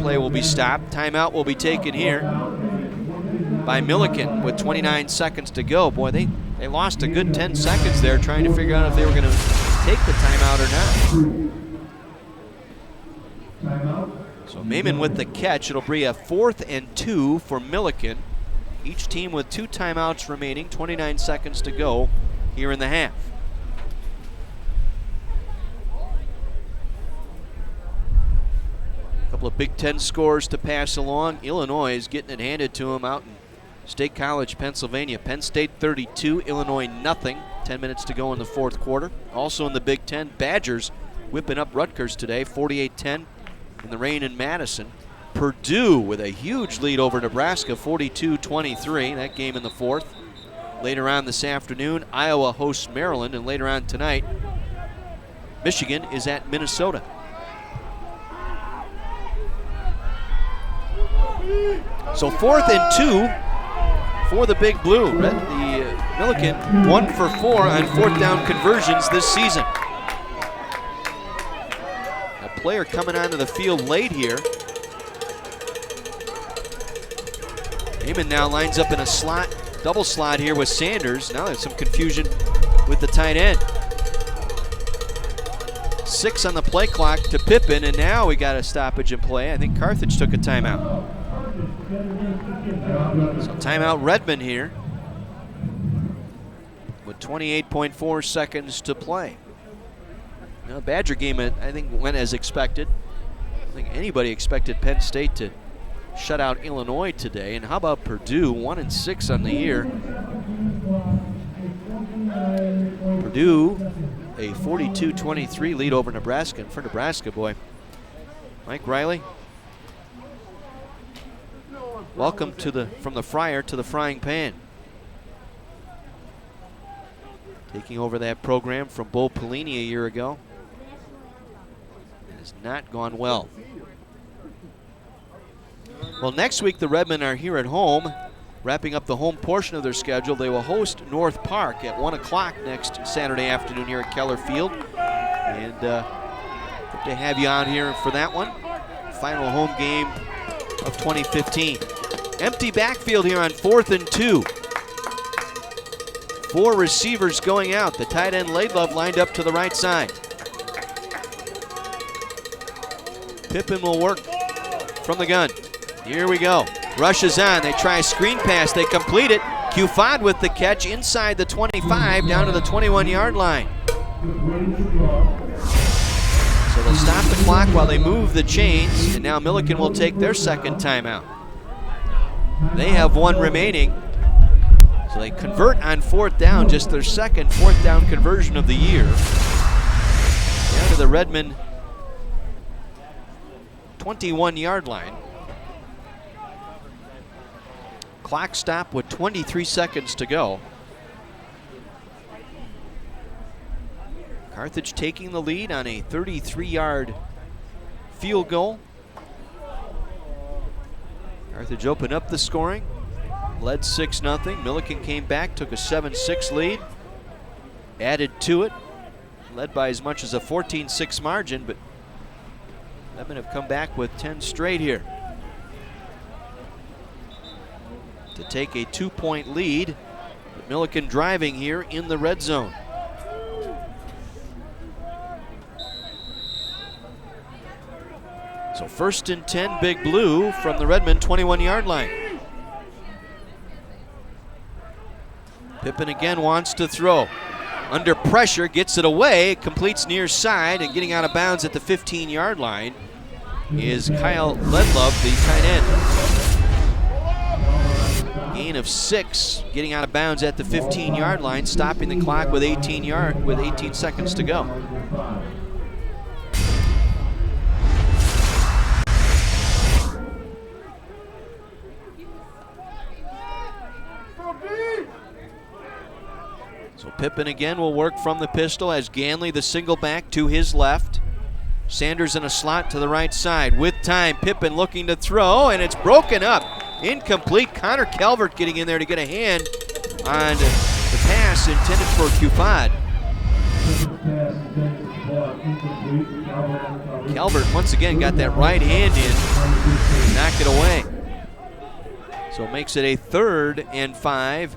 play will be stopped. Timeout will be taken here by Millikin with 29 seconds to go. Boy, they lost a good 10 seconds there trying to figure out if they were going to take the timeout or not. So Mayman with the catch. It'll be a 4th and 2 for Millikin. Each team with 2 timeouts remaining, 29 seconds to go here in the half. A couple of Big Ten scores to pass along. Illinois is getting it handed to them out in State College, Pennsylvania. Penn State 32, Illinois nothing. 10 minutes to go in the 4th quarter. Also in the Big Ten, Badgers whipping up Rutgers today, 48-10 in the rain in Madison. Purdue with a huge lead over Nebraska, 42-23, that game in the 4th. Later on this afternoon, Iowa hosts Maryland, and later on tonight, Michigan is at Minnesota. So 4th and 2 for the Big Blue. The Millikin 1 for 4 on 4th down conversions this season. A player coming onto the field late here. Heyman now lines up in a slot, double slot here with Sanders. Now there's some confusion with the tight end. 6 on the play clock to Pippen, and now we got a stoppage in play. I think Carthage took a timeout. So timeout Redmond here with 28.4 seconds to play. Now, Badger game, I think, went as expected. I don't think anybody expected Penn State to shut out Illinois today. And how about Purdue, 1-6 on the year. Purdue, a 42-23 lead over Nebraska. And for Nebraska, boy, Mike Riley, welcome to from the fryer to the frying pan. Taking over that program from Bo Pelini a year ago. It has not gone well. Well, next week the Redmen are here at home, wrapping up the home portion of their schedule. They will host North Park at 1 o'clock next Saturday afternoon here at Keller Field. And hope to have you on here for that one. Final home game of 2015. Empty backfield here on 4th and 2. 4 receivers going out. The tight end Laidlove lined up to the right side. Pippen will work from the gun. Here we go. Rush is on. They try a screen pass. They complete it. Cufad with the catch inside the 25 down to the 21-yard line. So they'll stop the clock while they move the chains, and now Millikin will take their second timeout. They have 1 remaining. So they convert on 4th down, just their second 4th down conversion of the year. Down to the Redmond 21-yard line. Clock stop with 23 seconds to go. Carthage taking the lead on a 33-yard field goal. Carthage opened up the scoring, led 6-0. Millikin came back, took a 7-6 lead, added to it, led by as much as a 14-6 margin, but Redmond have come back with 10 straight here to take a 2-point lead. But Millikin driving here in the red zone. So 1st and 10, Big Blue from the Redmond 21-yard line. Pippen again wants to throw. Under pressure, gets it away, completes near side, and getting out of bounds at the 15-yard line is Kyle Ledlove, the tight end. Gain of 6, getting out of bounds at the 15-yard line, stopping the clock with 18 seconds to go. So Pippen again will work from the pistol as Ganley, the single back, to his left. Sanders in a slot to the right side. With time, Pippen looking to throw, and it's broken up. Incomplete. Connor Calvert getting in there to get a hand on the pass intended for Cufad. Calvert once again got that right hand in, knock it away. So it makes it a 3rd and 5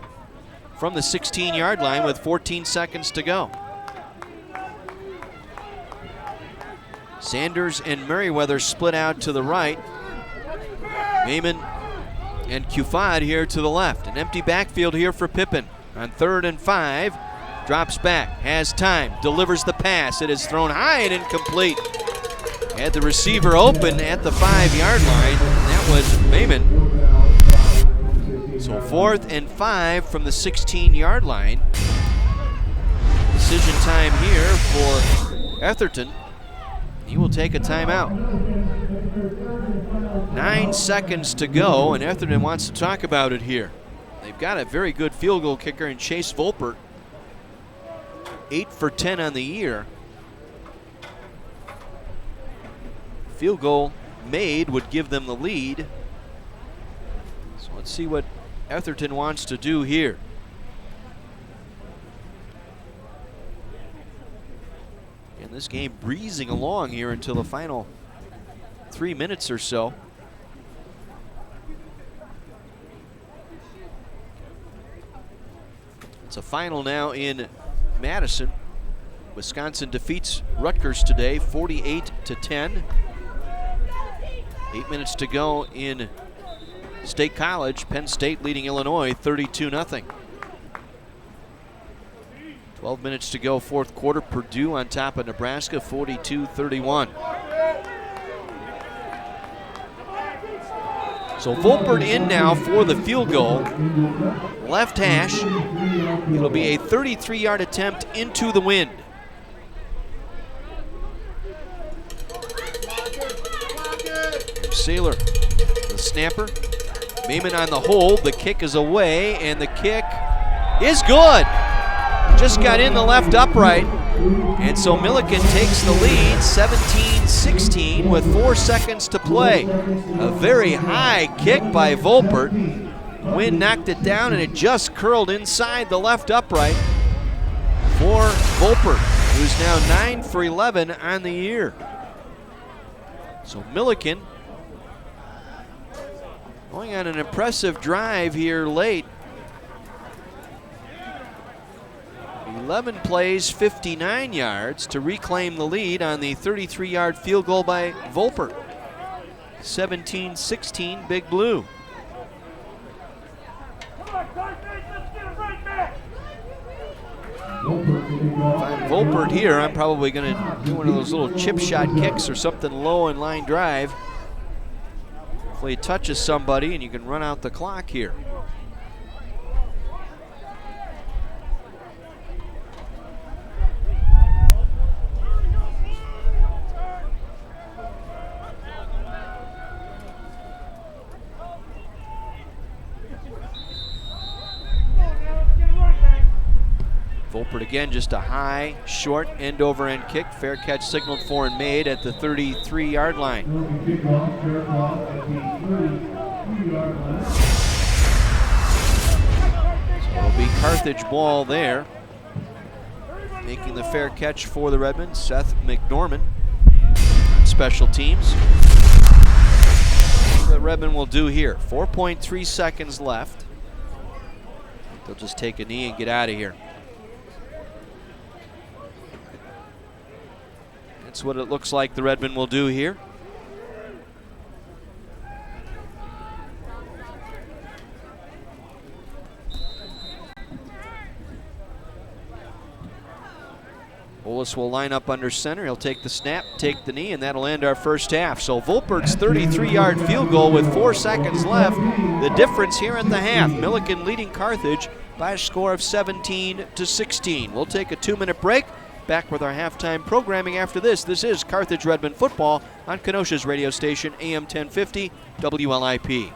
from the 16-yard line with 14 seconds to go. Sanders and Merriweather split out to the right. Maiman and Cufad here to the left. An empty backfield here for Pippen on 3rd and 5. Drops back, has time, delivers the pass. It is thrown high and incomplete. Had the receiver open at the 5-yard line, and that was Maiman. So 4th and 5 from the 16-yard line. Decision time here for Etherton. He will take a timeout. 9 seconds to go, and Etherton wants to talk about it here. They've got a very good field goal kicker in Chase Volpert. 8 for 10 on the year. Field goal made would give them the lead. So let's see what Etherton wants to do here. And this game breezing along here until the final 3 minutes or so. It's a final now in Madison. Wisconsin defeats Rutgers today, 48-10. 8 minutes to go in State College. Penn State leading Illinois 32-0. 12 minutes to go, 4th quarter. Purdue on top of Nebraska, 42-31. So Volpert in now for the field goal. Left hash. It'll be a 33-yard attempt into the wind. Saylor, the snapper. Maiman on the hold. The kick is away, and the kick is good. Just got in the left upright. And so Millikin takes the lead, 17-16 with 4 seconds to play. A very high kick by Volpert. Wind knocked it down, and it just curled inside the left upright for Volpert, who's now 9 for 11 on the year. So Millikin going on an impressive drive here late. 11 plays, 59 yards to reclaim the lead on the 33-yard field goal by Volpert. 17-16, Big Blue. If I'm Volpert here, I'm probably going to do one of those little chip shot kicks or something low in line drive. Hopefully it touches somebody and you can run out the clock here. Volpert again, just a high, short, end-over-end kick. Fair catch signaled for and made at the 33-yard line. So it'll be Carthage ball there. Making the fair catch for the Redmen, Seth McNorman on special teams. What the Redmen will do here. 4.3 seconds left. They'll just take a knee and get out of here. That's what it looks like the Redmen will do here. Bolus will line up under center. He'll take the snap, take the knee, and that'll end our first half. So Volpert's 33-yard field goal with 4 seconds left. The difference here at the half. Millikin leading Carthage by a score of 17-16. We'll take a 2-minute break. Back with our halftime programming after this. This is Carthage Redmen football on Kenosha's radio station, AM 1050, WLIP.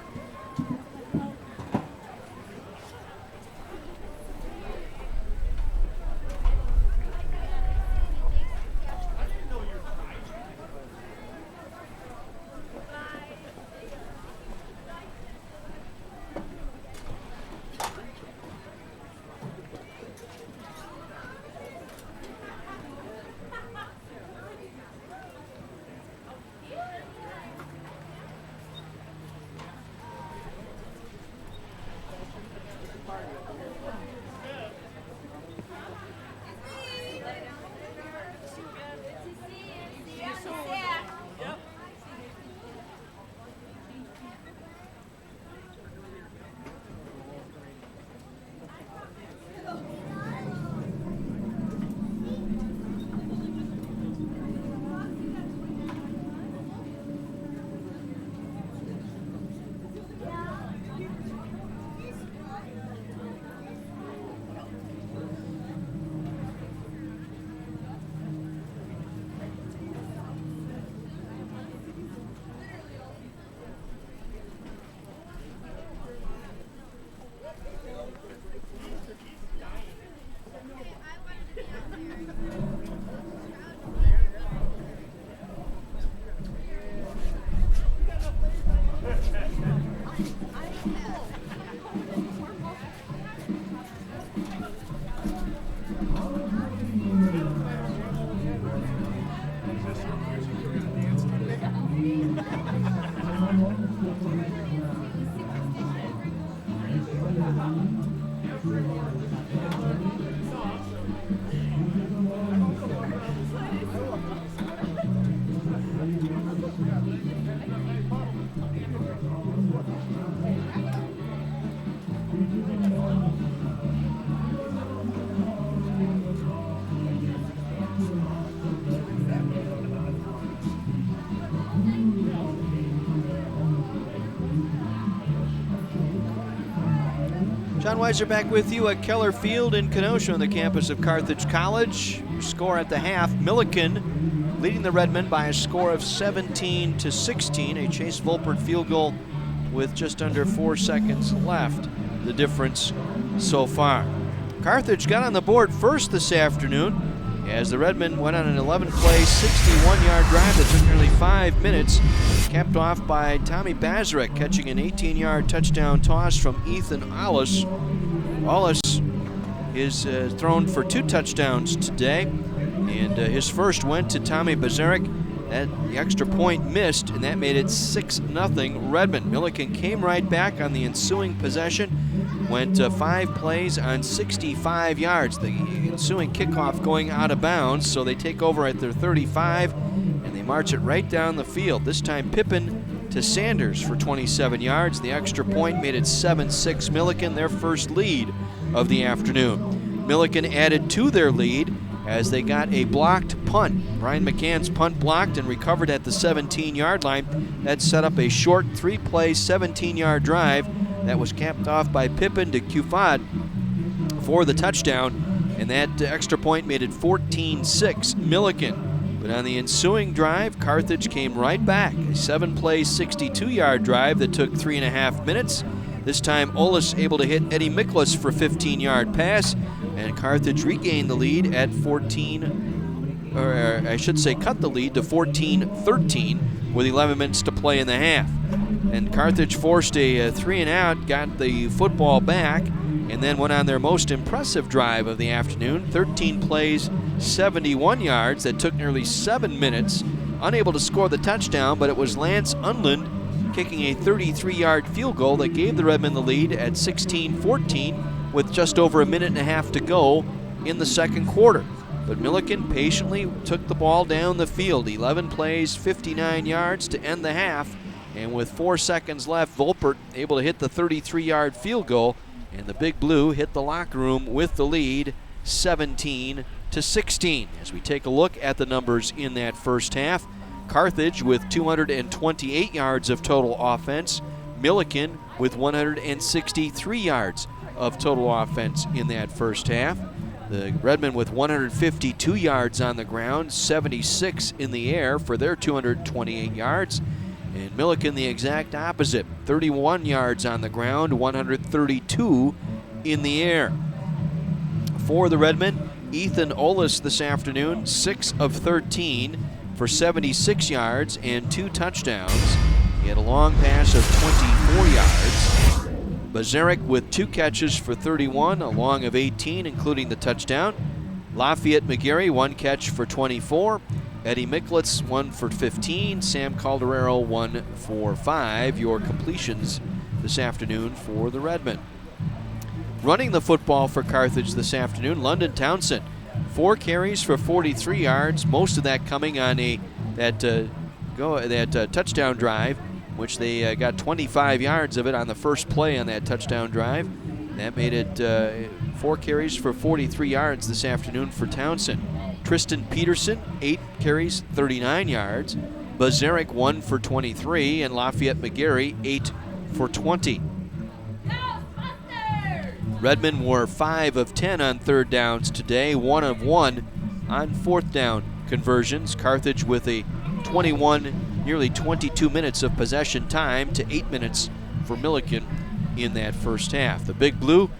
John Weiser back with you at Keller Field in Kenosha on the campus of Carthage College. Score at the half, Millikin leading the Redmen by a score of 17-16. A Chase Volpert field goal with just under 4 seconds left. The difference so far. Carthage got on the board first this afternoon as the Redmen went on an 11-play, 61-yard drive that took nearly 5 minutes, capped off by Tommy Bazarek catching an 18-yard touchdown toss from Ethan Ollis. Ollis is thrown for 2 touchdowns today, and his first went to Tommy Bazarek. The extra point missed, and that made it 6-0 Redmen. Millikin came right back on the ensuing possession, went 5 plays on 65 yards. The ensuing kickoff going out of bounds, so they take over at their 35, and they march it right down the field. This time Pippin to Sanders for 27 yards. The extra point made it 7-6 Millikin, their first lead of the afternoon. Millikin added to their lead as they got a blocked punt. Brian McCann's punt blocked and recovered at the 17-yard line. That set up a short 3-play, 17-yard drive that was capped off by Pippin to Keller for the touchdown, and that extra point made it 14-6 Millikin. But on the ensuing drive, Carthage came right back. A 7-play, 62-yard drive that took 3.5 minutes. This time, Ollis able to hit Eddie Miklas for a 15-yard pass, and Carthage regained the lead at cut the lead to 14-13 with 11 minutes to play in the half. And Carthage forced a 3-and-out, got the football back, and then went on their most impressive drive of the afternoon. 13 plays, 71 yards that took nearly 7 minutes. Unable to score the touchdown, but it was Lance Unland kicking a 33-yard field goal that gave the Redmen the lead at 16-14 with just over a minute and a half to go in the second quarter. But Millikin patiently took the ball down the field. 11 plays, 59 yards to end the half. And with 4 seconds left, Volpert able to hit the 33-yard field goal. And the Big Blue hit the locker room with the lead, 17-16. As we take a look at the numbers in that first half, Carthage with 228 yards of total offense. Millikin with 163 yards of total offense in that first half. The Redmen with 152 yards on the ground, 76 in the air for their 228 yards. And Millikin the exact opposite, 31 yards on the ground, 132 in the air. For the Redmen, Ethan Ollis this afternoon, 6 of 13 for 76 yards and 2 touchdowns. He had a long pass of 24 yards. Bazarek with 2 catches for 31, a long of 18, including the touchdown. Lafayette McGarry, 1 catch for 24. Eddie Miklas, 1 for 15. Sam Calderero, 1 for 5. Your completions this afternoon for the Redmen. Running the football for Carthage this afternoon, London Townsend, 4 carries for 43 yards, most of that coming on that touchdown drive, which they got 25 yards of it on the first play on that touchdown drive. That made it 4 carries for 43 yards this afternoon for Townsend. Tristan Peterson, 8 carries, 39 yards. Bazarek, 1 for 23, and Lafayette McGarry, 8 for 20. Redmen were 5 of 10 on third downs today, 1 of 1 on fourth down conversions. Carthage with a nearly 22 minutes of possession time to 8 minutes for Millikin in that first half. The Big Blue,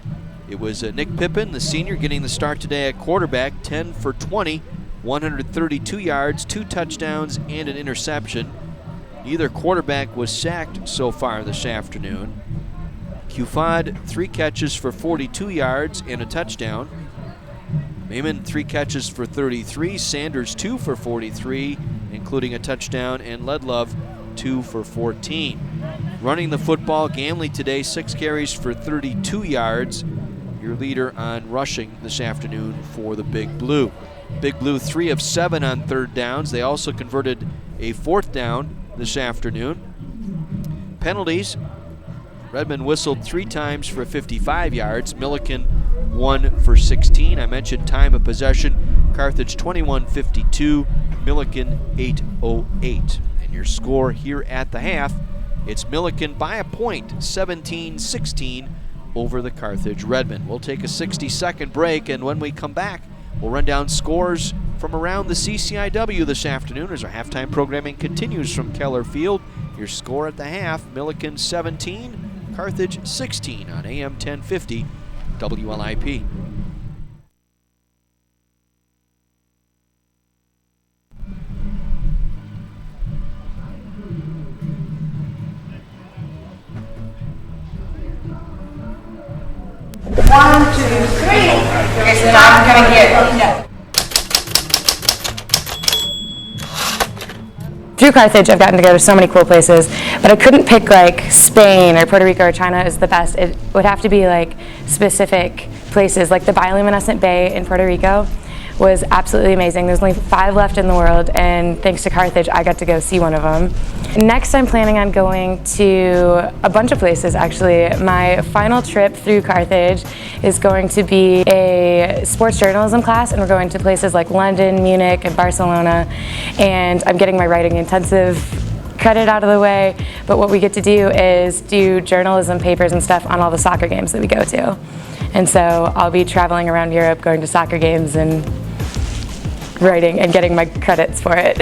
it was Nick Pippin, the senior, getting the start today at quarterback, 10 for 20, 132 yards, 2 touchdowns, and an interception. Neither quarterback was sacked so far this afternoon. Keller, 3 catches for 42 yards and a touchdown. Mayman, 3 catches for 33. Sanders, 2 for 43, including a touchdown, and Ledlove, 2 for 14. Running the football, Gamley today, 6 carries for 32 yards. Your leader on rushing this afternoon for the Big Blue. Big Blue 3 of 7 on third downs. They also converted a fourth down this afternoon. Penalties, Redmen whistled 3 times for 55 yards. Millikin 1 for 16. I mentioned time of possession. Carthage 21:52. Millikin 8:08. And your score here at the half, it's Millikin by a point, 17-16 over the Carthage Redmen. We'll take a 60-second break, and when we come back, we'll run down scores from around the CCIW this afternoon as our halftime programming continues from Keller Field. Your score at the half, Millikin 17, Carthage 16 on AM 1050 WLIP. One, two, three. Okay, so now I'm gonna get. Through Carthage, I've gotten to go to so many cool places, but I couldn't pick like Spain or Puerto Rico or China as the best. It would have to be like specific places, like the bioluminescent bay in Puerto Rico was absolutely amazing. There's only 5 left in the world, and thanks to Carthage, I got to go see one of them. Next, I'm planning on going to a bunch of places, actually. My final trip through Carthage is going to be a sports journalism class, and we're going to places like London, Munich, and Barcelona, and I'm getting my writing intensive credit out of the way, but what we get to do is do journalism papers and stuff on all the soccer games that we go to. And so I'll be traveling around Europe, going to soccer games and writing and getting my credits for it.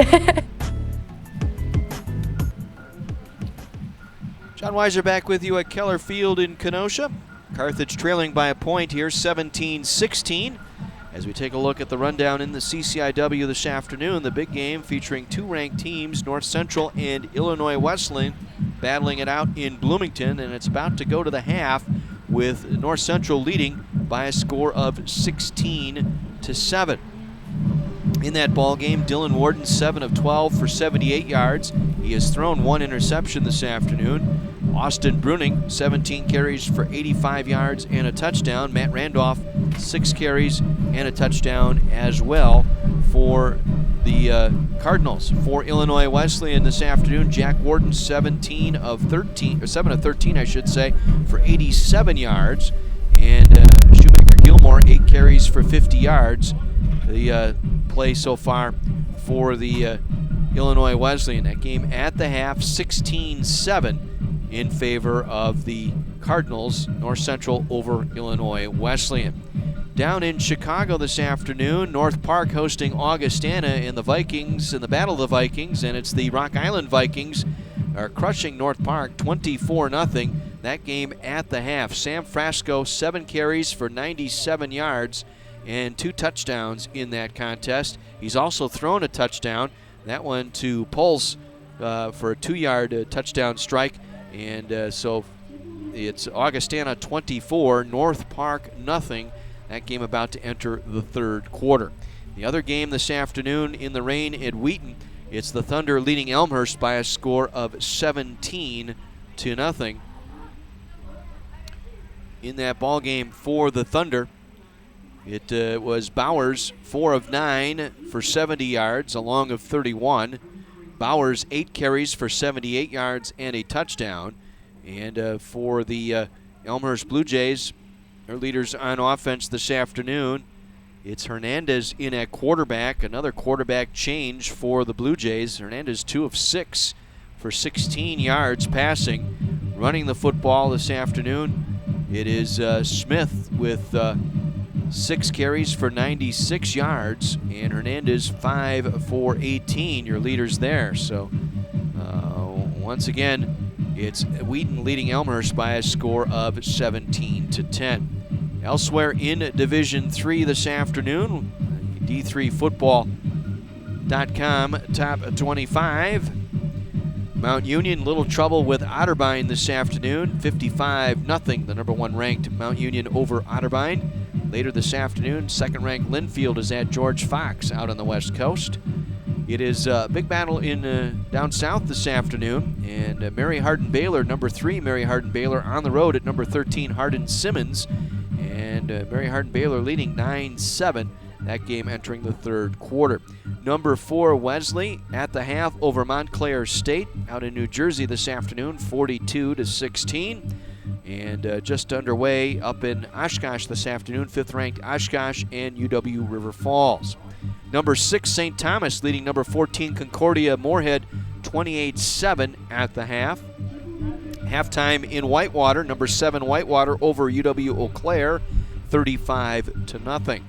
John Weiser back with you at Keller Field in Kenosha. Carthage trailing by a point here, 17-16. As we take a look at the rundown in the CCIW this afternoon, the big game featuring 2 ranked teams, North Central and Illinois Wesleyan, battling it out in Bloomington, and it's about to go to the half with North Central leading by a score of 16-7. In that ball game, Dylan Warden 7 of 12 for 78 yards. He has thrown 1 interception this afternoon. Austin Bruning, 17 carries for 85 yards and a touchdown. Matt Randolph, 6 carries and a touchdown as well for the Cardinals. For Illinois Wesleyan this afternoon, Jack Warden, 7 of 13, I should say, for 87 yards. And Shoemaker Gilmore, 8 carries for 50 yards. The play so far for the Illinois Wesleyan. That game at the half, 16-7 in favor of the Cardinals. North Central over Illinois Wesleyan. Down in Chicago this afternoon, North Park hosting Augustana in the Vikings, in the Battle of the Vikings, and it's the Rock Island Vikings are crushing North Park 24-0. That game at the half. Sam Frasco, 7 carries for 97 yards and 2 touchdowns in that contest. He's also thrown a touchdown, that one to Pulse for a 2-yard touchdown strike. And so it's Augustana 24, North Park 0. That game about to enter the 3rd quarter. The other game this afternoon in the rain at Wheaton, it's the Thunder leading Elmhurst by a score of 17-0. In that ball game for the Thunder, it was Bowers, 4 of 9 for 70 yards, a long of 31. Bowers, 8 carries for 78 yards and a touchdown. And for the Elmhurst Blue Jays, their leaders on offense this afternoon, it's Hernandez in at quarterback, another quarterback change for the Blue Jays. Hernandez, 2 of 6 for 16 yards passing. Running the football this afternoon, it is Smith with 6 carries for 96 yards, and Hernandez 5 for 18, your leaders there. So once again, it's Wheaton leading Elmhurst by a score of 17-10. Elsewhere in Division 3 this afternoon, D3Football.com top 25. Mount Union, little trouble with Otterbein this afternoon, 55-0, the number 1 ranked Mount Union over Otterbein. Later this afternoon, 2nd ranked Linfield is at George Fox out on the West Coast. It is a big battle in down south this afternoon, and Mary Hardin-Baylor, number 3 Mary Hardin-Baylor on the road at number 13 Hardin-Simmons, and Mary Hardin-Baylor leading 9-7. That game entering the 3rd quarter. Number 4 Wesley at the half over Montclair State out in New Jersey this afternoon, 42-16. And just underway up in Oshkosh this afternoon, 5th ranked Oshkosh and UW River Falls. Number 6 St. Thomas leading number 14 Concordia Moorhead 28-7 at the half. Halftime in Whitewater, number 7 Whitewater over UW Eau Claire, 35-0.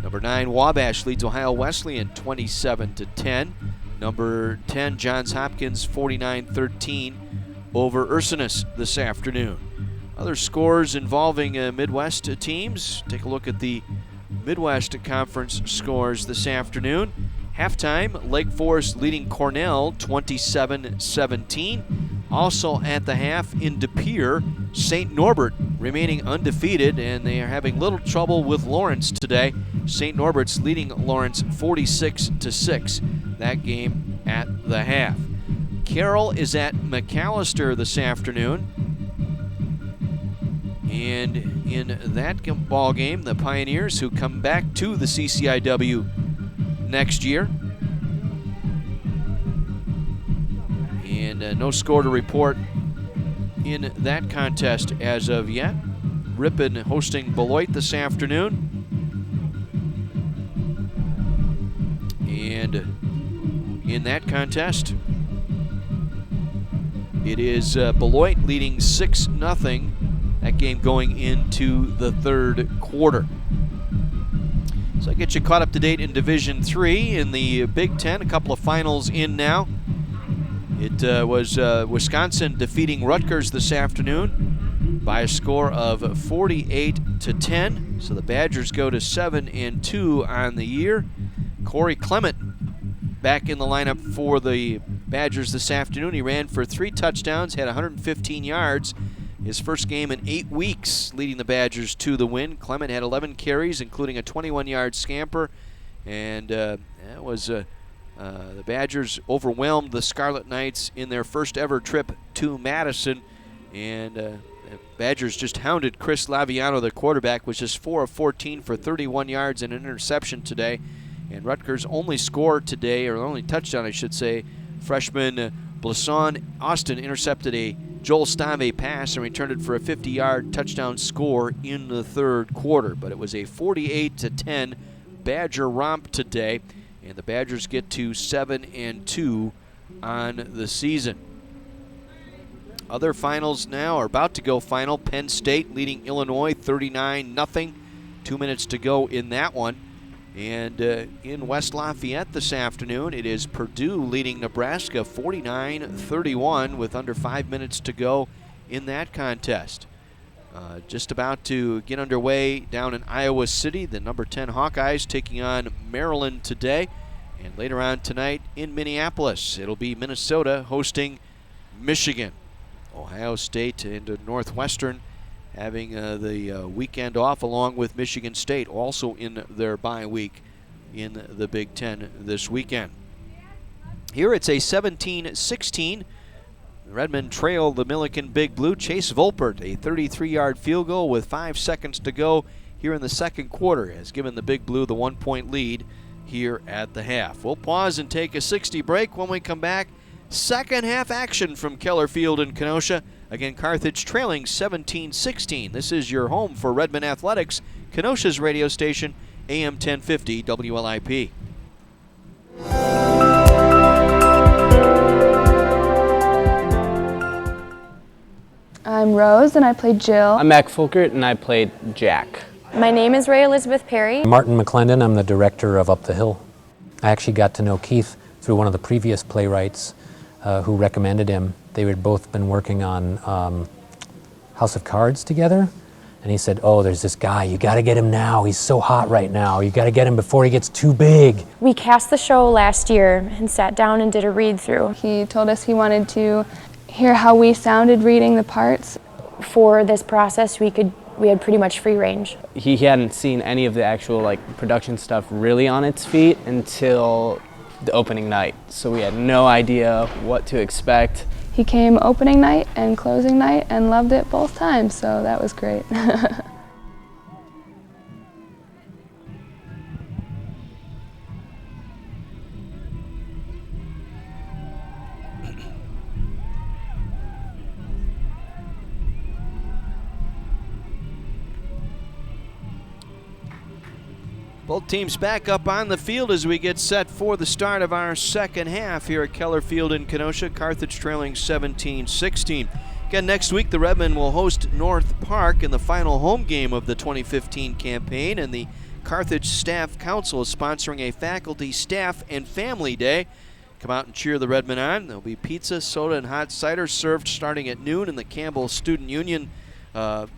Number 9 Wabash leads Ohio Wesleyan 27-10. Number 10 Johns Hopkins 49-13 over Ursinus this afternoon. Other scores involving Midwest teams. Take a look at the Midwest Conference scores this afternoon. Halftime, Lake Forest leading Cornell 27-17. Also at the half in De Pere, St. Norbert remaining undefeated, and they are having little trouble with Lawrence today. St. Norbert's leading Lawrence 46-6. That game at the half. Carroll is at McAllister this afternoon. And in that ball game, the Pioneers, who come back to the CCIW next year. And no score to report in that contest as of yet. Ripon hosting Beloit this afternoon. And in that contest, it is Beloit leading 6-0. That game going into the third quarter. So I get you caught up to date in Division III. In the Big Ten, a couple of finals in now. It was Wisconsin defeating Rutgers this afternoon by a score of 48-10. So the Badgers go to 7-2 on the year. Corey Clement back in the lineup for the Badgers this afternoon. He ran for 3 touchdowns, had 115 yards. His first game in 8 weeks, leading the Badgers to the win. Clement had 11 carries, including a 21-yard scamper, and that was the Badgers overwhelmed the Scarlet Knights in their first ever trip to Madison, and the Badgers just hounded Chris Laviano, the quarterback, was just 4 of 14 for 31 yards and an interception today. And Rutgers' only score today, or only touchdown, I should say, freshman Blasson Austin intercepted a Joel Stave pass and returned it for a 50-yard touchdown score in the third quarter. But it was a 48-10 Badger romp today, and the Badgers get to 7-2 on the season. Other finals now are about to go final. Penn State leading Illinois 39-0. 2 minutes to go in that one. And in West Lafayette this afternoon, it is Purdue leading Nebraska 49-31 with under 5 minutes to go in that contest. Just about to get underway down in Iowa City, the number 10 Hawkeyes taking on Maryland today. And later on tonight in Minneapolis, it'll be Minnesota hosting Michigan. Ohio State and Northwestern having the weekend off, along with Michigan State, also in their bye week in the Big Ten this weekend. Here it's a 17-16. Redmond trail the Millikin Big Blue. Chase Volpert, a 33-yard field goal with 5 seconds to go here in the second quarter, has given the Big Blue the 1-point lead here at the half. We'll pause and take a 60 break. When we come back, second half action from Keller Field in Kenosha. Again, Carthage trailing 17-16. This is your home for Redmond Athletics, Kenosha's radio station, AM 1050 WLIP. I'm Rose, and I played Jill. I'm Mac Folkert, and I played Jack. My name is Ray Elizabeth Perry. Martin McClendon, I'm the director of Up the Hill. I actually got to know Keith through one of the previous playwrights who recommended him. They had both been working on House of Cards together, and he said, oh, there's this guy, you gotta get him now, he's so hot right now, you gotta get him before he gets too big. We cast the show last year and sat down and did a read-through. He told us he wanted to hear how we sounded reading the parts. For this process, we had pretty much free range. He hadn't seen any of the actual production stuff really on its feet until the opening night, so we had no idea what to expect. He came opening night and closing night and loved it both times, so that was great. Both teams back up on the field as we get set for the start of our second half here at Keller Field in Kenosha. Carthage trailing 17-16. Again, next week, the Redmen will host North Park in the final home game of the 2015 campaign, and the Carthage Staff Council is sponsoring a faculty, staff, and family day. Come out and cheer the Redmen on. There'll be pizza, soda, and hot cider served starting at noon in the Campbell Student Union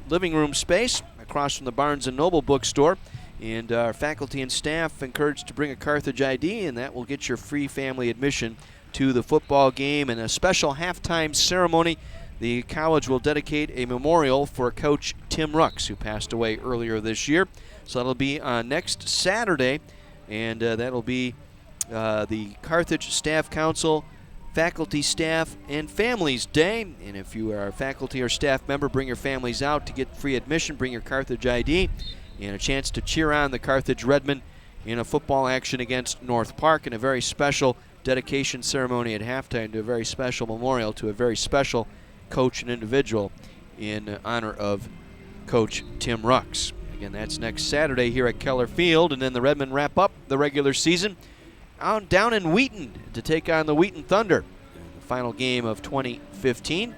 living room space across from the Barnes & Noble bookstore. And our faculty and staff encouraged to bring a Carthage ID, and that will get your free family admission to the football game. And a special halftime ceremony. The college will dedicate a memorial for Coach Tim Rux, who passed away earlier this year. So that'll be next Saturday, and that'll be the Carthage Staff Council, Faculty, Staff, and Families Day. And if you are a faculty or staff member, bring your families out to get free admission, bring your Carthage ID, and a chance to cheer on the Carthage Redmen in a football action against North Park, and a very special dedication ceremony at halftime to a very special memorial to a very special coach and individual in honor of Coach Tim Rux. Again, that's next Saturday here at Keller Field, and then the Redmen wrap up the regular season down in Wheaton to take on the Wheaton Thunder in the final game of 2015.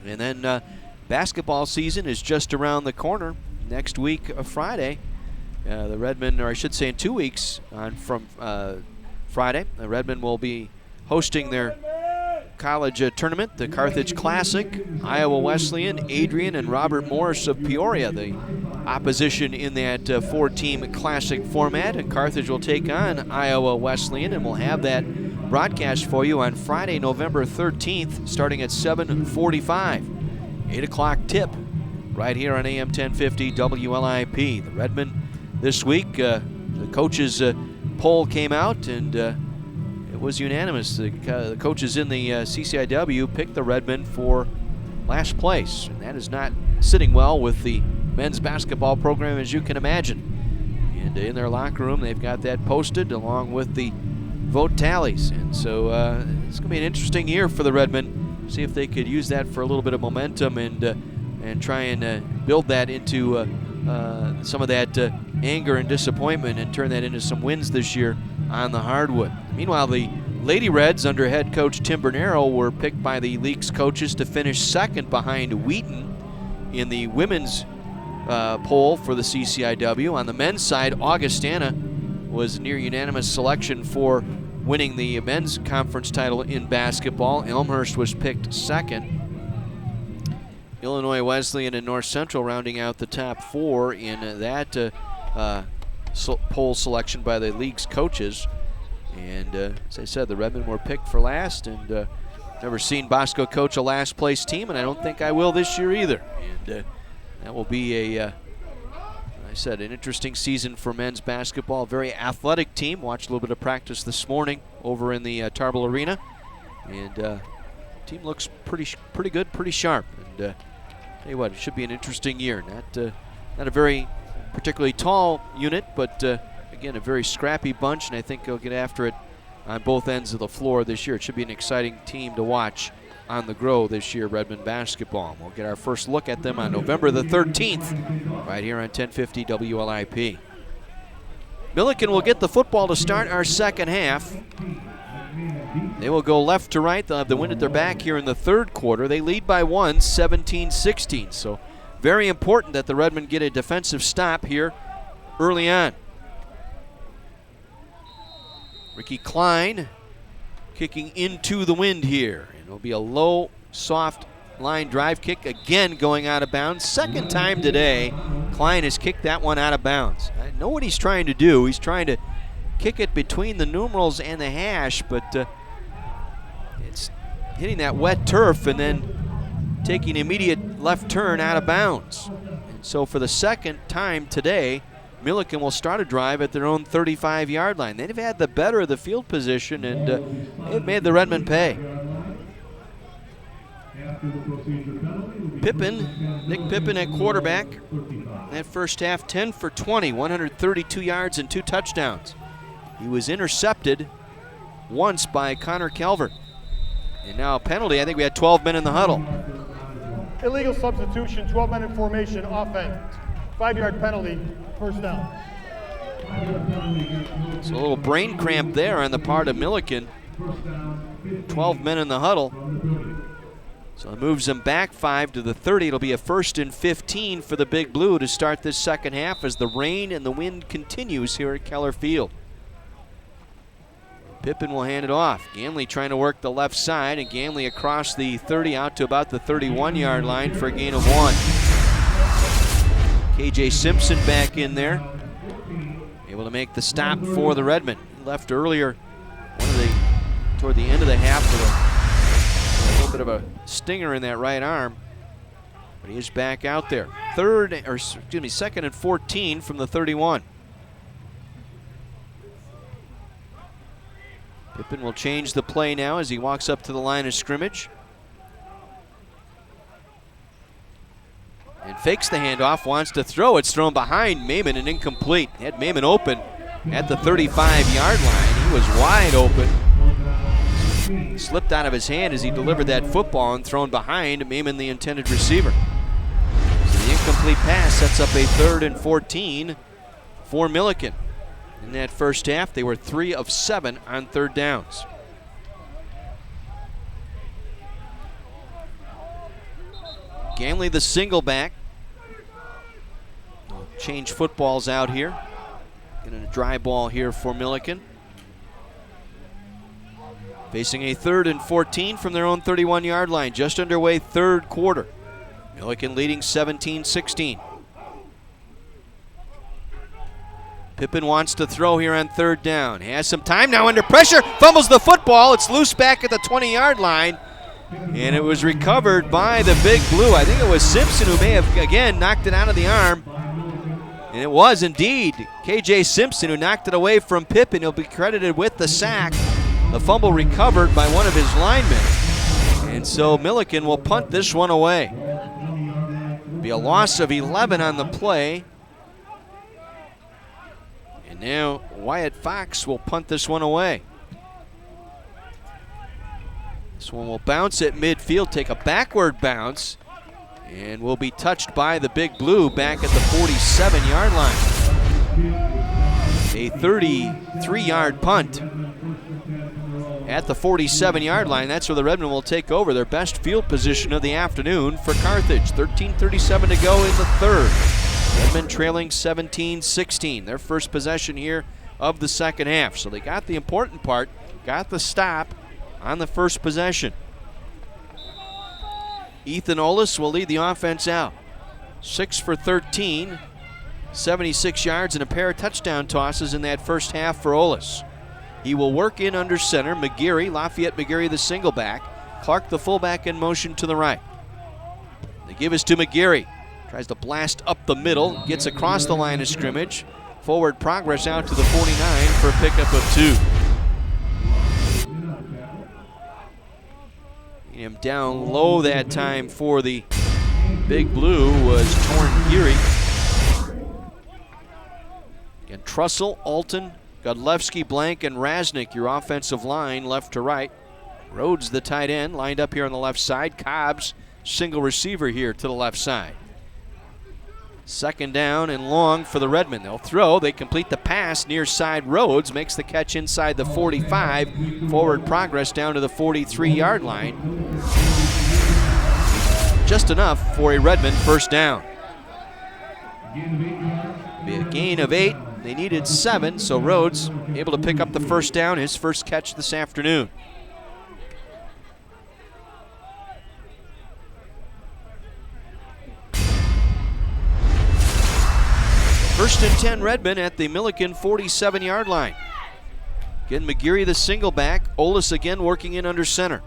And then basketball season is just around the corner. Next week, Friday, the Redmen, or I should say in 2 weeks from Friday, the Redmen will be hosting their college tournament, the Carthage Classic. Iowa Wesleyan, Adrian, and Robert Morris of Peoria, the opposition in that four-team classic format. And Carthage will take on Iowa Wesleyan, and we'll have that broadcast for you on Friday, November 13th, starting at 7:45. 8 o'clock tip right here on AM 1050 WLIP. The Redmen this week, the coaches' poll came out, and it was unanimous. The coaches in the CCIW picked the Redmen for last place, and that is not sitting well with the men's basketball program, as you can imagine. And in their locker room, they've got that posted along with the vote tallies. And so it's going to be an interesting year for the Redmen. See if they could use that for a little bit of momentum and try and build that into some of that anger and disappointment and turn that into some wins this year on the hardwood. Meanwhile, the Lady Reds under head coach Tim Bernero were picked by the league's coaches to finish second behind Wheaton in the women's poll for the CCIW. On the men's side, Augustana was near unanimous selection for winning the men's conference title in basketball. Elmhurst was picked second. Illinois Wesleyan and North Central rounding out the top four in that poll selection by the league's coaches. And as I said, the Redmen were picked for last, and never seen Bosco coach a last place team, and I don't think I will this year either. And that will be I said, an interesting season for men's basketball. A very athletic team. Watched a little bit of practice this morning over in the Tarbell Arena, and team looks pretty good, pretty sharp. And tell you what, it should be an interesting year. Not a very particularly tall unit, but again, a very scrappy bunch, and I think they'll get after it on both ends of the floor this year. It should be an exciting team to watch on the grow this year, Redmen basketball. We'll get our first look at them on November the 13th, right here on 1050 WLIP. Millikin will get the football to start our second half. They will go left to right. They'll have the wind at their back here in the third quarter. They lead by 17-16. So very important that the Redmen get a defensive stop here early on. Ricky Klein kicking into the wind here. And it'll be a low, soft line drive kick, again going out of bounds. Second time today, Klein has kicked that one out of bounds. I know what he's trying to do. He's trying to kick it between the numerals and the hash, but it's hitting that wet turf and then taking an immediate left turn out of bounds. And so for the second time today, Millikin will start a drive at their own 35-yard line. They've had the better of the field position, and they've made the Redmen pay. Nick Pippin at quarterback. That first half, 10 for 20, 132 yards and 2 touchdowns. He was intercepted once by Connor Calvert. And now a penalty. I think we had 12 men in the huddle. Illegal substitution, 12-men in formation, offense. 5-yard penalty, first down. It's a little brain cramp there on the part of Millikin. 12 men in the huddle. So it moves them back 5 to the 30. It'll be a 1st and 15 for the Big Blue to start this second half as the rain and the wind continues here at Keller Field. Pippin will hand it off. Ganley trying to work the left side, and Ganley across the 30 out to about the 31-yard line for a gain of 1. KJ Simpson back in there, able to make the stop for the Redmen. He left earlier, toward the end of the half with a little bit of a stinger in that right arm, but he is back out there. 2nd and 14 from the 31. Pippin will change the play now as he walks up to the line of scrimmage. And fakes the handoff, wants to throw. It's thrown behind Maimon and incomplete. Had Maimon open at the 35-yard line. He was wide open. Slipped out of his hand as he delivered that football and thrown behind Maimon, the intended receiver. So the incomplete pass sets up a 3rd and 14 for Millikin. In that first half, they were 3 of 7 on 3rd downs. Ganley, the single back. Change footballs out here. Getting a dry ball here for Millikin. Facing a 3rd and 14 from their own 31-yard line. Just underway 3rd quarter. Millikin leading 17-16. Pippin wants to throw here on 3rd down. He has some time now under pressure. Fumbles the football. It's loose back at the 20-yard line. And it was recovered by the Big Blue. I think it was Simpson who may have, again, knocked it out of the arm. And it was indeed KJ Simpson who knocked it away from Pippin. He'll be credited with the sack. The fumble recovered by one of his linemen. And so Millikin will punt this one away. Be a loss of 11 on the play. And now Wyatt Fox will punt this one away. This one will bounce at midfield, take a backward bounce, and will be touched by the Big Blue back at the 47-yard line. A 33-yard punt at the 47-yard line. That's where the Redmen will take over their best field position of the afternoon for Carthage. 13:37 to go in the 3rd. Redmen trailing 17-16. Their first possession here of the second half. So they got the important part, got the stop on the first possession. Ethan Ollis will lead the offense out. 6 for 13, 76 yards and a pair of touchdown tosses in that first half for Ollis. He will work in under center. Lafayette McGarry, the single back. Clark, the fullback, in motion to the right. They give us to McGarry. Tries to blast up the middle, gets across the line of scrimmage. Forward progress out to the 49 for a pickup of 2. Him down low that time for the Big Blue was Torn Geary. And Trussell, Alton, Godlewski, Blank, and Rasnick, your offensive line left to right. Rhodes, the tight end, lined up here on the left side. Cobbs, single receiver here to the left side. 2nd down and long for the Redmen. They'll throw. They complete the pass near side. Rhodes makes the catch inside the 45. Forward progress down to the 43-yard line. Just enough for a Redmen first down. Be a gain of 8. They needed 7, so Rhodes able to pick up the first down, his first catch this afternoon. First and 10 Redmen at the Millikin 47-yard line. Again, McGarry the single back. Ollis again working in under center.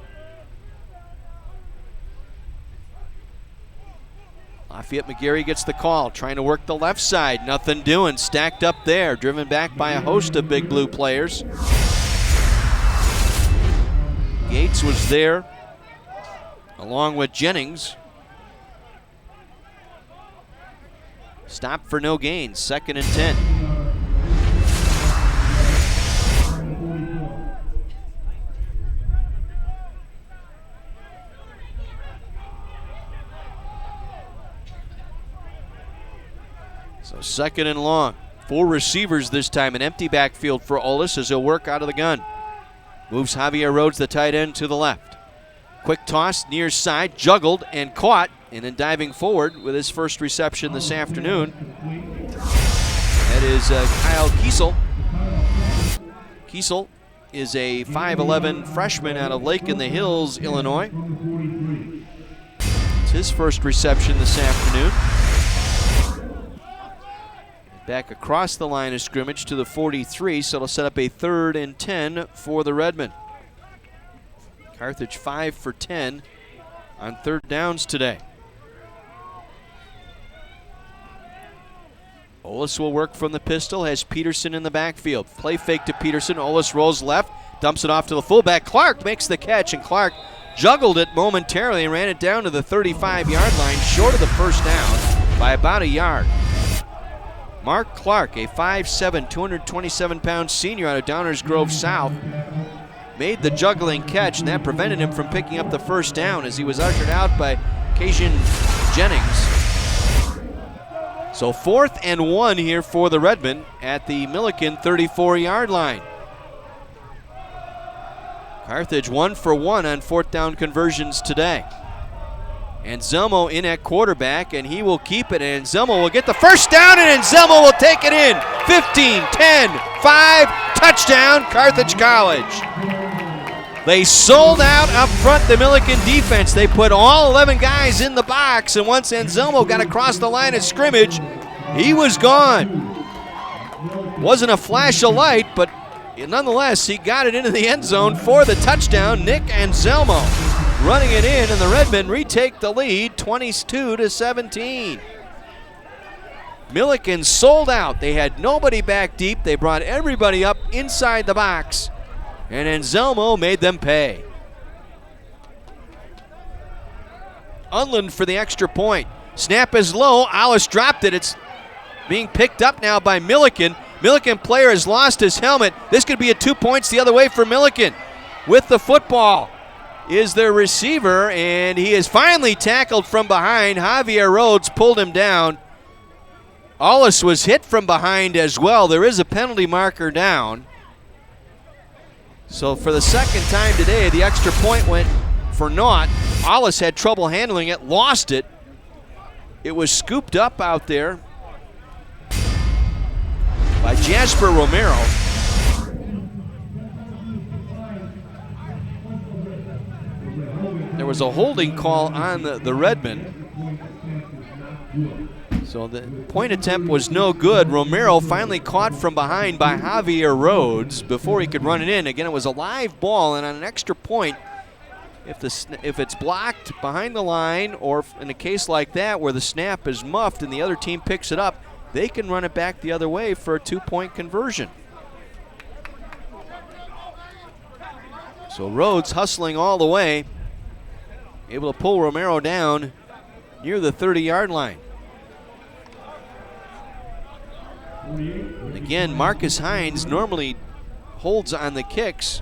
Lafayette McGarry gets the call, trying to work the left side. Nothing doing, stacked up there, driven back by a host of Big Blue players. Gates was there, along with Jennings. Stop for no gain, 2nd and 10. So 2nd and long. 4 receivers this time, an empty backfield for Ollis as he'll work out of the gun. Moves Javier Rhodes, the tight end, to the left. Quick toss near side, juggled and caught, and then diving forward with his first reception this afternoon. That is Kyle Kiesel. Kiesel is a 5'11 freshman out of Lake in the Hills, Illinois. It's his first reception this afternoon. Back across the line of scrimmage to the 43, so it'll set up a 3rd and 10 for the Redmen. Carthage 5 for 10 on 3rd downs today. Olis will work from the pistol, has Peterson in the backfield. Play fake to Peterson. Olis rolls left, dumps it off to the fullback. Clark makes the catch, and Clark juggled it momentarily and ran it down to the 35-yard line, short of the first down by about a yard. Mark Clark, a 5'7", 227-pound senior out of Downers Grove South, made the juggling catch, and that prevented him from picking up the first down as he was ushered out by Cajun Jennings. So 4th and 1 here for the Redmen at the Millikin 34-yard line. Carthage 1 for 1 on 4th down conversions today. Anselmo in at quarterback, and he will keep it. And Anselmo will get the first down, and Anselmo will take it in. 15, 10, 5, touchdown, Carthage College. They sold out up front, the Millikin defense. They put all 11 guys in the box, and once Anselmo got across the line of scrimmage, he was gone. Wasn't a flash of light, but nonetheless, he got it into the end zone for the touchdown. Nick Anselmo running it in, and the Redmen retake the lead 22-17. Millikin sold out. They had nobody back deep. They brought everybody up inside the box, and Anselmo made them pay. Unland for the extra point. Snap is low. Alice dropped it. It's being picked up now by Millikin. Millikin player has lost his helmet. This could be a 2 points the other way for Millikin. With the football is their receiver, and he is finally tackled from behind. Javier Rhodes pulled him down. Alice was hit from behind as well. There is a penalty marker down. So for the second time today, the extra point went for naught. Alice had trouble handling it, lost it. It was scooped up out there by Jasper Romero. There was a holding call on the Redmen. So the point attempt was no good. Romero finally caught from behind by Javier Rhodes before he could run it in. Again, it was a live ball, and on an extra point, if it's blocked behind the line, or in a case like that where the snap is muffed and the other team picks it up, they can run it back the other way for a 2-point conversion. So Rhodes hustling all the way, able to pull Romero down near the 30-yard line. Again, Marcus Hines normally holds on the kicks.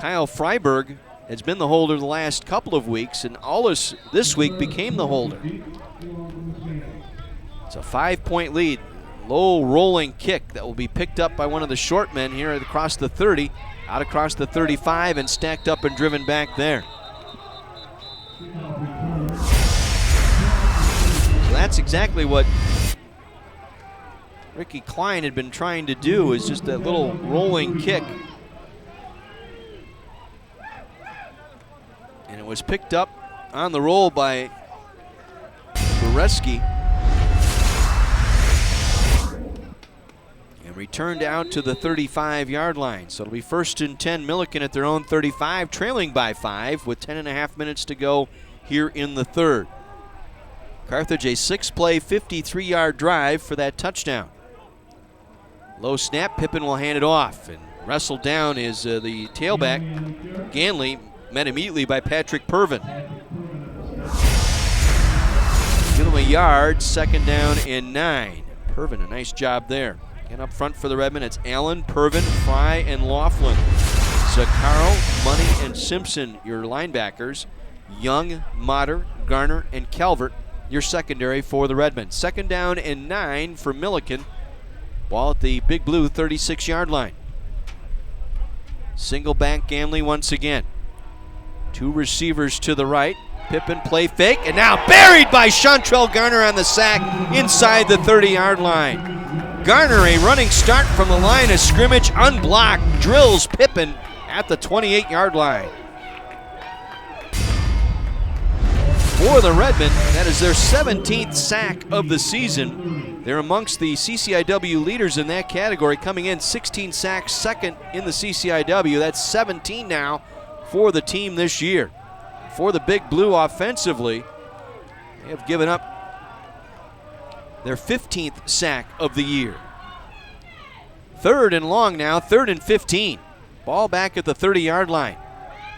Kyle Freiberg has been the holder the last couple of weeks, and Aulis this week became the holder. It's a 5-point lead. Low rolling kick that will be picked up by one of the short men here across the 30, out across the 35, and stacked up and driven back there. So that's exactly what Ricky Klein had been trying to do, is just that little rolling kick. And it was picked up on the roll by Goreski and returned out to the 35-yard line. So it'll be 1st and 10, Millikin at their own 35, trailing by 5 with 10.5 minutes to go here in the third. Carthage, a 6-play, 53-yard drive for that touchdown. Low snap, Pippin will hand it off, and wrestled down is the tailback, Ganley, met immediately by Patrick Pervin. Give him a yard, 2nd down and 9. Pervin, a nice job there. And up front for the Redmen, it's Allen, Pervin, Fry, and Laughlin. Zaccaro, Money, and Simpson, your linebackers. Young, Motter, Garner, and Calvert, your secondary for the Redmen. 2nd down and 9 for Millikin. Ball at the Big Blue 36-yard line. Single back Ganley once again. Two receivers to the right. Pippen play fake, and now buried by Chantrell Garner on the sack inside the 30-yard line. Garner, a running start from the line of scrimmage, unblocked, drills Pippen at the 28-yard line. For the Redmen, that is their 17th sack of the season. They're amongst the CCIW leaders in that category, coming in 16 sacks, second in the CCIW. That's 17 now for the team this year. For the Big Blue offensively, they have given up their 15th sack of the year. 3rd and long now, 3rd and 15. Ball back at the 30-yard line.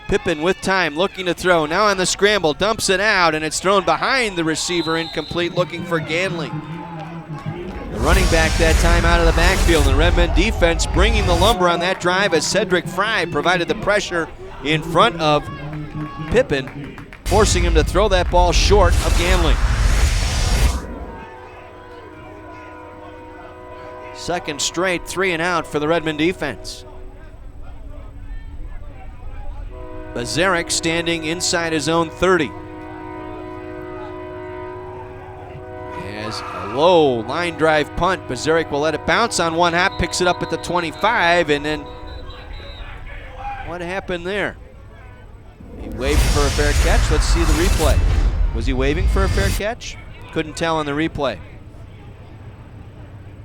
Pippen with time, looking to throw. Now on the scramble, dumps it out, and it's thrown behind the receiver, incomplete, looking for Ganley. The running back that time out of the backfield. The Redmen defense bringing the lumber on that drive as Cedric Fry provided the pressure in front of Pippen, forcing him to throw that ball short of Ganley. Second straight 3 and out for the Redmen defense. Bazarek standing inside his own 30. As a low line drive punt, Bazarek will let it bounce on one hop, picks it up at the 25, and then what happened there? He waved for a fair catch. Let's see the replay. Was he waving for a fair catch? Couldn't tell on the replay.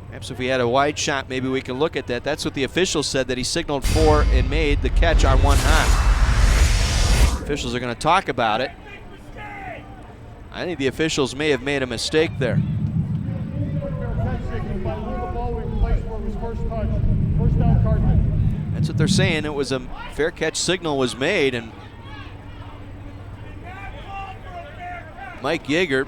Perhaps if we had a wide shot, maybe we can look at that. That's what the officials said, that he signaled for and made the catch on one hop. Officials are going to talk about it. I think the officials may have made a mistake there. That's what they're saying. It was a fair catch signal was made, and Mike Yeager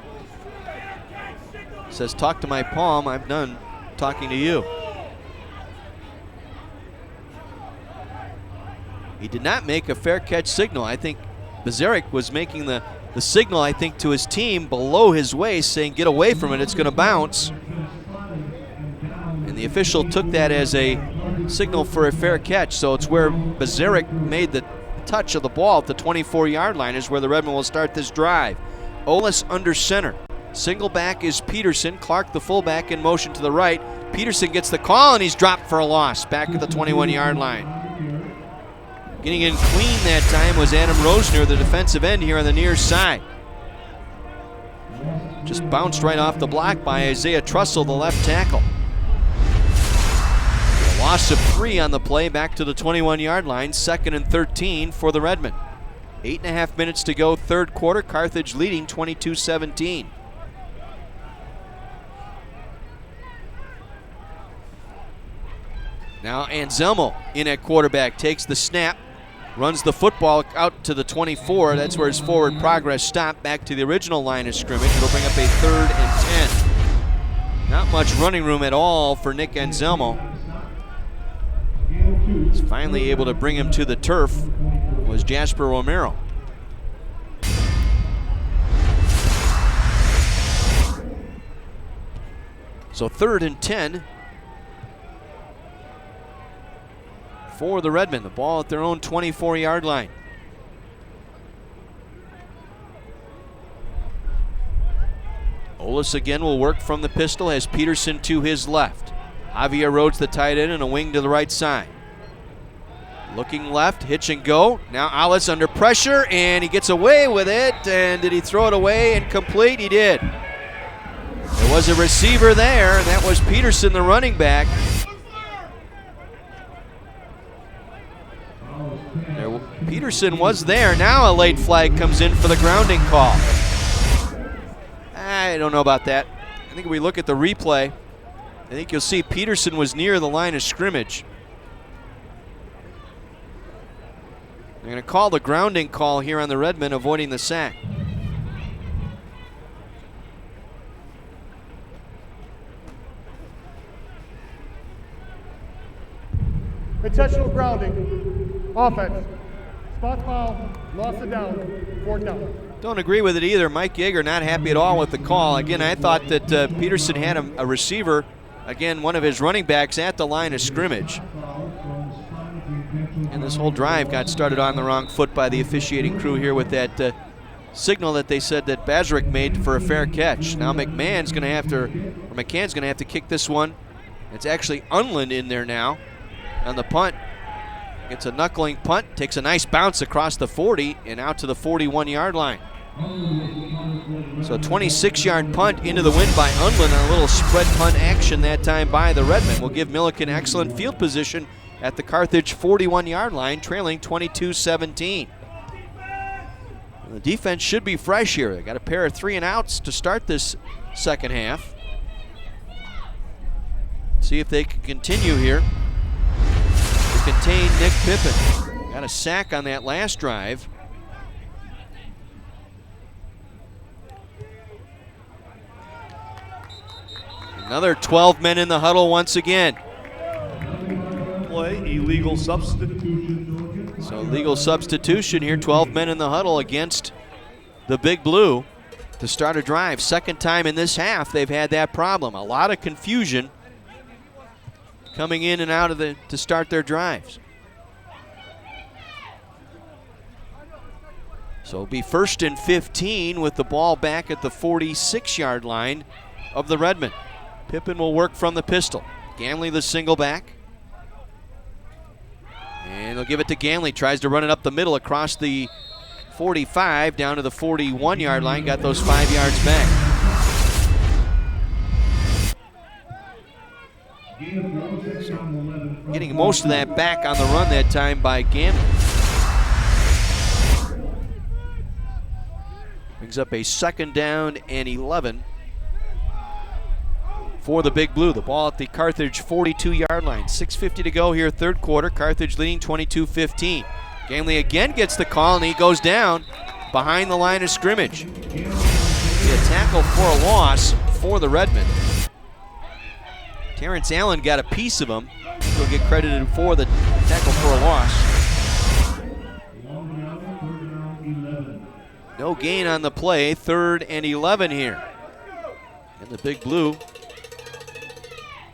says, talk to my palm, I'm done talking to you. He did not make a fair catch signal. I think Bazarek was making the signal, I think, to his team below his waist, saying get away from it, it's going to bounce. And the official took that as a signal for a fair catch, so it's where Bazarek made the touch of the ball at the 24-yard line is where the Redmen will start this drive. Olis under center. Single back is Peterson. Clark, the fullback, in motion to the right. Peterson gets the call, and he's dropped for a loss back at the 21-yard line. Getting in clean that time was Adam Rosner, the defensive end here on the near side. Just bounced right off the block by Isaiah Trussell, the left tackle. A loss of 3 on the play back to the 21-yard line. 2nd and 13 for the Redmen. 8.5 minutes to go, third quarter. Carthage leading 22-17. Now Anselmo in at quarterback, takes the snap, runs the football out to the 24. That's where his forward progress stopped, back to the original line of scrimmage. It'll bring up a 3rd and 10. Not much running room at all for Nick Anselmo. He's finally able to bring him to the turf was Jasper Romero. So 3rd and 10 for the Redmen. The ball at their own 24-yard line. Olis again will work from the pistol, has Peterson to his left. Javier Rhodes, the tight end, and a wing to the right side. Looking left, hitch and go. Now Olis under pressure, and he gets away with it. And did he throw it away? Incomplete, he did. There was a receiver there, and that was Peterson, the running back. Peterson was there. Now a late flag comes in for the grounding call. I don't know about that. I think if we look at the replay, I think you'll see Peterson was near the line of scrimmage. They're going to call the grounding call here on the Redmen, avoiding the sack. Intentional grounding. Offense. Spot foul. Loss of down. 4th down. Don't agree with it either. Mike Yeager not happy at all with the call. Again, I thought that Peterson had a receiver, again, one of his running backs at the line of scrimmage. And this whole drive got started on the wrong foot by the officiating crew here with that signal that they said that Bazrick made for a fair catch. Now McCann's going to have to kick this one. It's actually Unland in there now on the punt. Gets a knuckling punt, takes a nice bounce across the 40 and out to the 41-yard line. So a 26-yard punt into the wind by Unland on a little spread punt action that time by the Redmen will give Millikin excellent field position at the Carthage 41-yard line, trailing 22-17. The defense should be fresh here. They got a pair of 3-and-outs to start this second half. See if they can continue here to contain Nick Pippin. Got a sack on that last drive. Another 12 men in the huddle once again. Play, illegal substitution. So legal substitution here, 12 men in the huddle against the Big Blue to start a drive. Second time in this half they've had that problem. A lot of confusion coming in and out of to start their drives. So it'll be 1st and 15 with the ball back at the 46-yard line of the Redmen. Pippin will work from the pistol. Ganley the single back. And they'll give it to Ganley. Tries to run it up the middle across the 45 down to the 41-yard line. Got those 5 yards back. So getting most of that back on the run that time by Ganley. Brings up a 2nd down and 11 for the Big Blue. The ball at the Carthage 42-yard line. 6:50 to go here, third quarter. Carthage leading 22-15. Ganley again gets the call, and he goes down behind the line of scrimmage. A tackle for a loss for the Redmen. Terrence Allen got a piece of him. He'll get credited for the tackle for a loss. No gain on the play. 3rd and 11 here. And the Big Blue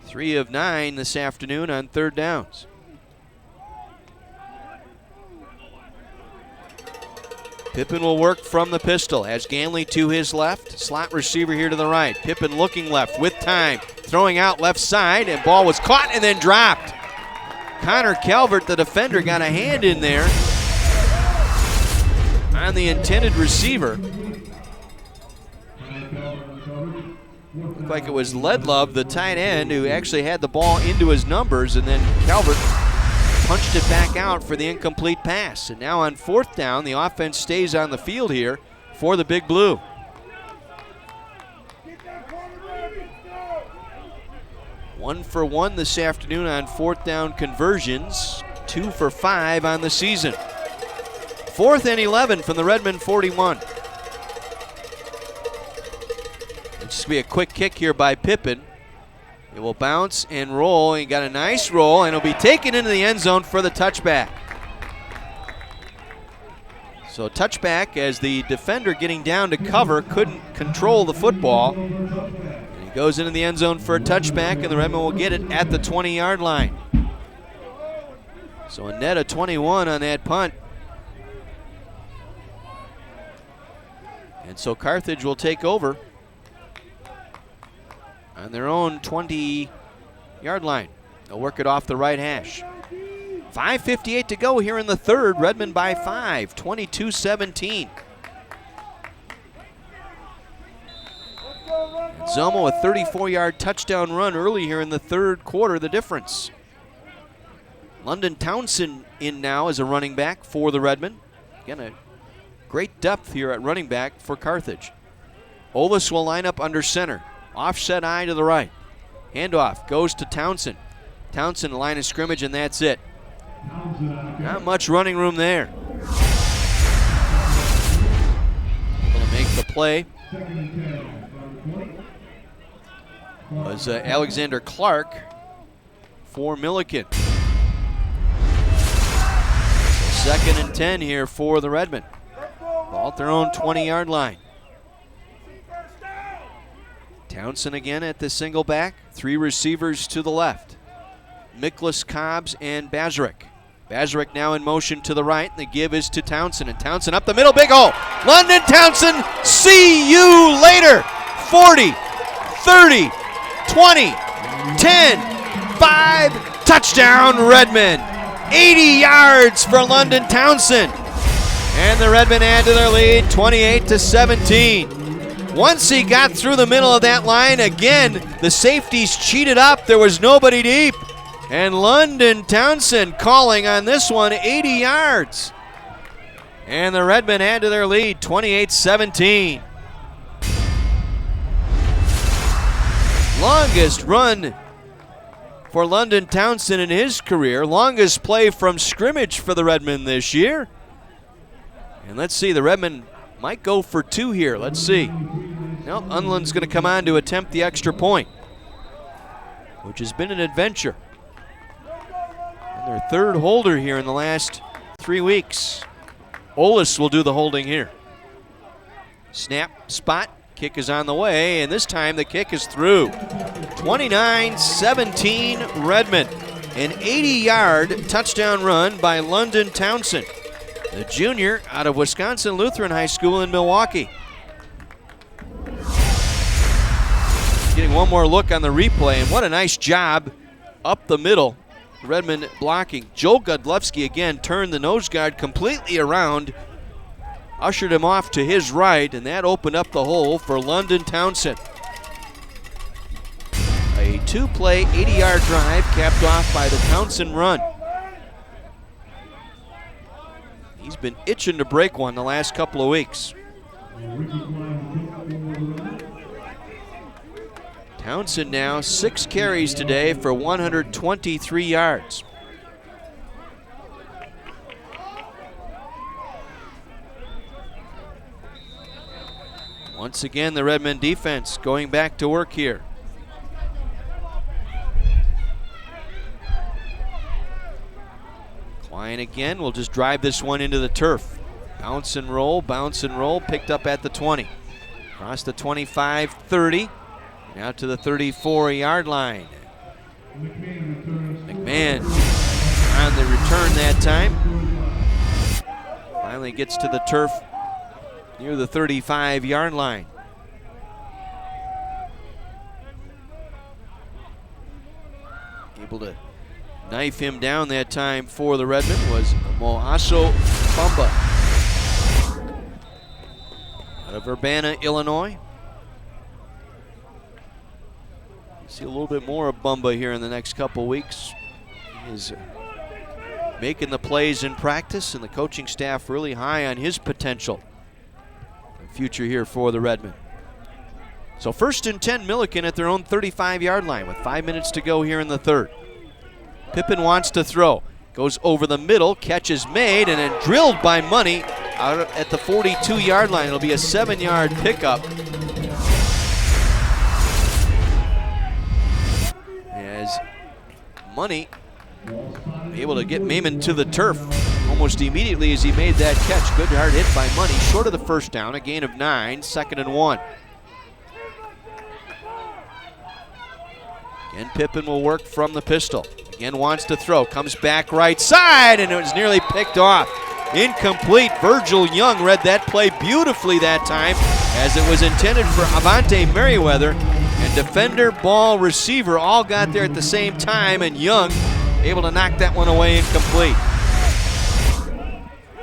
3 of 9 this afternoon on 3rd downs. Pippin will work from the pistol. Has Ganley to his left. Slot receiver here to the right. Pippin looking left with time. Throwing out left side, and ball was caught and then dropped. Connor Calvert, the defender, got a hand in there on the intended receiver. Looked like it was Ledlove, the tight end, who actually had the ball into his numbers, and then Calvert punched it back out for the incomplete pass. And now on 4th down, the offense stays on the field here for the Big Blue. One for 1 this afternoon on 4th down conversions. 2 for 5 on the season. 4th and 11 from the Redmen 41. Just be a quick kick here by Pippin. It will bounce and roll. He got a nice roll, and it'll be taken into the end zone for the touchback. So touchback as the defender getting down to cover couldn't control the football. And he goes into the end zone for a touchback, and the Redmen will get it at the 20-yard line. So a net of 21 on that punt. And so Carthage will take over on their own 20-yard line. They'll work it off the right hash. 5:58 to go here in the third. Redmen by 5, 22-17. Zomo, a 34-yard touchdown run early here in the third quarter, the difference. London Townsend in now as a running back for the Redmen. Again, a great depth here at running back for Carthage. Olis will line up under center. Offset eye to the right. Handoff goes to Townsend. Townsend, line of scrimmage, and that's it. Not much running room there. Able to make the play was Alexander Clark for Millikin. So 2nd and 10 here for the Redmen. Ball at their own 20-yard line. Townsend again at the single back. 3 receivers to the left. Miklas, Cobbs, and Bazarek. Bazarek now in motion to the right, and the give is to Townsend. And Townsend up the middle, big hole. London Townsend, see you later. 40, 30, 20, 10, 5, touchdown Redmond. 80 yards for London Townsend. And the Redmen add to their lead, 28-17. Once he got through the middle of that line, again, the safeties cheated up. There was nobody deep. And London Townsend calling on this one, 80 yards. And the Redmen add to their lead, 28-17. Longest run for London Townsend in his career. Longest play from scrimmage for the Redmen this year. And let's see, the Redmen might go for 2 here. Let's see. Nope, Unland's going to come on to attempt the extra point, which has been an adventure. And their third holder here in the last 3 weeks. Olis will do the holding here. Snap, spot, kick is on the way, and this time the kick is through. 29-17 Redmond. An 80-yard touchdown run by London Townsend, the junior out of Wisconsin Lutheran High School in Milwaukee. Getting one more look on the replay, and what a nice job up the middle. Redmond blocking. Joe Godlewski again turned the nose guard completely around, ushered him off to his right, and that opened up the hole for London Townsend. A 2-play, 80-yard drive capped off by the Townsend run. He's been itching to break one the last couple of weeks. Townsend now 6 carries today for 123 yards. Once again, the Redmond defense going back to work here. Klein again will just drive this one into the turf. Bounce and roll, picked up at the 20. Across the 25, 30. Now to the 34-yard line. McMahon on the return that time. Finally gets to the turf near the 35-yard line. Able to knife him down that time for the Redmen was Moaso Bumba out of Urbana, Illinois. See a little bit more of Bumba here in the next couple weeks. He is making the plays in practice, and the coaching staff really high on his potential. Future here for the Redmen. So 1st and 10, Millikin at their own 35-yard line with 5 minutes to go here in the third. Pippin wants to throw. Goes over the middle, catch is made, and then drilled by Money out at the 42-yard line. It'll be a 7-yard pickup. As Money able to get Maiman to the turf almost immediately as he made that catch. Good hard hit by Money, short of the first down, a gain of 9, 2nd and 1. Again, Pippin will work from the pistol. Again wants to throw, comes back right side, and it was nearly picked off. Incomplete. Virgil Young read that play beautifully that time, as it was intended for Avante Merriweather, and defender, ball, receiver all got there at the same time, and Young able to knock that one away incomplete.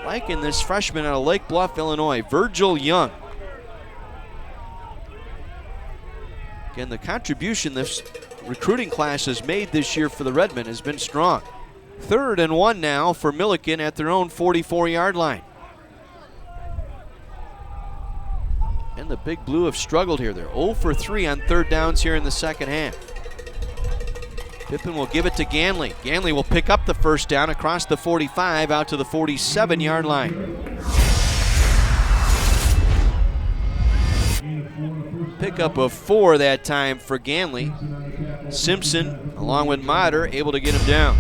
Liking this freshman out of Lake Bluff, Illinois, Virgil Young. Again, the contribution this recruiting class has made this year for the Redmen has been strong. 3rd and 1 now for Millikin at their own 44-yard line. And the Big Blue have struggled here. They're 0 for 3 on 3rd downs here in the second half. Pippin will give it to Ganley. Ganley will pick up the first down across the 45 out to the 47-yard line. Pickup of 4 that time for Ganley. Simpson, along with Motter, able to get him down.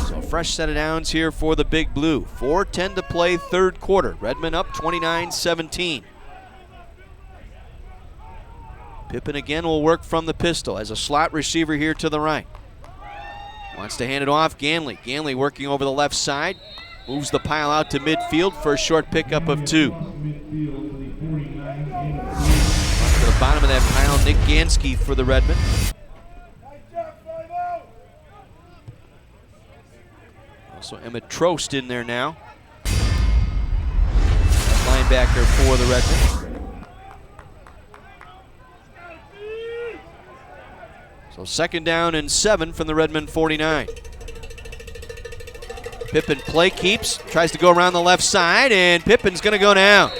So a fresh set of downs here for the Big Blue. 4:10 to play, third quarter. Redmond up 29-17. Pippen again will work from the pistol as a slot receiver here to the right. Wants to hand it off, Ganley. Ganley working over the left side. Moves the pile out to midfield for a short pickup of 2. Off to the bottom of that pile, Nick Gansky for the Redmen. Also Emmett Trost in there now. Linebacker for the Redmen. So 2nd down and 7 from the Redmen 49. Pippen play keeps, tries to go around the left side, and Pippen's going to go down.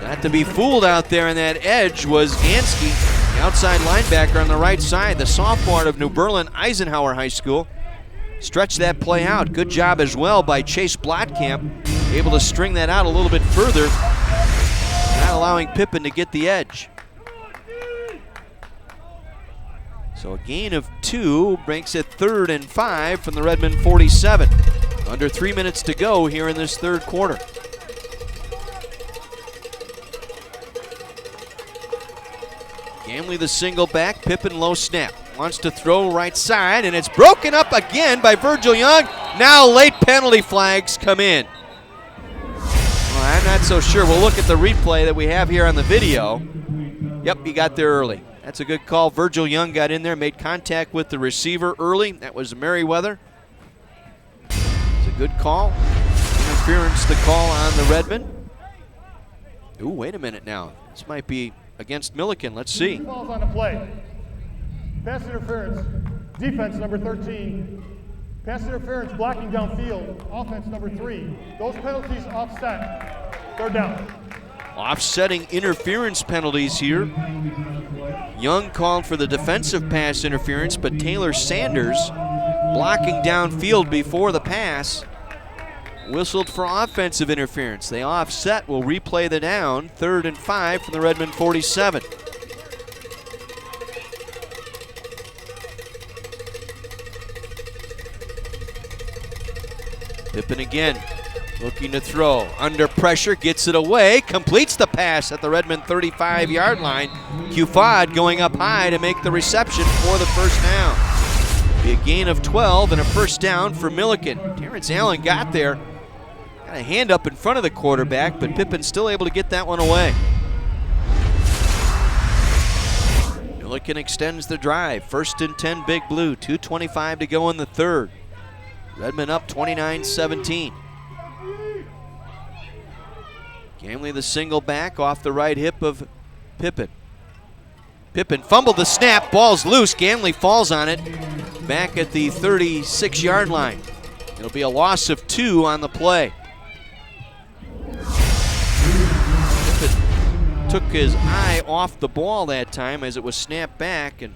Not to be fooled out there, and that edge was Gansky, the outside linebacker on the right side, the sophomore out of New Berlin Eisenhower High School. Stretched that play out. Good job as well by Chase Blotkamp, able to string that out a little bit further, not allowing Pippen to get the edge. So a gain of 2 makes it 3rd and 5 from the Redmen 47. Under 3 minutes to go here in this 3rd quarter. Gamley the single back, Pippen low snap. Wants to throw right side, and it's broken up again by Virgil Young. Now late penalty flags come in. Well, I'm not so sure. We'll look at the replay that we have here on the video. Yep, he got there early. That's a good call. Virgil Young got in there, made contact with the receiver early. That was Merriweather. It's a good call. Interference the call on the Redmen. Ooh, wait a minute now. This might be against Millikin. Let's see. Balls on the play. Pass interference. Defense number 13. Pass interference blocking downfield. Offense number 3. Those penalties offset. 3rd down. Offsetting interference penalties here. Young called for the defensive pass interference, but Taylor Sanders, blocking downfield before the pass, whistled for offensive interference. They offset, will replay the down. 3rd and 5 from the Redmen 47. Pippen again, looking to throw. Under pressure, gets it away, completes the pass at the Redmen 35-yard line. Cufad going up high to make the reception for the 1st down. Be a gain of 12 and a 1st down for Millikin. Terrence Allen got there. Got a hand up in front of the quarterback, but Pippen's still able to get that one away. Millikin extends the drive. 1st and 10 Big Blue. 2:25 to go in the 3rd. Redmen up 29-17. Gamley the single back off the right hip of Pippen. Pippen fumbled the snap, ball's loose. Ganley falls on it back at the 36-yard line. It'll be a loss of 2 on the play. Pippen took his eye off the ball that time as it was snapped back, and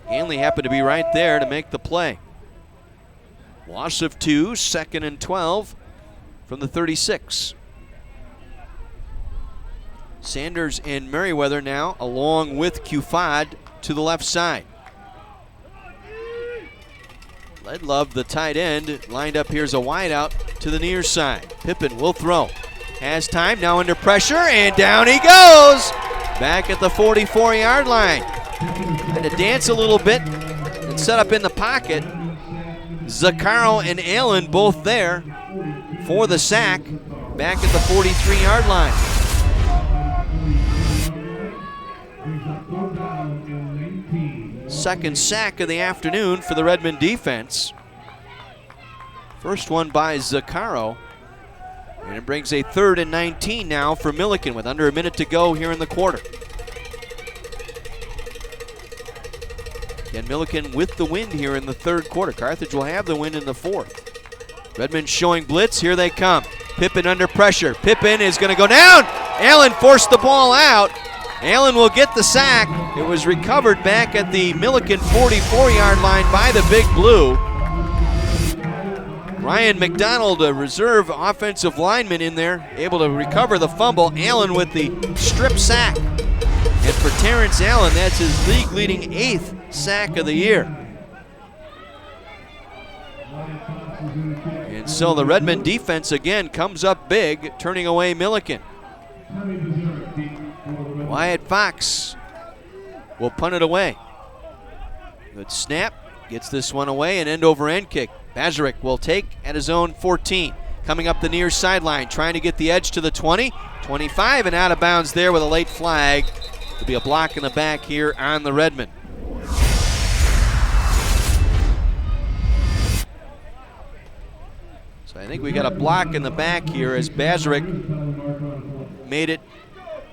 Ganley happened to be right there to make the play. Loss of 2, 2nd and 12 from the 36. Sanders and Merriweather now, along with Cufad, to the left side. Ledlove, the tight end, lined up. Here's a wideout to the near side. Pippen will throw. Has time, now under pressure, and down he goes! Back at the 44-yard line. Had to dance a little bit and set up in the pocket. Zaccaro and Allen both there for the sack, back at the 43-yard line. Second sack of the afternoon for the Redmen defense. First one by Zaccaro. And it brings a 3rd and 19 now for Millikin with under a minute to go here in the quarter. Again, Millikin with the win here in the 3rd quarter. Carthage will have the win in the 4th. Redmond showing blitz. Here they come. Pippen under pressure. Pippen is going to go down. Allen forced the ball out. Allen will get the sack. It was recovered back at the Millikin 44-yard line by the Big Blue. Ryan McDonald, a reserve offensive lineman in there, able to recover the fumble. Allen with the strip sack. And for Terrence Allen, that's his league-leading 8th sack of the year. And so the Redmen defense again comes up big, turning away Millikin. Wyatt Fox will punt it away. Good snap, gets this one away, an end-over-end kick. Bazarek will take at his own 14. Coming up the near sideline, trying to get the edge to the 20, 25, and out of bounds there with a late flag. There'll be a block in the back here on the Redmen. So I think we got a block in the back here as Bazarek made it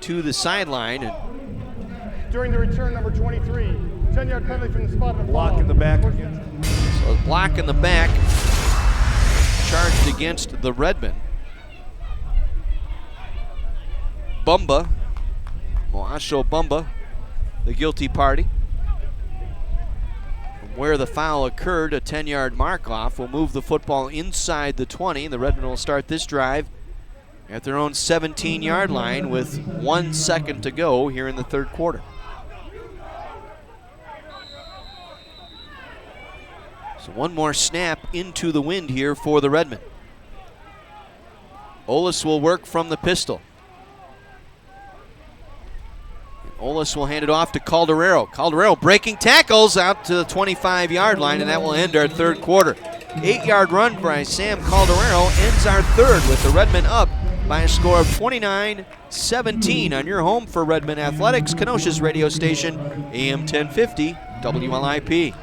to the sideline. And during the return, number 23, 10-yard penalty from the spot of the block in the back again. So a block in the back charged against the Redmen. Bumba, Moasho Bumba, the guilty party. From where the foul occurred, a 10-yard mark-off will move the football inside the 20. The Redmen will start this drive at their own 17-yard line with 1 second to go here in the third quarter. So one more snap into the wind here for the Redmen. Olis will work from the pistol. Olis will hand it off to Calderero. Calderero breaking tackles out to the 25-yard line, and that will end our third quarter. 8-yard run by Sam Calderero ends our third with the Redmen up by a score of 29-17 on your home for Redmen Athletics, Kenosha's radio station, AM 1050, WLIP.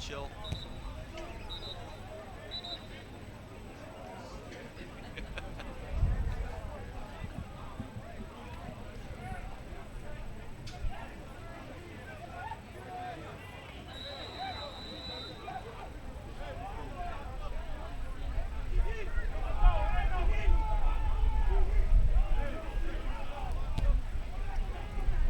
Chill.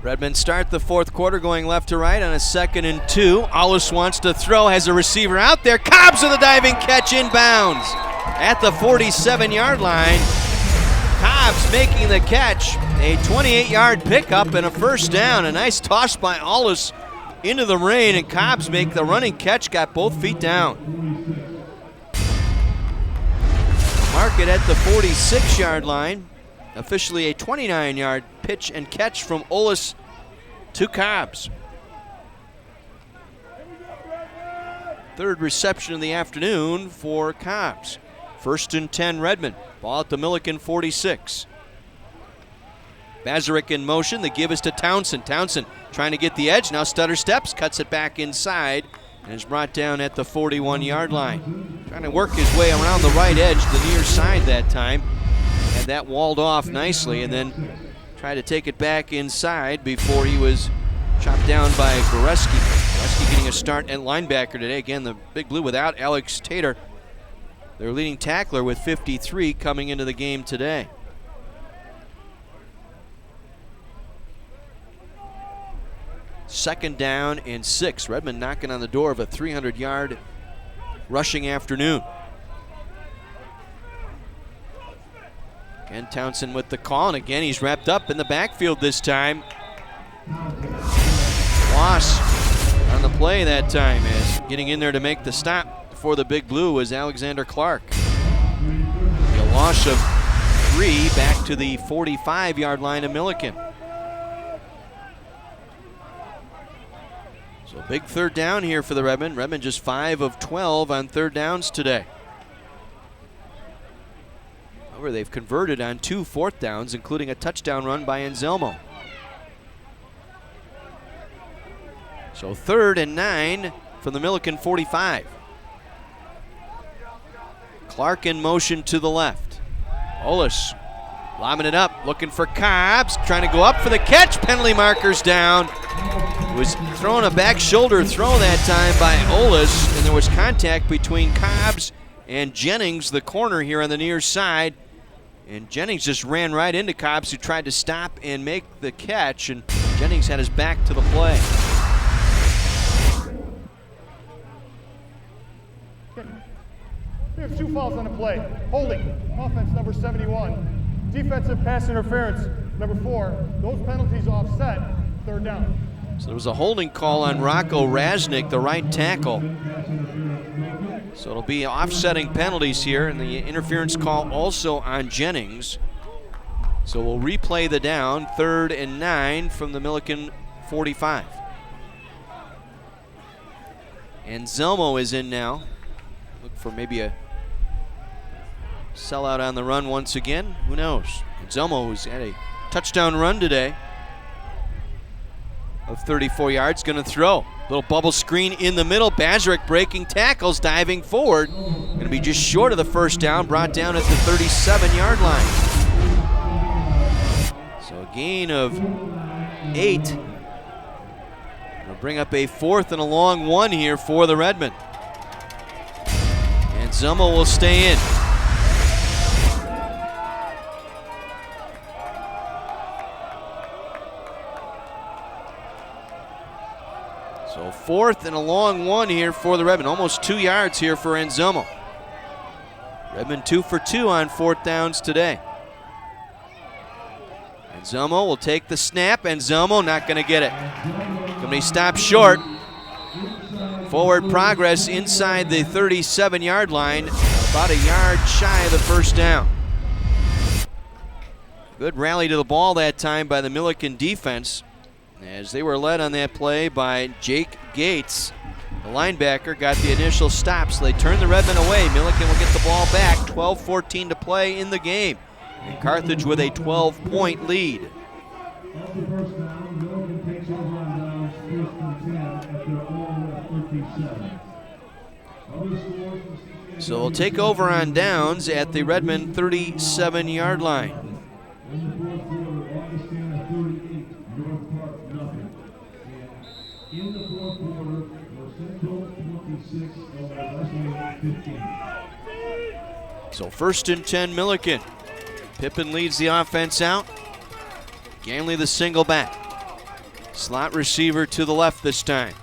Redmen start the fourth quarter going left to right on a 2nd and 2. Allis wants to throw, has a receiver out there. Cobbs with a diving catch inbounds at the 47-yard line. Cobbs making the catch. A 28-yard pickup and a first down. A nice toss by Allis into the rain, and Cobbs make the running catch, got both feet down. Mark it at the 46-yard line. Officially a 29-yard pitch and catch from Olis to Cobbs. Third reception of the afternoon for Cobbs. 1st and 10 Redmen. Ball at the Millikin 46. Bazarek in motion. The give is to Townsend. Townsend trying to get the edge. Now stutter steps, cuts it back inside, and is brought down at the 41-yard line. Trying to work his way around the right edge, the near side that time. Had that walled off nicely, and then tried to take it back inside before he was chopped down by Goreski. Goreski getting a start at linebacker today. Again, the Big Blue without Alex Tater, their leading tackler, with 53 coming into the game today. Second down and 6. Redmen knocking on the door of a 300-yard rushing afternoon. And Townsend with the call, and again he's wrapped up in the backfield this time. Loss on the play that time, as getting in there to make the stop for the Big Blue was Alexander Clark. A loss of 3 back to the 45-yard line of Millikin. So big third down here for the Redmen. Redmen just 5 of 12 on third downs today. However, they've converted on 2 fourth downs, including a touchdown run by Anselmo. So 3rd and 9 from the Millikin 45. Clark in motion to the left. Olis Lobbing it up, looking for Cobbs, trying to go up for the catch. Penalty markers down. It was throwing a back shoulder throw that time by Olis, and there was contact between Cobbs and Jennings, the corner here on the near side. And Jennings just ran right into Cobbs, who tried to stop and make the catch, and Jennings had his back to the play. We have 2 fouls on the play. Holding, offense number 71. Defensive pass interference, number 4. Those penalties offset, 3rd down. So there was a holding call on Rocco Raznick, the right tackle. So it'll be offsetting penalties here, and the interference call also on Jennings. So we'll replay the down, 3rd and 9 from the Millikin 45. And Zelmo is in now. Look for maybe a sellout on the run once again. Who knows? And Zelmo, who's had a touchdown run today of 34 yards, going to throw. Little bubble screen in the middle. Bazarek breaking tackles, diving forward. Going to be just short of the first down, brought down at the 37-yard line. So a gain of 8. It'll bring up a 4th and a long one here for the Redmen. And Zelmo will stay in. So 4th and a long one here for the Redmen. Almost 2 yards here for Anselmo. Redmen 2 for 2 on 4th downs today. Anselmo will take the snap. Anselmo not going to get it. Going to be stopped short. Forward progress inside the 37-yard line. About a yard shy of the first down. Good rally to the ball that time by the Millikin defense, as they were led on that play by Jake Gates. The linebacker got the initial stop, so they turn the Redmen away. Millikin will get the ball back. 12-14 to play in the game. And Carthage with a 12-point lead. So they'll take over on downs at the Redmen 37-yard line. So 1st and 10 Millikin. Pippin leads the offense out. Ganley the single back. Slot receiver to the left this time.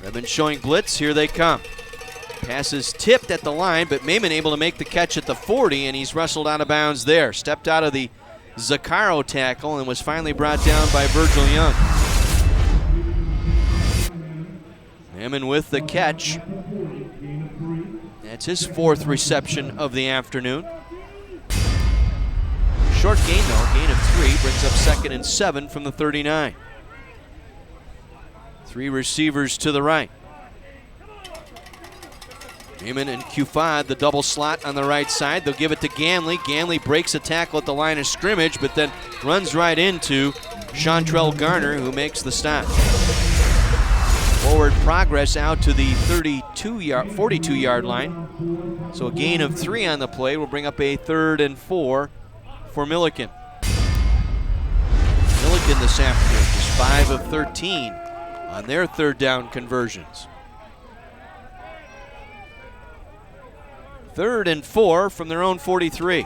Redmen showing blitz. Here they come. Pass is tipped at the line, but Maiman able to make the catch at the 40, and he's wrestled out of bounds there. Stepped out of the Zaccaro tackle and was finally brought down by Virgil Young. Maiman with the catch. That's his 4th reception of the afternoon. Short gain though, gain of 3, brings up 2nd and 7 from the 39. 3 receivers to the right. Maiman and Cufad, the double slot on the right side. They'll give it to Ganley. Ganley breaks a tackle at the line of scrimmage, but then runs right into Chantrell Garner, who makes the stop. Forward progress out to the 42-yard line. So a gain of 3 on the play will bring up a 3rd and 4 for Millikin. Millikin this afternoon just 5 of 13 on their 3rd down conversions. 3rd and 4 from their own 43.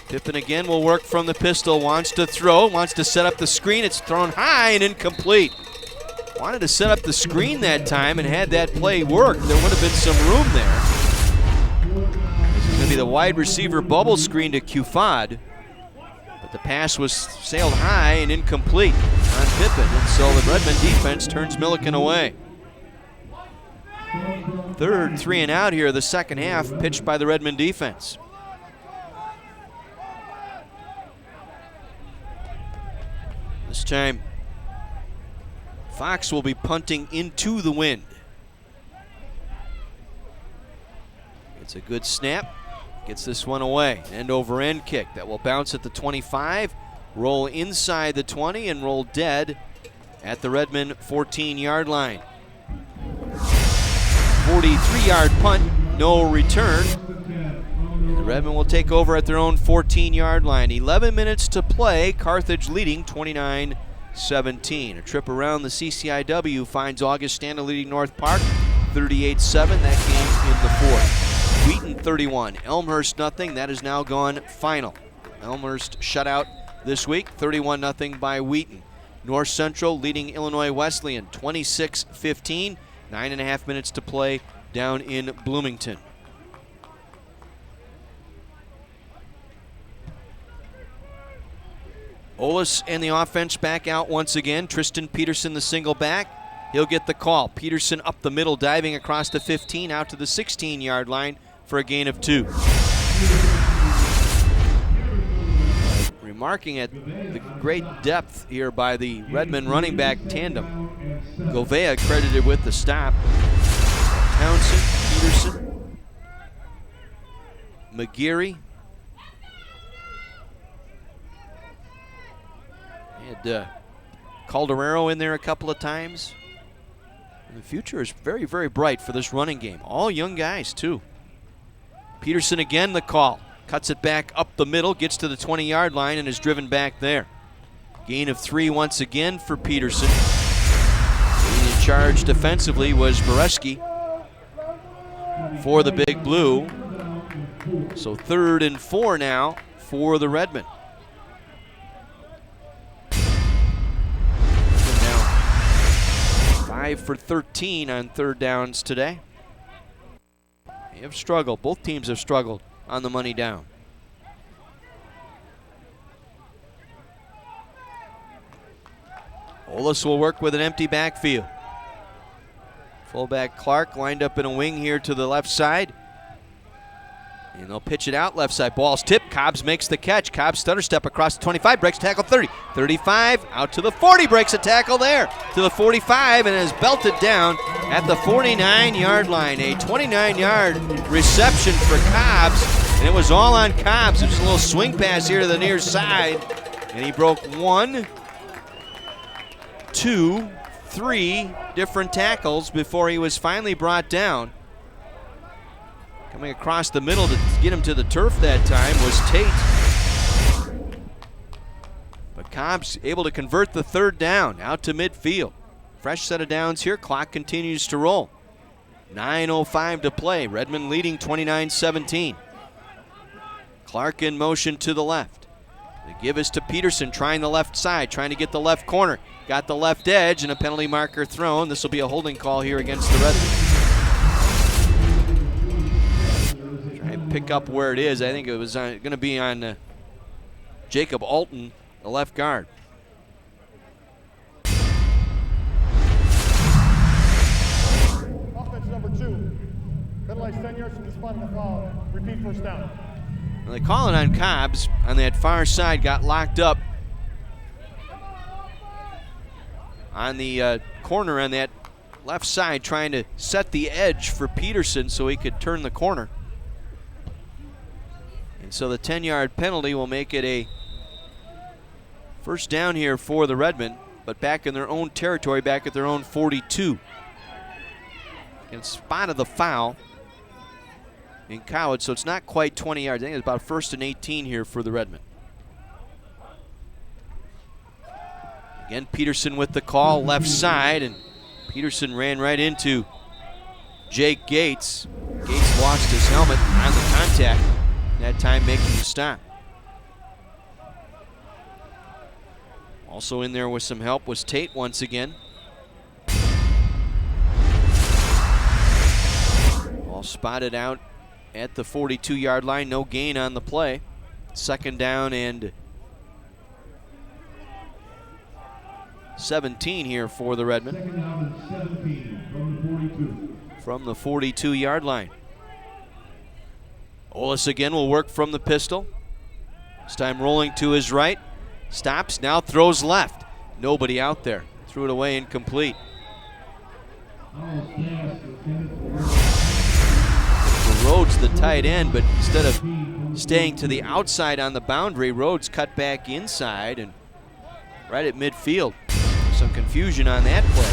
Pippin again will work from the pistol. Wants to throw, wants to set up the screen. It's thrown high and incomplete. Wanted to set up the screen that time, and had that play worked, there would have been some room there. This is going to be the wide receiver bubble screen to Cufad. But the pass was sailed high and incomplete on Pippin, and so the Redmen defense turns Millikin away. 3rd 3 and out here of the second half, pitched by the Redmen defense. This time, Fox will be punting into the wind. It's a good snap, gets this one away. End over end kick that will bounce at the 25, roll inside the 20, and roll dead at the Redmen 14-yard line. 43-yard punt, no return. The Redmen will take over at their own 14-yard line. 11 minutes to play. Carthage leading 29-17. A trip around the CCIW finds Augustana leading North Park 38-7. That game in the fourth. Wheaton 31. Elmhurst nothing. That is now gone final. Elmhurst shutout this week, 31-0 by Wheaton. North Central leading Illinois Wesleyan 26-15. 9.5 minutes to play down in Bloomington. Olis and the offense back out once again. Tristan Peterson, the single back. He'll get the call. Peterson up the middle, diving across the 15 out to the 16-yard line for a gain of 2. Remarking at the great depth here by the Redmen running back tandem. Govea credited with the stop. Townsend, Peterson, McGeary. Had Calderero in there a couple of times. And the future is very, very bright for this running game. All young guys, too. Peterson again, the call. Cuts it back up the middle, gets to the 20-yard line, and is driven back there. Gain of 3 once again for Peterson. Leading in charge defensively was Boreski for the Big Blue. So 3rd and 4 now for the Redmen. Now 5 for 13 on 3rd downs today. They have struggled. Both teams have struggled on the money down. Olis will work with an empty backfield. Fullback Clark lined up in a wing here to the left side. And they'll pitch it out left side. Ball's tipped. Cobbs makes the catch. Cobbs stutter step across the 25, breaks tackle 30. 35, out to the 40, breaks a tackle there. To the 45 and is belted down at the 49-yard line. A 29-yard reception for Cobbs. And it was all on Cobbs. It was a little swing pass here to the near side. And he broke 1, 2, 3 different tackles before he was finally brought down. Coming across the middle to get him to the turf that time was Tate. But Cobbs able to convert the 3rd down out to midfield. Fresh set of downs here. Clock continues to roll. 9:05 to play. Redmen leading 29-17. Clark in motion to the left. The give is to Peterson, trying the left side, trying to get the left corner. Got the left edge and a penalty marker thrown. This will be a holding call here against the Redmen. Try and pick up where it is. I think it was going to be on Jacob Alton, the left guard. Offense number 2. Penalize 10 yards from the spot of the foul. Repeat 1st down. Well, they call it on Cobbs on that far side, got locked up on the corner on that left side, trying to set the edge for Peterson so he could turn the corner. And so the 10-yard penalty will make it a 1st down here for the Redmen, but back in their own territory, back at their own 42. And spotted the foul in Coward, so it's not quite 20 yards. I think it's about 1st and 18 here for the Redmen. Again, Peterson with the call, left side, and Peterson ran right into Jake Gates. Gates lost his helmet on the contact, that time making the stop. Also in there with some help was Tate once again. Ball spotted out at the 42-yard line, no gain on the play. 2nd down and 17 here for the Redmen. 2nd down and 17 from the 42-yard line. Olis again will work from the pistol. This time rolling to his right. Stops, now throws left. Nobody out there. Threw it away, incomplete. Rhodes the tight end, but instead of staying to the outside on the boundary, Rhodes cut back inside and right at midfield. Some confusion on that play.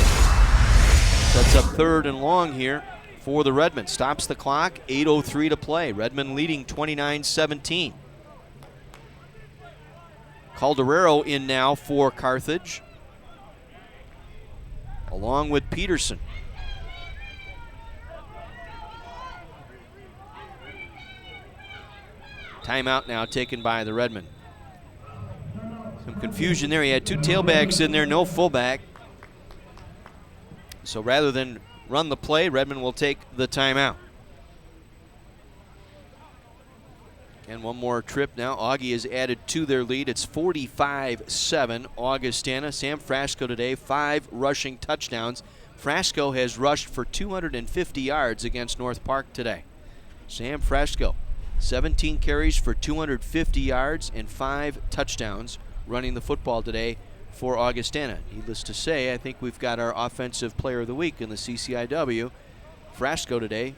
Sets up 3rd and long here for the Redmen. Stops the clock, 8:03 to play. Redmen leading 29-17. Calderero in now for Carthage, along with Peterson. Timeout now taken by the Redmen. Some confusion there. He had two tailbacks in there, no fullback. So rather than run the play, Redmen will take the timeout. And one more trip now. Augie has added to their lead. It's 45-7 Augustana. Sam Frasco today, 5 rushing touchdowns. Frasco has rushed for 250 yards against North Park today. Sam Frasco, 17 carries for 250 yards and 5 touchdowns running the football today for Augustana. Needless to say, I think we've got our Offensive Player of the Week in the CCIW. Frasco today.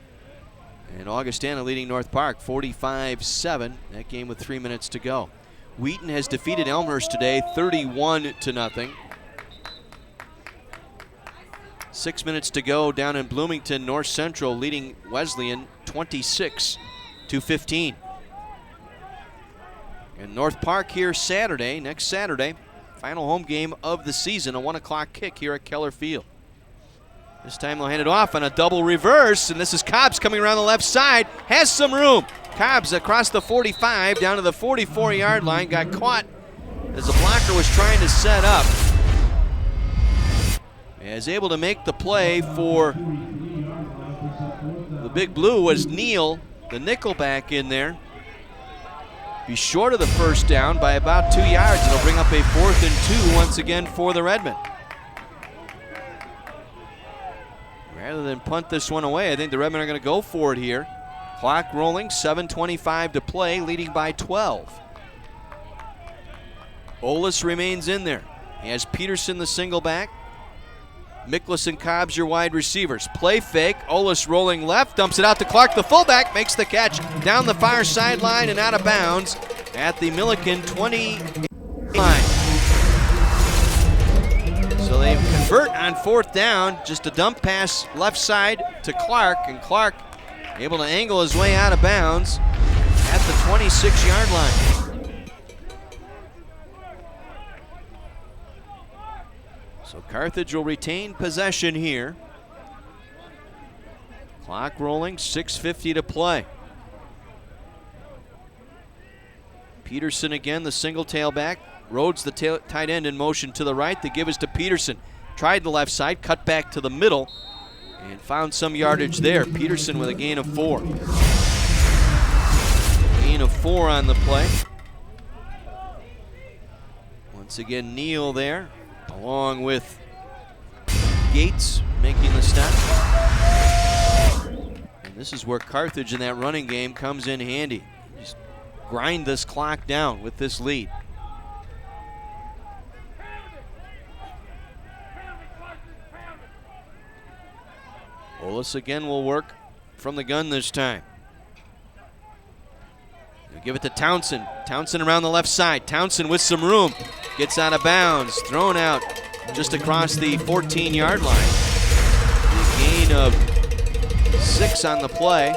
And Augustana leading North Park 45-7. That game with 3 minutes to go. Wheaton has defeated Elmhurst today 31-0. 6 minutes to go down in Bloomington. North Central leading Wesleyan 26-15. And North Park here next Saturday, final home game of the season, a 1 o'clock kick here at Keller Field. This time they'll hand it off on a double reverse, and this is Cobbs coming around the left side, has some room. Cobbs across the 45 down to the 44-yard line, got caught as the blocker was trying to set up. Is able to make the play for the Big Blue was Neal, the nickelback in there. Be short of the first down by about 2 yards. It'll bring up a 4th and 2 once again for the Redmen. Rather than punt this one away, I think the Redmen are going to go for it here. Clock rolling, 7:25 to play, leading by 12. Olis remains in there. He has Peterson, the single back. Miklas and Cobbs, your wide receivers. Play fake. Olis rolling left, dumps it out to Clark, the fullback, makes the catch down the far sideline and out of bounds at the Millikin 20 line. So they convert on 4th down, just a dump pass left side to Clark, and Clark able to angle his way out of bounds at the 26-yard line. So Carthage will retain possession here. Clock rolling, 6:50 to play. Peterson again, the single tailback. Rhodes, the tight end, in motion to the right. The give is to Peterson. Tried the left side, cut back to the middle, and found some yardage there. Peterson with a gain of 4. Gain of 4 on the play. Once again, Neal there, along with Gates making the stop. And this is where Carthage in that running game comes in handy. Just grind this clock down with this lead. Olis again will work from the gun this time. They'll give it to Townsend. Townsend around the left side. Townsend with some room. Gets out of bounds. Thrown out just across the 14-yard line. A gain of 6 on the play.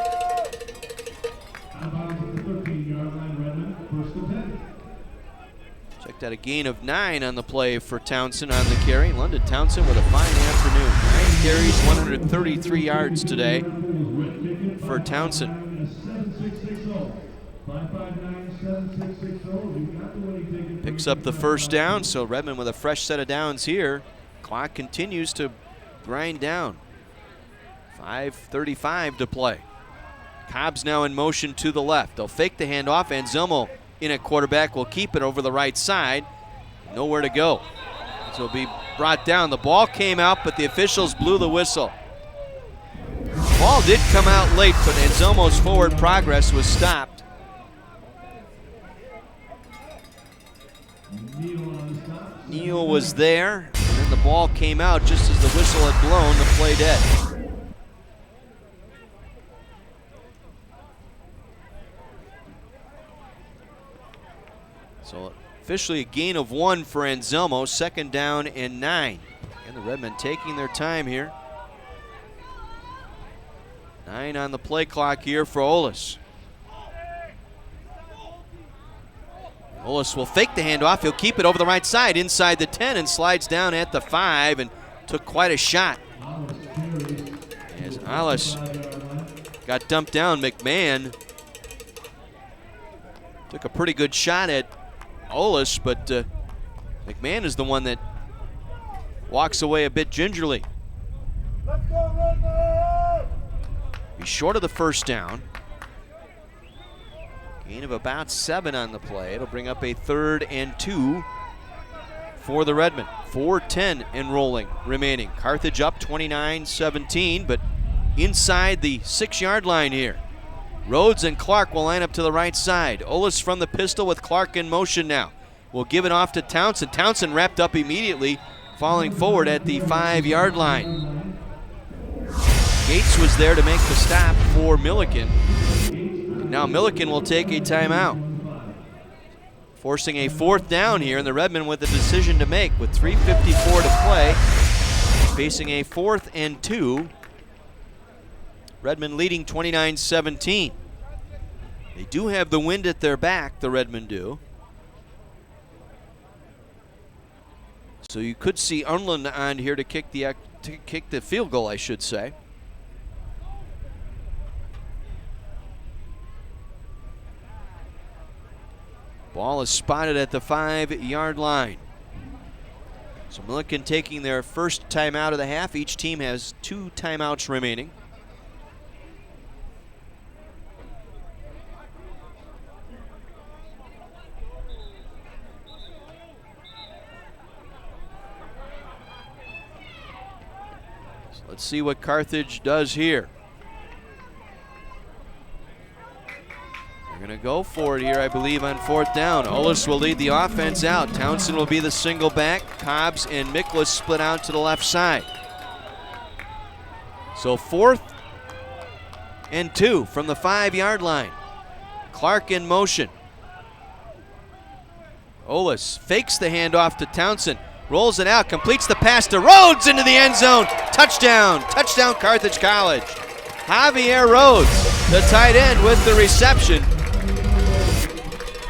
Checked out a gain of 9 on the play for Townsend on the carry. London Townsend with a fine afternoon. 9 carries, 133 yards today for Townsend. Picks up the first down, so Redmond with a fresh set of downs here. Clock continues to grind down. 5:35 to play. Cobbs now in motion to the left. They'll fake the handoff. Anselmo in at quarterback will keep it over the right side. Nowhere to go. So it'll be brought down. The ball came out, but the officials blew the whistle. The ball did come out late, but Anselmo's forward progress was stopped. Neal was there, and then the ball came out just as the whistle had blown, the play dead. So officially a gain of 1 for Anselmo, 2nd down and 9. And the Redmen taking their time here. 9 on the play clock here for Olis. Olis will fake the handoff. He'll keep it over the right side inside the 10 and slides down at the 5 and took quite a shot. As Olis got dumped down, McMahon took a pretty good shot at Olis, but McMahon is the one that walks away a bit gingerly. He's short of the first down. Gain of about 7 on the play. It'll bring up a 3rd and 2 for the Redmen. 4:10 and rolling remaining. Carthage up 29-17, but inside the 6-yard line here. Rhodes and Clark will line up to the right side. Olis from the pistol with Clark in motion now. Will give it off to Townsend. Townsend wrapped up immediately, falling forward at the 5-yard line. Gates was there to make the stop for Millikin. Now Millikin will take a timeout, forcing a 4th down here, and the Redmen with a decision to make with 3:54 to play, facing a 4th and 2. Redmen leading 29-17. They do have the wind at their back, the Redmen do. So you could see Unland on here to kick the field goal, I should say. Ball is spotted at the 5-yard line. So Millikin taking their first timeout of the half. Each team has 2 timeouts remaining. So let's see what Carthage does here. They're going to go for it here, I believe, on 4th down. Olis will lead the offense out. Townsend will be the single back. Cobbs and Miklas split out to the left side. So 4th and 2 from the 5-yard line. Clark in motion. Olis fakes the handoff to Townsend. Rolls it out, completes the pass to Rhodes into the end zone. Touchdown. Touchdown, Carthage College. Javier Rhodes, the tight end, with the reception.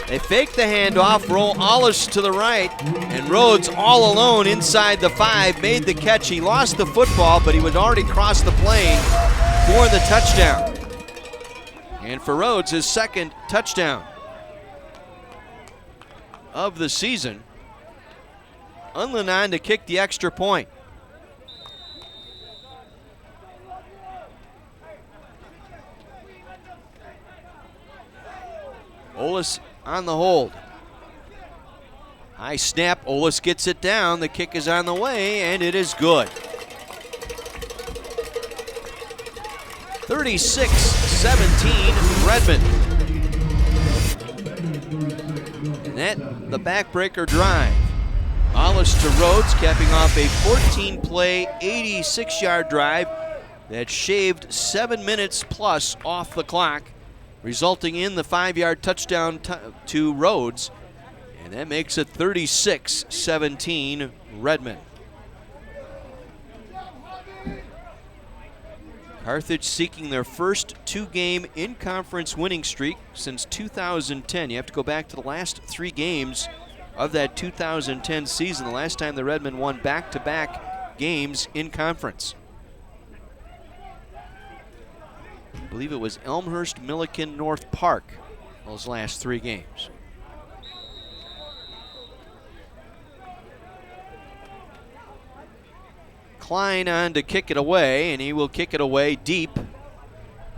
They fake the handoff, roll Olis to the right, and Rhodes all alone inside the 5 made the catch. He lost the football, but he would already cross the plane for the touchdown. And for Rhodes, his 2nd touchdown of the season. Unland on to kick the extra point. Olis on the hold. High snap, Olis gets it down. The kick is on the way, and it is good. 36-17 Redmen. And that, the backbreaker drive. Olis to Rhodes, capping off a 14-play, 86-yard drive that shaved 7 minutes plus off the clock, resulting in the 5-yard touchdown to Rhodes, and that makes it 36-17 Redmen. Carthage seeking their first 2-game in-conference winning streak since 2010. You have to go back to the last 3 games of that 2010 season, the last time the Redmen won back-to-back games in conference. I believe it was Elmhurst, Millikin, North Park, those last 3 games. Klein on to kick it away, and he will kick it away deep,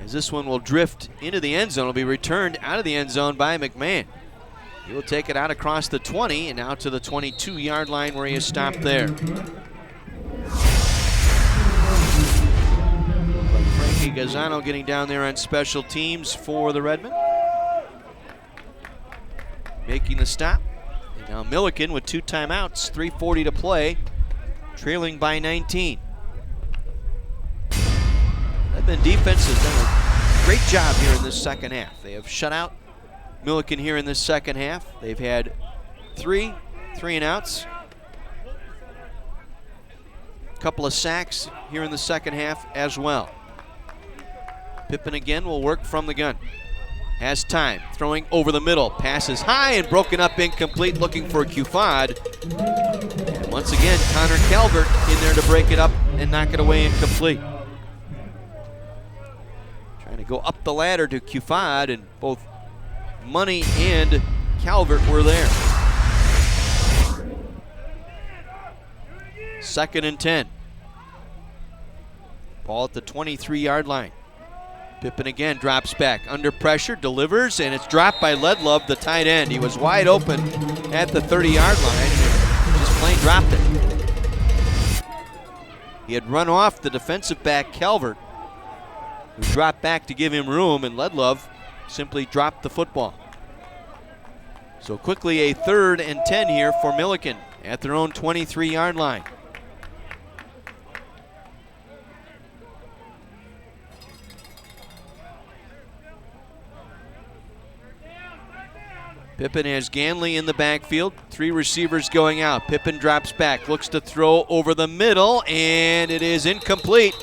as this one will drift into the end zone. It'll be returned out of the end zone by McMahon. He will take it out across the 20 and out to the 22-yard line where he is stopped there. Frankie Gazzano getting down there on special teams for the Redmen. Making the stop. And now Millikin with 2 timeouts, 3:40 to play, trailing by 19. Redmen defense has done a great job here in this second half. They have shut out Millikin here in this second half. They've had 3 and outs. A couple of sacks here in the second half as well. Pippen again will work from the gun. Has time, throwing over the middle. Passes high and broken up, incomplete, looking for Cufad. And once again, Connor Calvert in there to break it up and knock it away incomplete. Trying to go up the ladder to Cufad, and both Money and Calvert were there. 2nd and 10. Ball at the 23-yard line. Pippen again drops back, under pressure, delivers, and it's dropped by Ledlove, the tight end. He was wide open at the 30-yard line and just plain dropped it. He had run off the defensive back, Calvert, who dropped back to give him room, and Ledlove simply dropped the football. So quickly a 3rd and 10 here for Millikin at their own 23-yard line. Pippen has Ganley in the backfield. 3 receivers going out. Pippen drops back, looks to throw over the middle, and it is incomplete.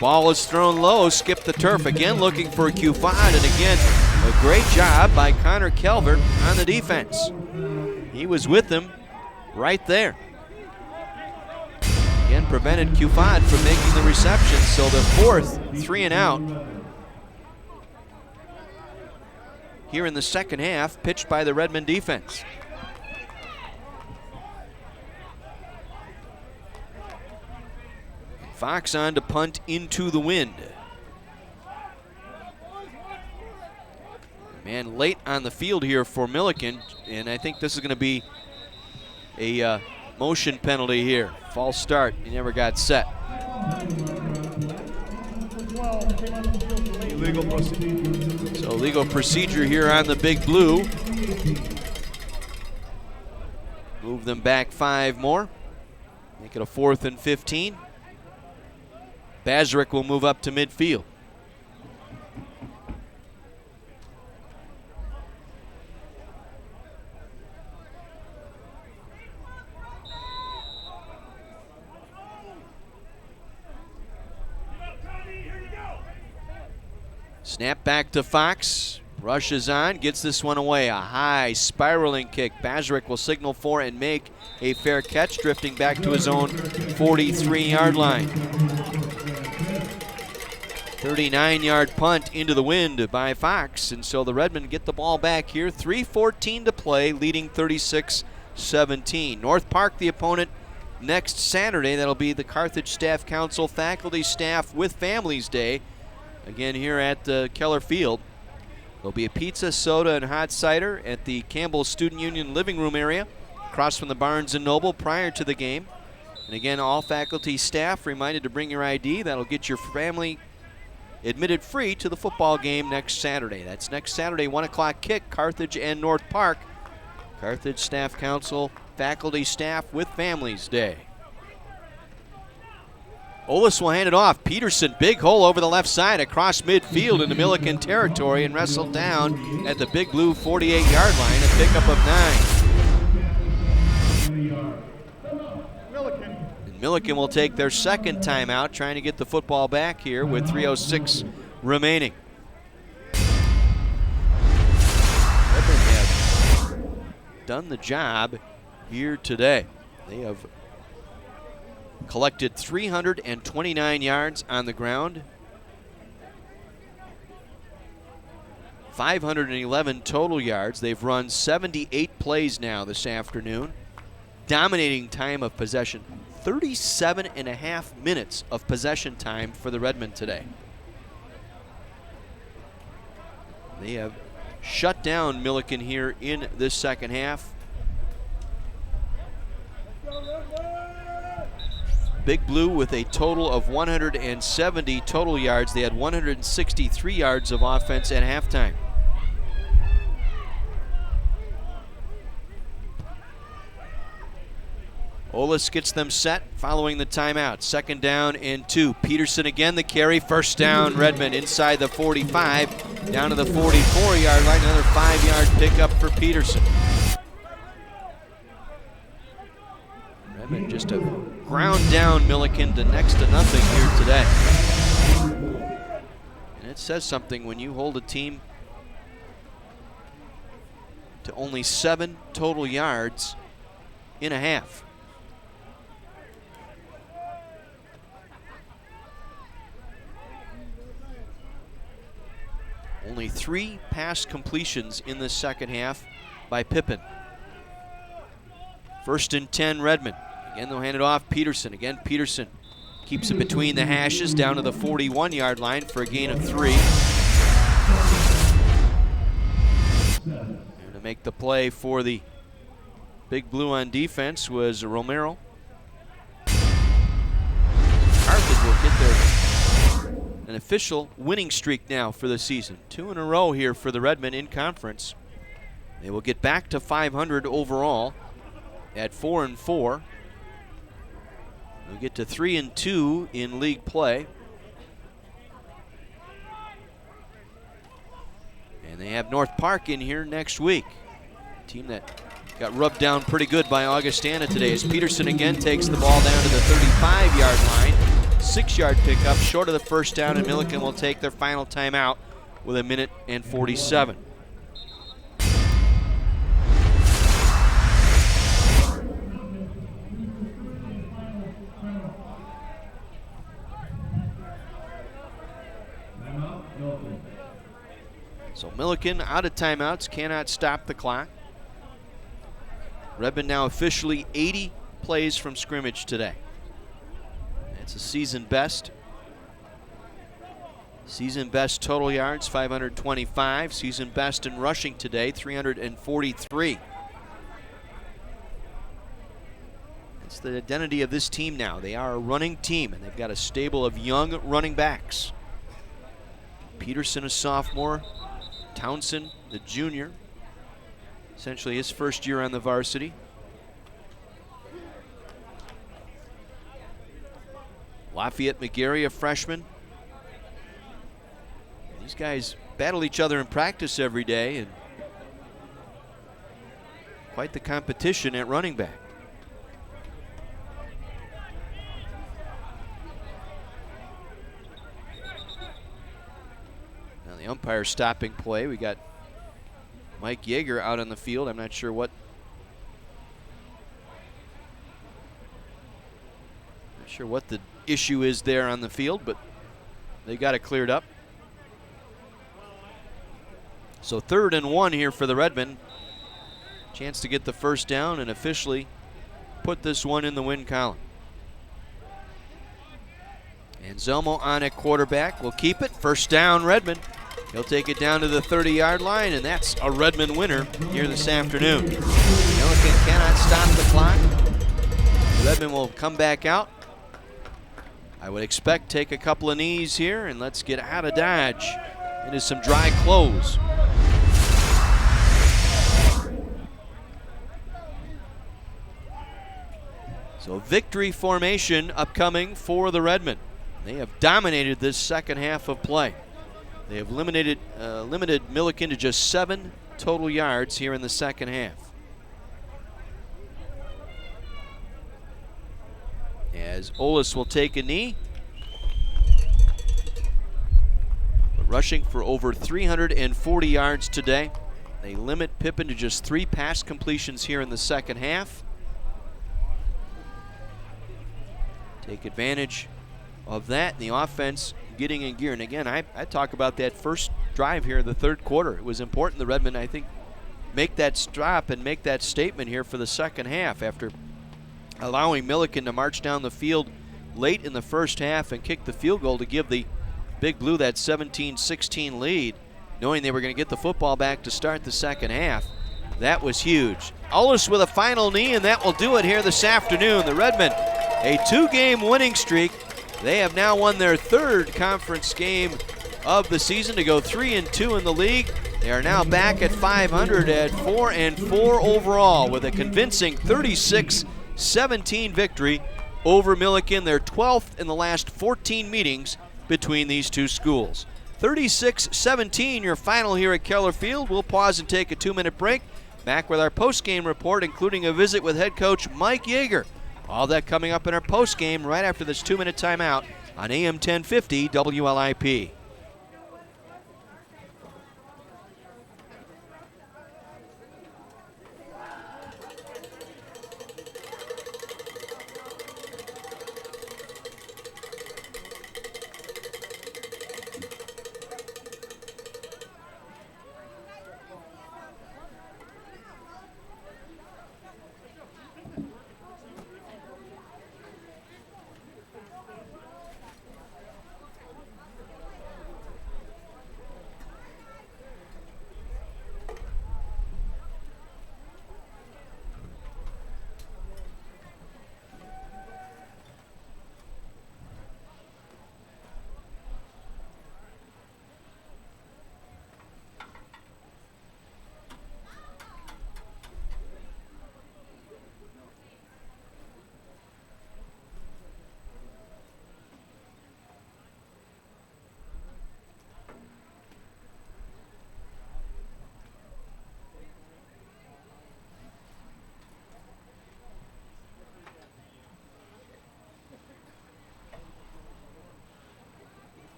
Ball is thrown low, skipped the turf. Again looking for Cufad, and again a great job by Connor Calvert on the defense. He was with him right there. Again prevented Cufad from making the reception, so the 4th 3 and out. Here in the second half, pitched by the Redmond defense. Fox on to punt into the wind. Man, late on the field here for Millikin, and I think this is going to be a motion penalty here. False start, he never got set. Illegal procedure. So legal procedure here on the Big Blue. Move them back 5 more. Make it a 4th and 15. Bazrick will move up to midfield. Snap back to Fox. Rushes on, gets this one away. A high spiraling kick. Bazrick will signal for and make a fair catch, drifting back to his own 43-yard line. 39-yard punt into the wind by Fox, and so the Redmen get the ball back here. 3:14 to play, leading 36-17. North Park, the opponent, next Saturday. That'll be the Carthage Staff Council Faculty Staff with Families Day. Again here at Keller Field. There'll be a pizza, soda, and hot cider at the Campbell Student Union living room area, across from the Barnes & Noble prior to the game. And again, all faculty staff reminded to bring your ID. That'll get your family admitted free to the football game next Saturday. That's next Saturday, 1 o'clock kick, Carthage and North Park. Carthage Staff Council, Faculty Staff with Families Day. Olis will hand it off. Peterson, big hole over the left side across midfield into Millikin territory and wrestled down at the Big Blue 48-yard line, a pickup of 9. And Millikin will take their second timeout, trying to get the football back here with 3:06 remaining. Redmond have done the job here today. They have collected 329 yards on the ground, 511 total yards. They've run 78 plays now this afternoon. Dominating time of possession, 37.5 minutes of possession time for the Redmen today. They have shut down Millikin here in this second half. Big Blue with a total of 170 total yards. They had 163 yards of offense at halftime. Olis gets them set following the timeout. 2nd down and 2. Peterson again, the carry. 1st down, Redmond inside the 45, down to the 44-yard line. Another 5-yard pickup for Peterson. Redmond just a ground down Millikin to next to nothing here today. And it says something when you hold a team to only 7 total yards in a half. Only 3 pass completions in the second half by Pippin. 1st and 10, Redmond. Again, they'll hand it off. Peterson. Again, Peterson keeps it between the hashes down to the 41-yard line for a gain of 3. And to make the play for the Big Blue on defense was Romero. Carthage will get an official winning streak now for the season. 2 in a row here for the Redmen in conference. They will get back to 500 overall at 4-4. They'll get to 3-2 in league play. And they have North Park in here next week. A team that got rubbed down pretty good by Augustana today as Peterson again takes the ball down to the 35-yard line. 6-yard pickup, short of the first down, and Millikin will take their final timeout with 1:47. So Millikin out of timeouts, cannot stop the clock. Redmond now officially 80 plays from scrimmage today. It's a season best. Season best total yards, 525. Season best in rushing today, 343. It's the identity of this team now. They are a running team, and they've got a stable of young running backs. Peterson, a sophomore. Townsend, the junior. Essentially his first year on the varsity. Lafayette McGarry, a freshman. These guys battle each other in practice every day, and quite the competition at running back. Now the umpire stopping play. We got Mike Yeager out on the field. I'm not sure what the issue is there on the field, but they got it cleared up. So 3rd and 1 here for the Redmen. Chance to get the first down and officially put this one in the win column. Anselmo on at quarterback will keep it. First down, Redmond. He'll take it down to the 30-yard line, and that's a Redmond winner here this afternoon. Millikin cannot stop the clock. Redmond will come back out. I would expect take a couple of knees here, and let's get out of Dodge into some dry clothes. So victory formation upcoming for the Redmen. They have dominated this second half of play. They have limited Millikin to just 7 total yards here in the second half. As Olis will take a knee. But rushing for over 340 yards today. They limit Pippin to just 3 pass completions here in the second half. Take advantage of that, and the offense getting in gear. And again, I talk about that first drive here in the third quarter. It was important the Redmen, I think, make that stop and make that statement here for the second half after allowing Millikin to march down the field late in the first half and kick the field goal to give the Big Blue that 17-16 lead, knowing they were going to get the football back to start the second half. That was huge. Ullis with a final knee, and that will do it here this afternoon. The Redmen, a 2-game winning streak. They have now won their 3rd conference game of the season to go 3-2 in the league. They are now back at 500 at 4-4 overall with a convincing 36-17 victory over Millikin, their 12th in the last 14 meetings between these two schools. 36-17 your final here at Keller Field. We'll pause and take a 2-minute break. Back with our post-game report, including a visit with head coach Mike Yeager. All that coming up in our post-game right after this 2-minute timeout on AM 1050 WLIP.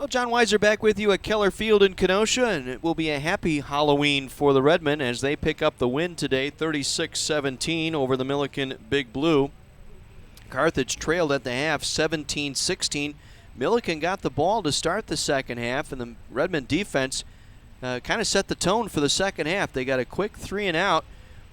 Well, John Weiser back with you at Keller Field in Kenosha, and it will be a happy Halloween for the Redmen as they pick up the win today, 36-17 over the Millikin Big Blue. Carthage trailed at the half, 17-16. Millikin got the ball to start the second half, and the Redmen defense kind of set the tone for the second half. They got a quick 3-and-out,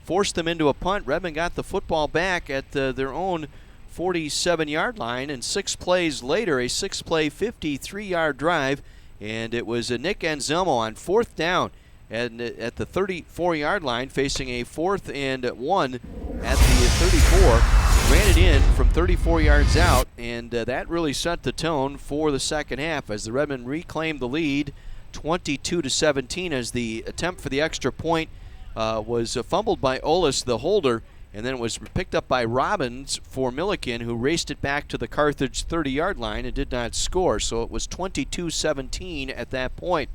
forced them into a punt. Redmen got the football back at their own 47-yard line, and 6 plays later, a 6-play, 53-yard drive, and it was Nick Anselmo on 4th down and at the 34-yard line, facing a 4th and 1 at the 34. Ran it in from 34 yards out, and that really set the tone for the second half as the Redmen reclaimed the lead 22-17 as the attempt for the extra point was fumbled by Olis, the holder, and then it was picked up by Robbins for Millikin, who raced it back to the Carthage 30-yard line and did not score. So it was 22-17 at that point.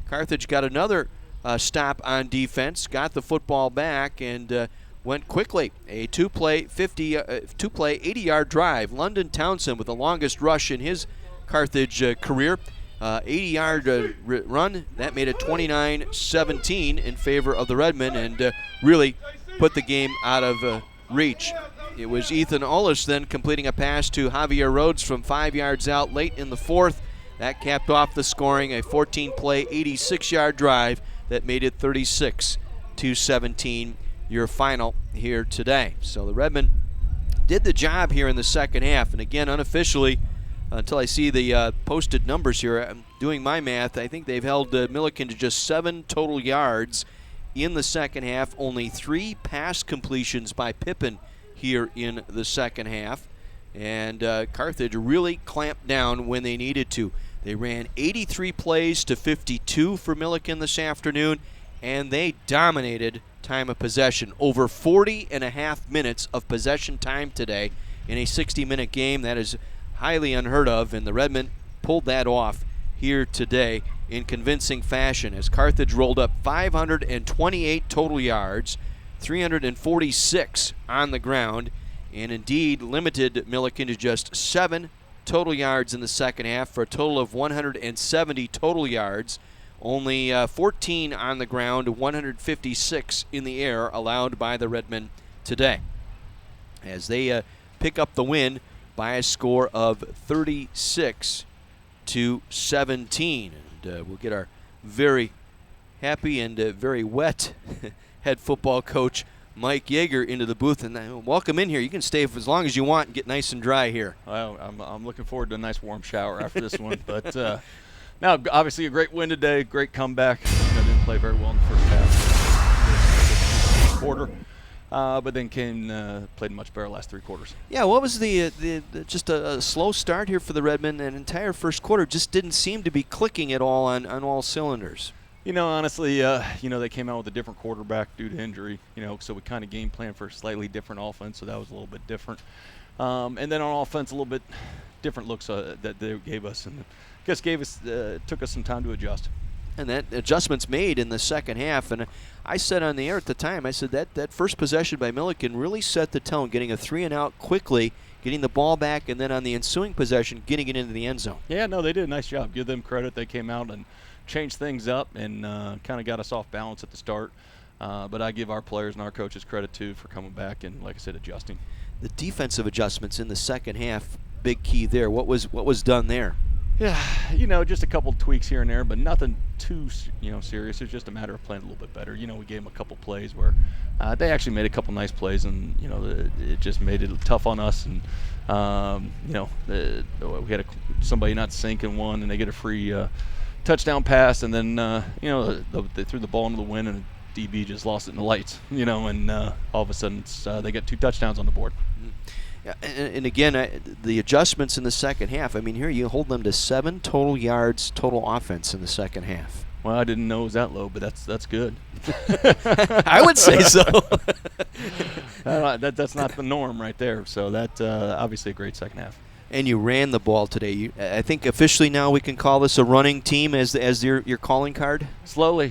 Carthage got another stop on defense, got the football back, and went quickly. A two-play 80-yard drive. London Townsend with the longest rush in his Carthage career. 80-yard run. That made it 29-17 in favor of the Redmen and really put the game out of reach. It was Ethan Ollis then completing a pass to Javier Rhodes from 5 yards out late in the fourth. That capped off the scoring, a 14-play, 86-yard drive that made it 36-17, your final here today. So the Redmen did the job here in the second half, and again, unofficially, until I see the posted numbers here, I'm doing my math, I think they've held Millikin to just 7 total yards in the second half. Only 3 pass completions by Pippin here in the second half. And Carthage really clamped down when they needed to. They ran 83 plays to 52 for Millikin this afternoon, and they dominated time of possession. Over 40.5 minutes of possession time today in a 60-minute game. That is highly unheard of, and the Redmen pulled that off here today in convincing fashion as Carthage rolled up 528 total yards, 346 on the ground, and indeed limited Millikin to just 7 total yards in the second half for a total of 170 total yards. Only 14 on the ground, 156 in the air allowed by the Redmen today as they pick up the win by a score of 36-17. And we'll get our very happy and very wet head football coach Mike Yeager into the booth, and welcome in here. You can stay for as long as you want and get nice and dry here. Well, I'm looking forward to a nice warm shower after this one. But now, obviously, a great win today, great comeback. Didn't play very well in the first half, quarter, but then played much better last 3 quarters. Yeah, what was the just a slow start here for the Redmen? An entire first quarter just didn't seem to be clicking at all on all cylinders. You know, honestly, they came out with a different quarterback due to injury, so we kind of game planned for a slightly different offense, so that was a little bit different. And then on offense, a little bit different looks that they gave us, and I guess took us some time to adjust. And that adjustments made in the second half, and I said on the air at the time, I said that first possession by Millikin really set the tone, getting a 3-and-out quickly, getting the ball back, and then on the ensuing possession, getting it into the end zone. Yeah, no, they did a nice job. Give them credit. They came out and changed things up and kind of got us off balance at the start. But I give our players and our coaches credit, too, for coming back and, like I said, adjusting. The defensive adjustments in the second half, big key there. What was done there? Yeah, just a couple tweaks here and there, but nothing too, serious. It's just a matter of playing a little bit better. We gave them a couple plays where they actually made a couple nice plays, and, it just made it tough on us. And, we had somebody not sinking one, and they get a free touchdown pass, and then, they threw the ball into the wind, and DB just lost it in the lights, and all of a sudden they got 2 touchdowns on the board. Yeah, and again, the adjustments in the second half, here you hold them to 7 total yards, total offense in the second half. Well, I didn't know it was that low, but that's good. I would say so. That's not the norm right there, so that obviously a great second half. And you ran the ball today. I think officially now we can call this a running team as your calling card. Slowly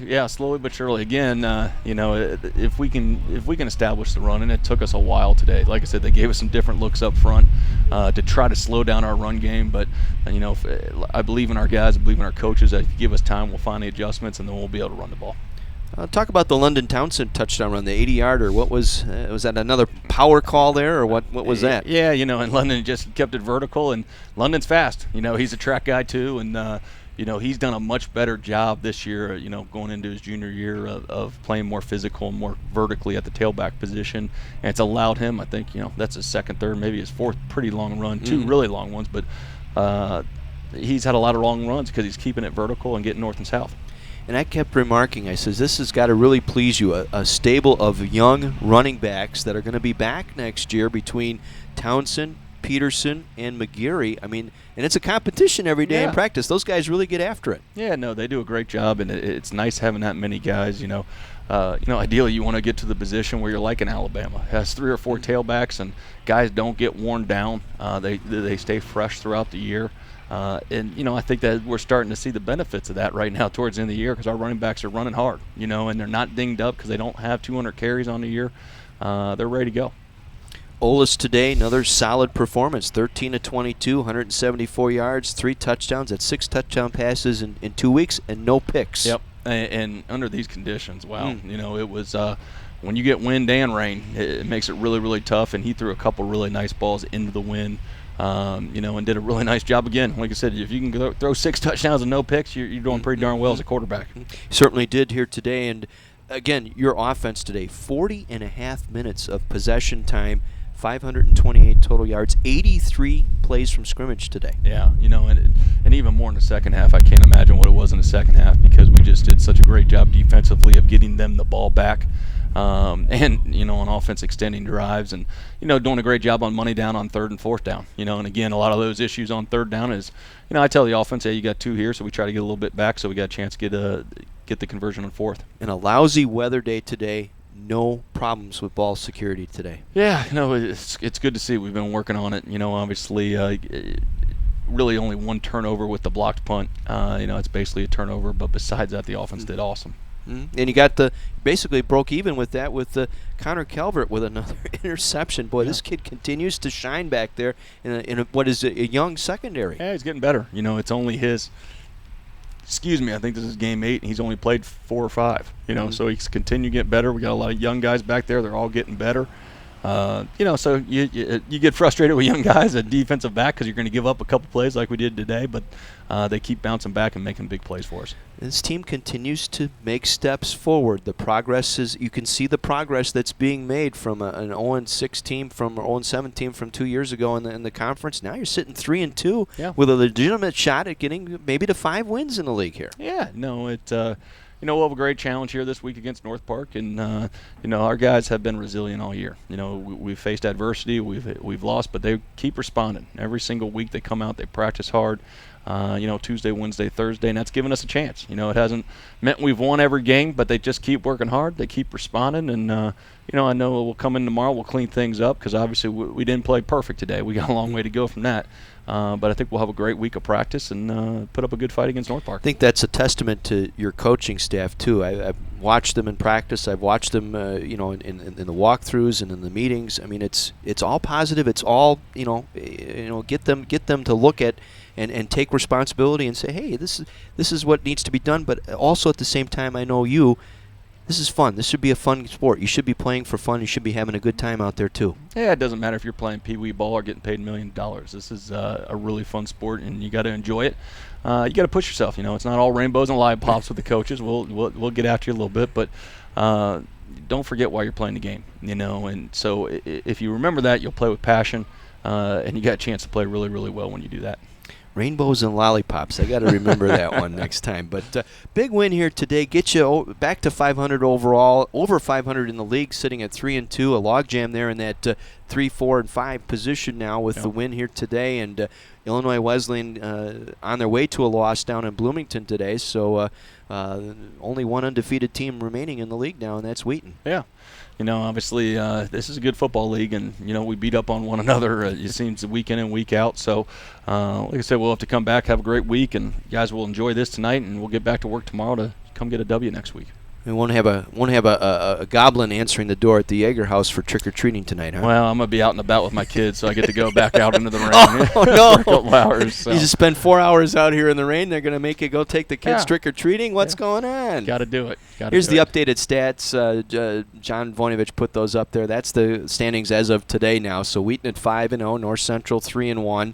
but surely. Again, if we can establish the run, and it took us a while today. Like I said, they gave us some different looks up front to try to slow down our run game. But I believe in our guys. I believe in our coaches. That if you give us time, we'll find the adjustments, and then we'll be able to run the ball. Talk about the London Townsend touchdown run, the 80-yarder. What was that another power call there, or what was that? Yeah, and London just kept it vertical, and London's fast. He's a track guy too, and he's done a much better job this year, going into his junior year of playing more physical and more vertically at the tailback position, and it's allowed him, I think, that's his second, third, maybe his fourth pretty long run, two really long ones, but he's had a lot of long runs because he's keeping it vertical and getting north and south. And I kept remarking, I says, this has got to really please you, a stable of young running backs that are going to be back next year between Townsend, Peterson, and McGeary. I mean, and it's a competition every day in practice. Those guys really get after it. Yeah, no, they do a great job, and it's nice having that many guys, ideally you want to get to the position where you're like in Alabama. It has 3 or 4 tailbacks, and guys don't get worn down. They stay fresh throughout the year. I think that we're starting to see the benefits of that right now towards the end of the year because our running backs are running hard, and they're not dinged up because they don't have 200 carries on the year. They're ready to go. Olis today, another solid performance, 13 of 22, 174 yards, 3 touchdowns. That's 6 touchdown passes in 2 weeks and no picks. Yep, and under these conditions, wow. It was when you get wind and rain, it makes it really, really tough, and he threw a couple really nice balls into the wind. And did a really nice job again. Like I said, if you can throw 6 touchdowns and no picks, you're doing pretty darn well as a quarterback. Certainly did here today. And, again, your offense today, 40.5 minutes of possession time, 528 total yards, 83 plays from scrimmage today. Yeah, and even more in the second half. I can't imagine what it was in the second half because we just did such a great job defensively of getting them the ball back. On offense extending drives and, doing a great job on money down on 3rd and 4th down. And again, a lot of those issues on 3rd down is, I tell the offense, hey, you got 2 here, so we try to get a little bit back so we got a chance to get the conversion on 4th. And a lousy weather day today. No problems with ball security today. Yeah, it's good to see. We've been working on it. Obviously, really only 1 turnover with the blocked punt. It's basically a turnover, but besides that, the offense did awesome. And you got basically broke even with that with Connor Calvert with another interception. Boy, this kid continues to shine back there in what is a young secondary. Yeah, he's getting better. It's only his. I think this is game 8, and he's only played 4 or 5. So he's continued to get better. We got a lot of young guys back there. They're all getting better. So you get frustrated with young guys at defensive back because you're going to give up a couple plays like we did today, but they keep bouncing back and making big plays for us. This team continues to make steps forward. The progress is, you can see the progress that's being made from an 0-6 team, from an 0-7 team from 2 years ago in the conference. Now you're sitting 3-2 with a legitimate shot at getting maybe to 5 wins in the league here. Yeah, no, we'll have a great challenge here this week against North Park, and our guys have been resilient all year. We've faced adversity, we've lost, but they keep responding. Every single week they come out, they practice hard. Tuesday, Wednesday, Thursday, and that's given us a chance. It hasn't meant we've won every game, but they just keep working hard. They keep responding, and I know we'll come in tomorrow, we'll clean things up because obviously we didn't play perfect today. We got a long way to go from that. But I think we'll have a great week of practice and put up a good fight against North Park. I think that's a testament to your coaching staff too. I've watched them in practice. I've watched them, in the walkthroughs and in the meetings. I mean, it's all positive. It's all get them to look at and take responsibility and say, hey, this is what needs to be done. But also at the same time, I know this is fun. This should be a fun sport. You should be playing for fun. You should be having a good time out there, too. Yeah, it doesn't matter if you're playing pee-wee ball or getting paid $1 million. This is a really fun sport, and you got to enjoy it. You got to push yourself. It's not all rainbows and lollipops with the coaches. We'll get after you a little bit, but don't forget why you're playing the game. And so if you remember that, you'll play with passion, and you got a chance to play really, really well when you do that. Rainbows and lollipops. I got to remember that one next time. But big win here today. Get you back to 500 overall, over 500 in the league, sitting at 3-2. A logjam there in that 3, 4, and 5 position now with the win here today. And Illinois Wesleyan on their way to a loss down in Bloomington today. So only one undefeated team remaining in the league now, and that's Wheaton. Yeah. Obviously this is a good football league, and we beat up on one another. It seems week in and week out. So, like I said, we'll have to come back, have a great week, and you guys will enjoy this tonight, and we'll get back to work tomorrow to come get a W next week. We won't have a goblin answering the door at the Yeager house for trick or treating tonight, huh? Well, I'm gonna be out and about with my kids, so I get to go back out into the rain. Oh no! For a couple hours. So. You just spend 4 hours out here in the rain. They're gonna make you go take the kids trick or treating. What's going on? Got to do it. Here's the updated stats. John Voinovich put those up there. That's the standings as of today now. So Wheaton at 5-0, North Central 3-1,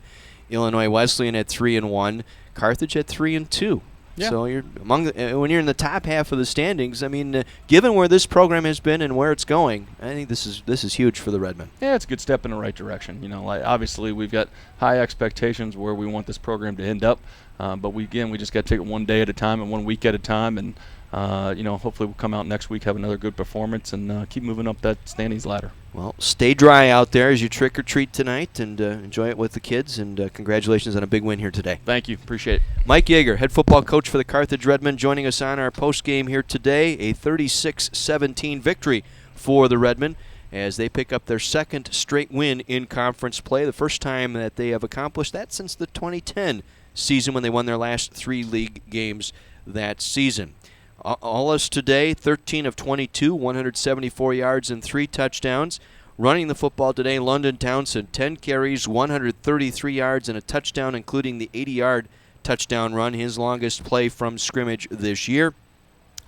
Illinois Wesleyan at 3-1, Carthage at 3-2. Yeah. So you're when you're in the top half of the standings. I mean, given where this program has been and where it's going, I think this is huge for the Redmen. Yeah, it's a good step in the right direction. Obviously we've got high expectations where we want this program to end up, but we just got to take it one day at a time and 1 week at a time, and hopefully we'll come out next week, have another good performance, and keep moving up that standings ladder. Well, stay dry out there as you trick or treat tonight, and enjoy it with the kids, and congratulations on a big win here today. Thank you. Appreciate it. Mike Yeager, head football coach for the Carthage Redmen, joining us on our post game here today. A 36-17 victory for the Redmen as they pick up their second straight win in conference play, the first time that they have accomplished that since the 2010 season when they won their last 3 league games that season. All-us today, 13 of 22, 174 yards and 3 touchdowns. Running the football today, London Townsend, 10 carries, 133 yards and a touchdown, including the 80-yard touchdown run, his longest play from scrimmage this year.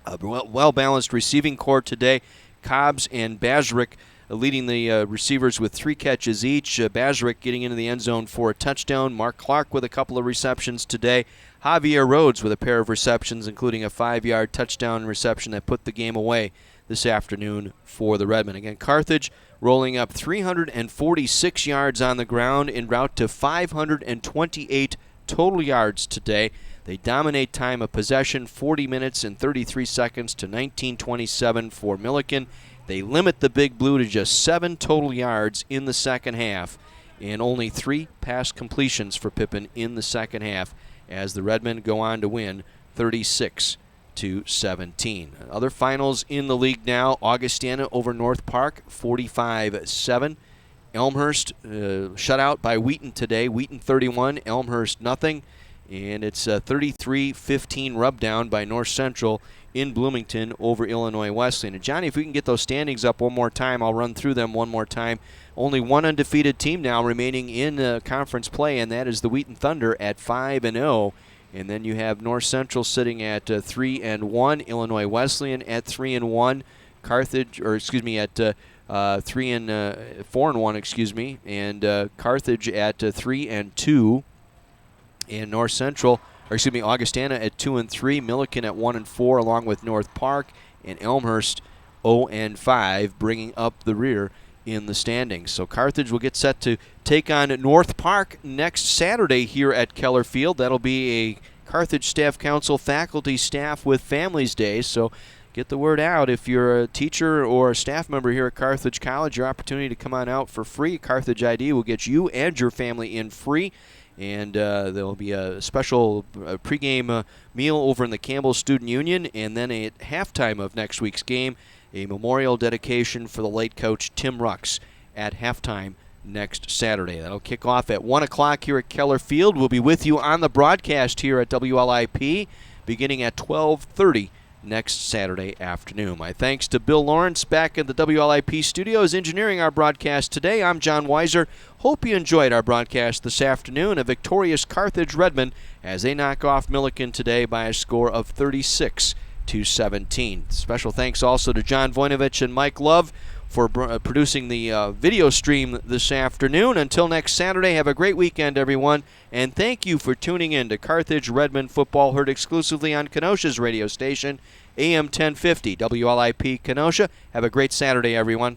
A well-balanced receiving corps today. Cobbs and Bazrick leading the receivers with 3 catches each. Bazrick getting into the end zone for a touchdown. Mark Clark with a couple of receptions today. Javier Rhodes with a pair of receptions, including a 5-yard touchdown reception that put the game away this afternoon for the Redmen. Again, Carthage rolling up 346 yards on the ground en route to 528 total yards today. They dominate time of possession, 40 minutes and 33 seconds to 19:27 for Millikin. They limit the Big Blue to just 7 total yards in the second half and only 3 pass completions for Pippin in the second half as the Redmen go on to win 36-17. Other finals in the league now, Augustana over North Park, 45-7. Elmhurst shut out by Wheaton today. Wheaton 31, Elmhurst nothing. And it's a 33-15 rub down by North Central in Bloomington over Illinois Wesleyan. And Johnny, if we can get those standings up one more time, I'll run through them one more time. Only one undefeated team now remaining in conference play, and that is the Wheaton Thunder at 5-0. And then you have North Central sitting at 3-1, Illinois Wesleyan at 3-1, Carthage, or excuse me, at 4-1, excuse me, and Carthage at 3-2. And North Central, or excuse me, Augustana at 2-3, Millikin at 1-4, along with North Park, and Elmhurst 0-5, bringing up the rear in the standings. So Carthage will get set to take on North Park next Saturday here at Keller Field. That'll be a Carthage Staff Council faculty staff with Families Day. So get the word out. If you're a teacher or a staff member here at Carthage College, your opportunity to come on out for free. Carthage ID will get you and your family in free. And there will be a special pregame meal over in the Campbell Student Union. And then at halftime of next week's game, a memorial dedication for the late coach Tim Rux at halftime next Saturday. That'll kick off at 1 o'clock here at Keller Field. We'll be with you on the broadcast here at WLIP beginning at 12:30 next Saturday afternoon. My thanks to Bill Lawrence back at the WLIP studios engineering our broadcast today. I'm John Weiser. Hope you enjoyed our broadcast this afternoon. A victorious Carthage Redmen as they knock off Millikin today by a score of 36-17. Special thanks also to John Voinovich and Mike Love for producing the video stream this afternoon. Until next Saturday, have a great weekend, everyone, and thank you for tuning in to Carthage Redmen football, heard exclusively on Kenosha's radio station, AM 1050, WLIP Kenosha. Have a great Saturday, everyone.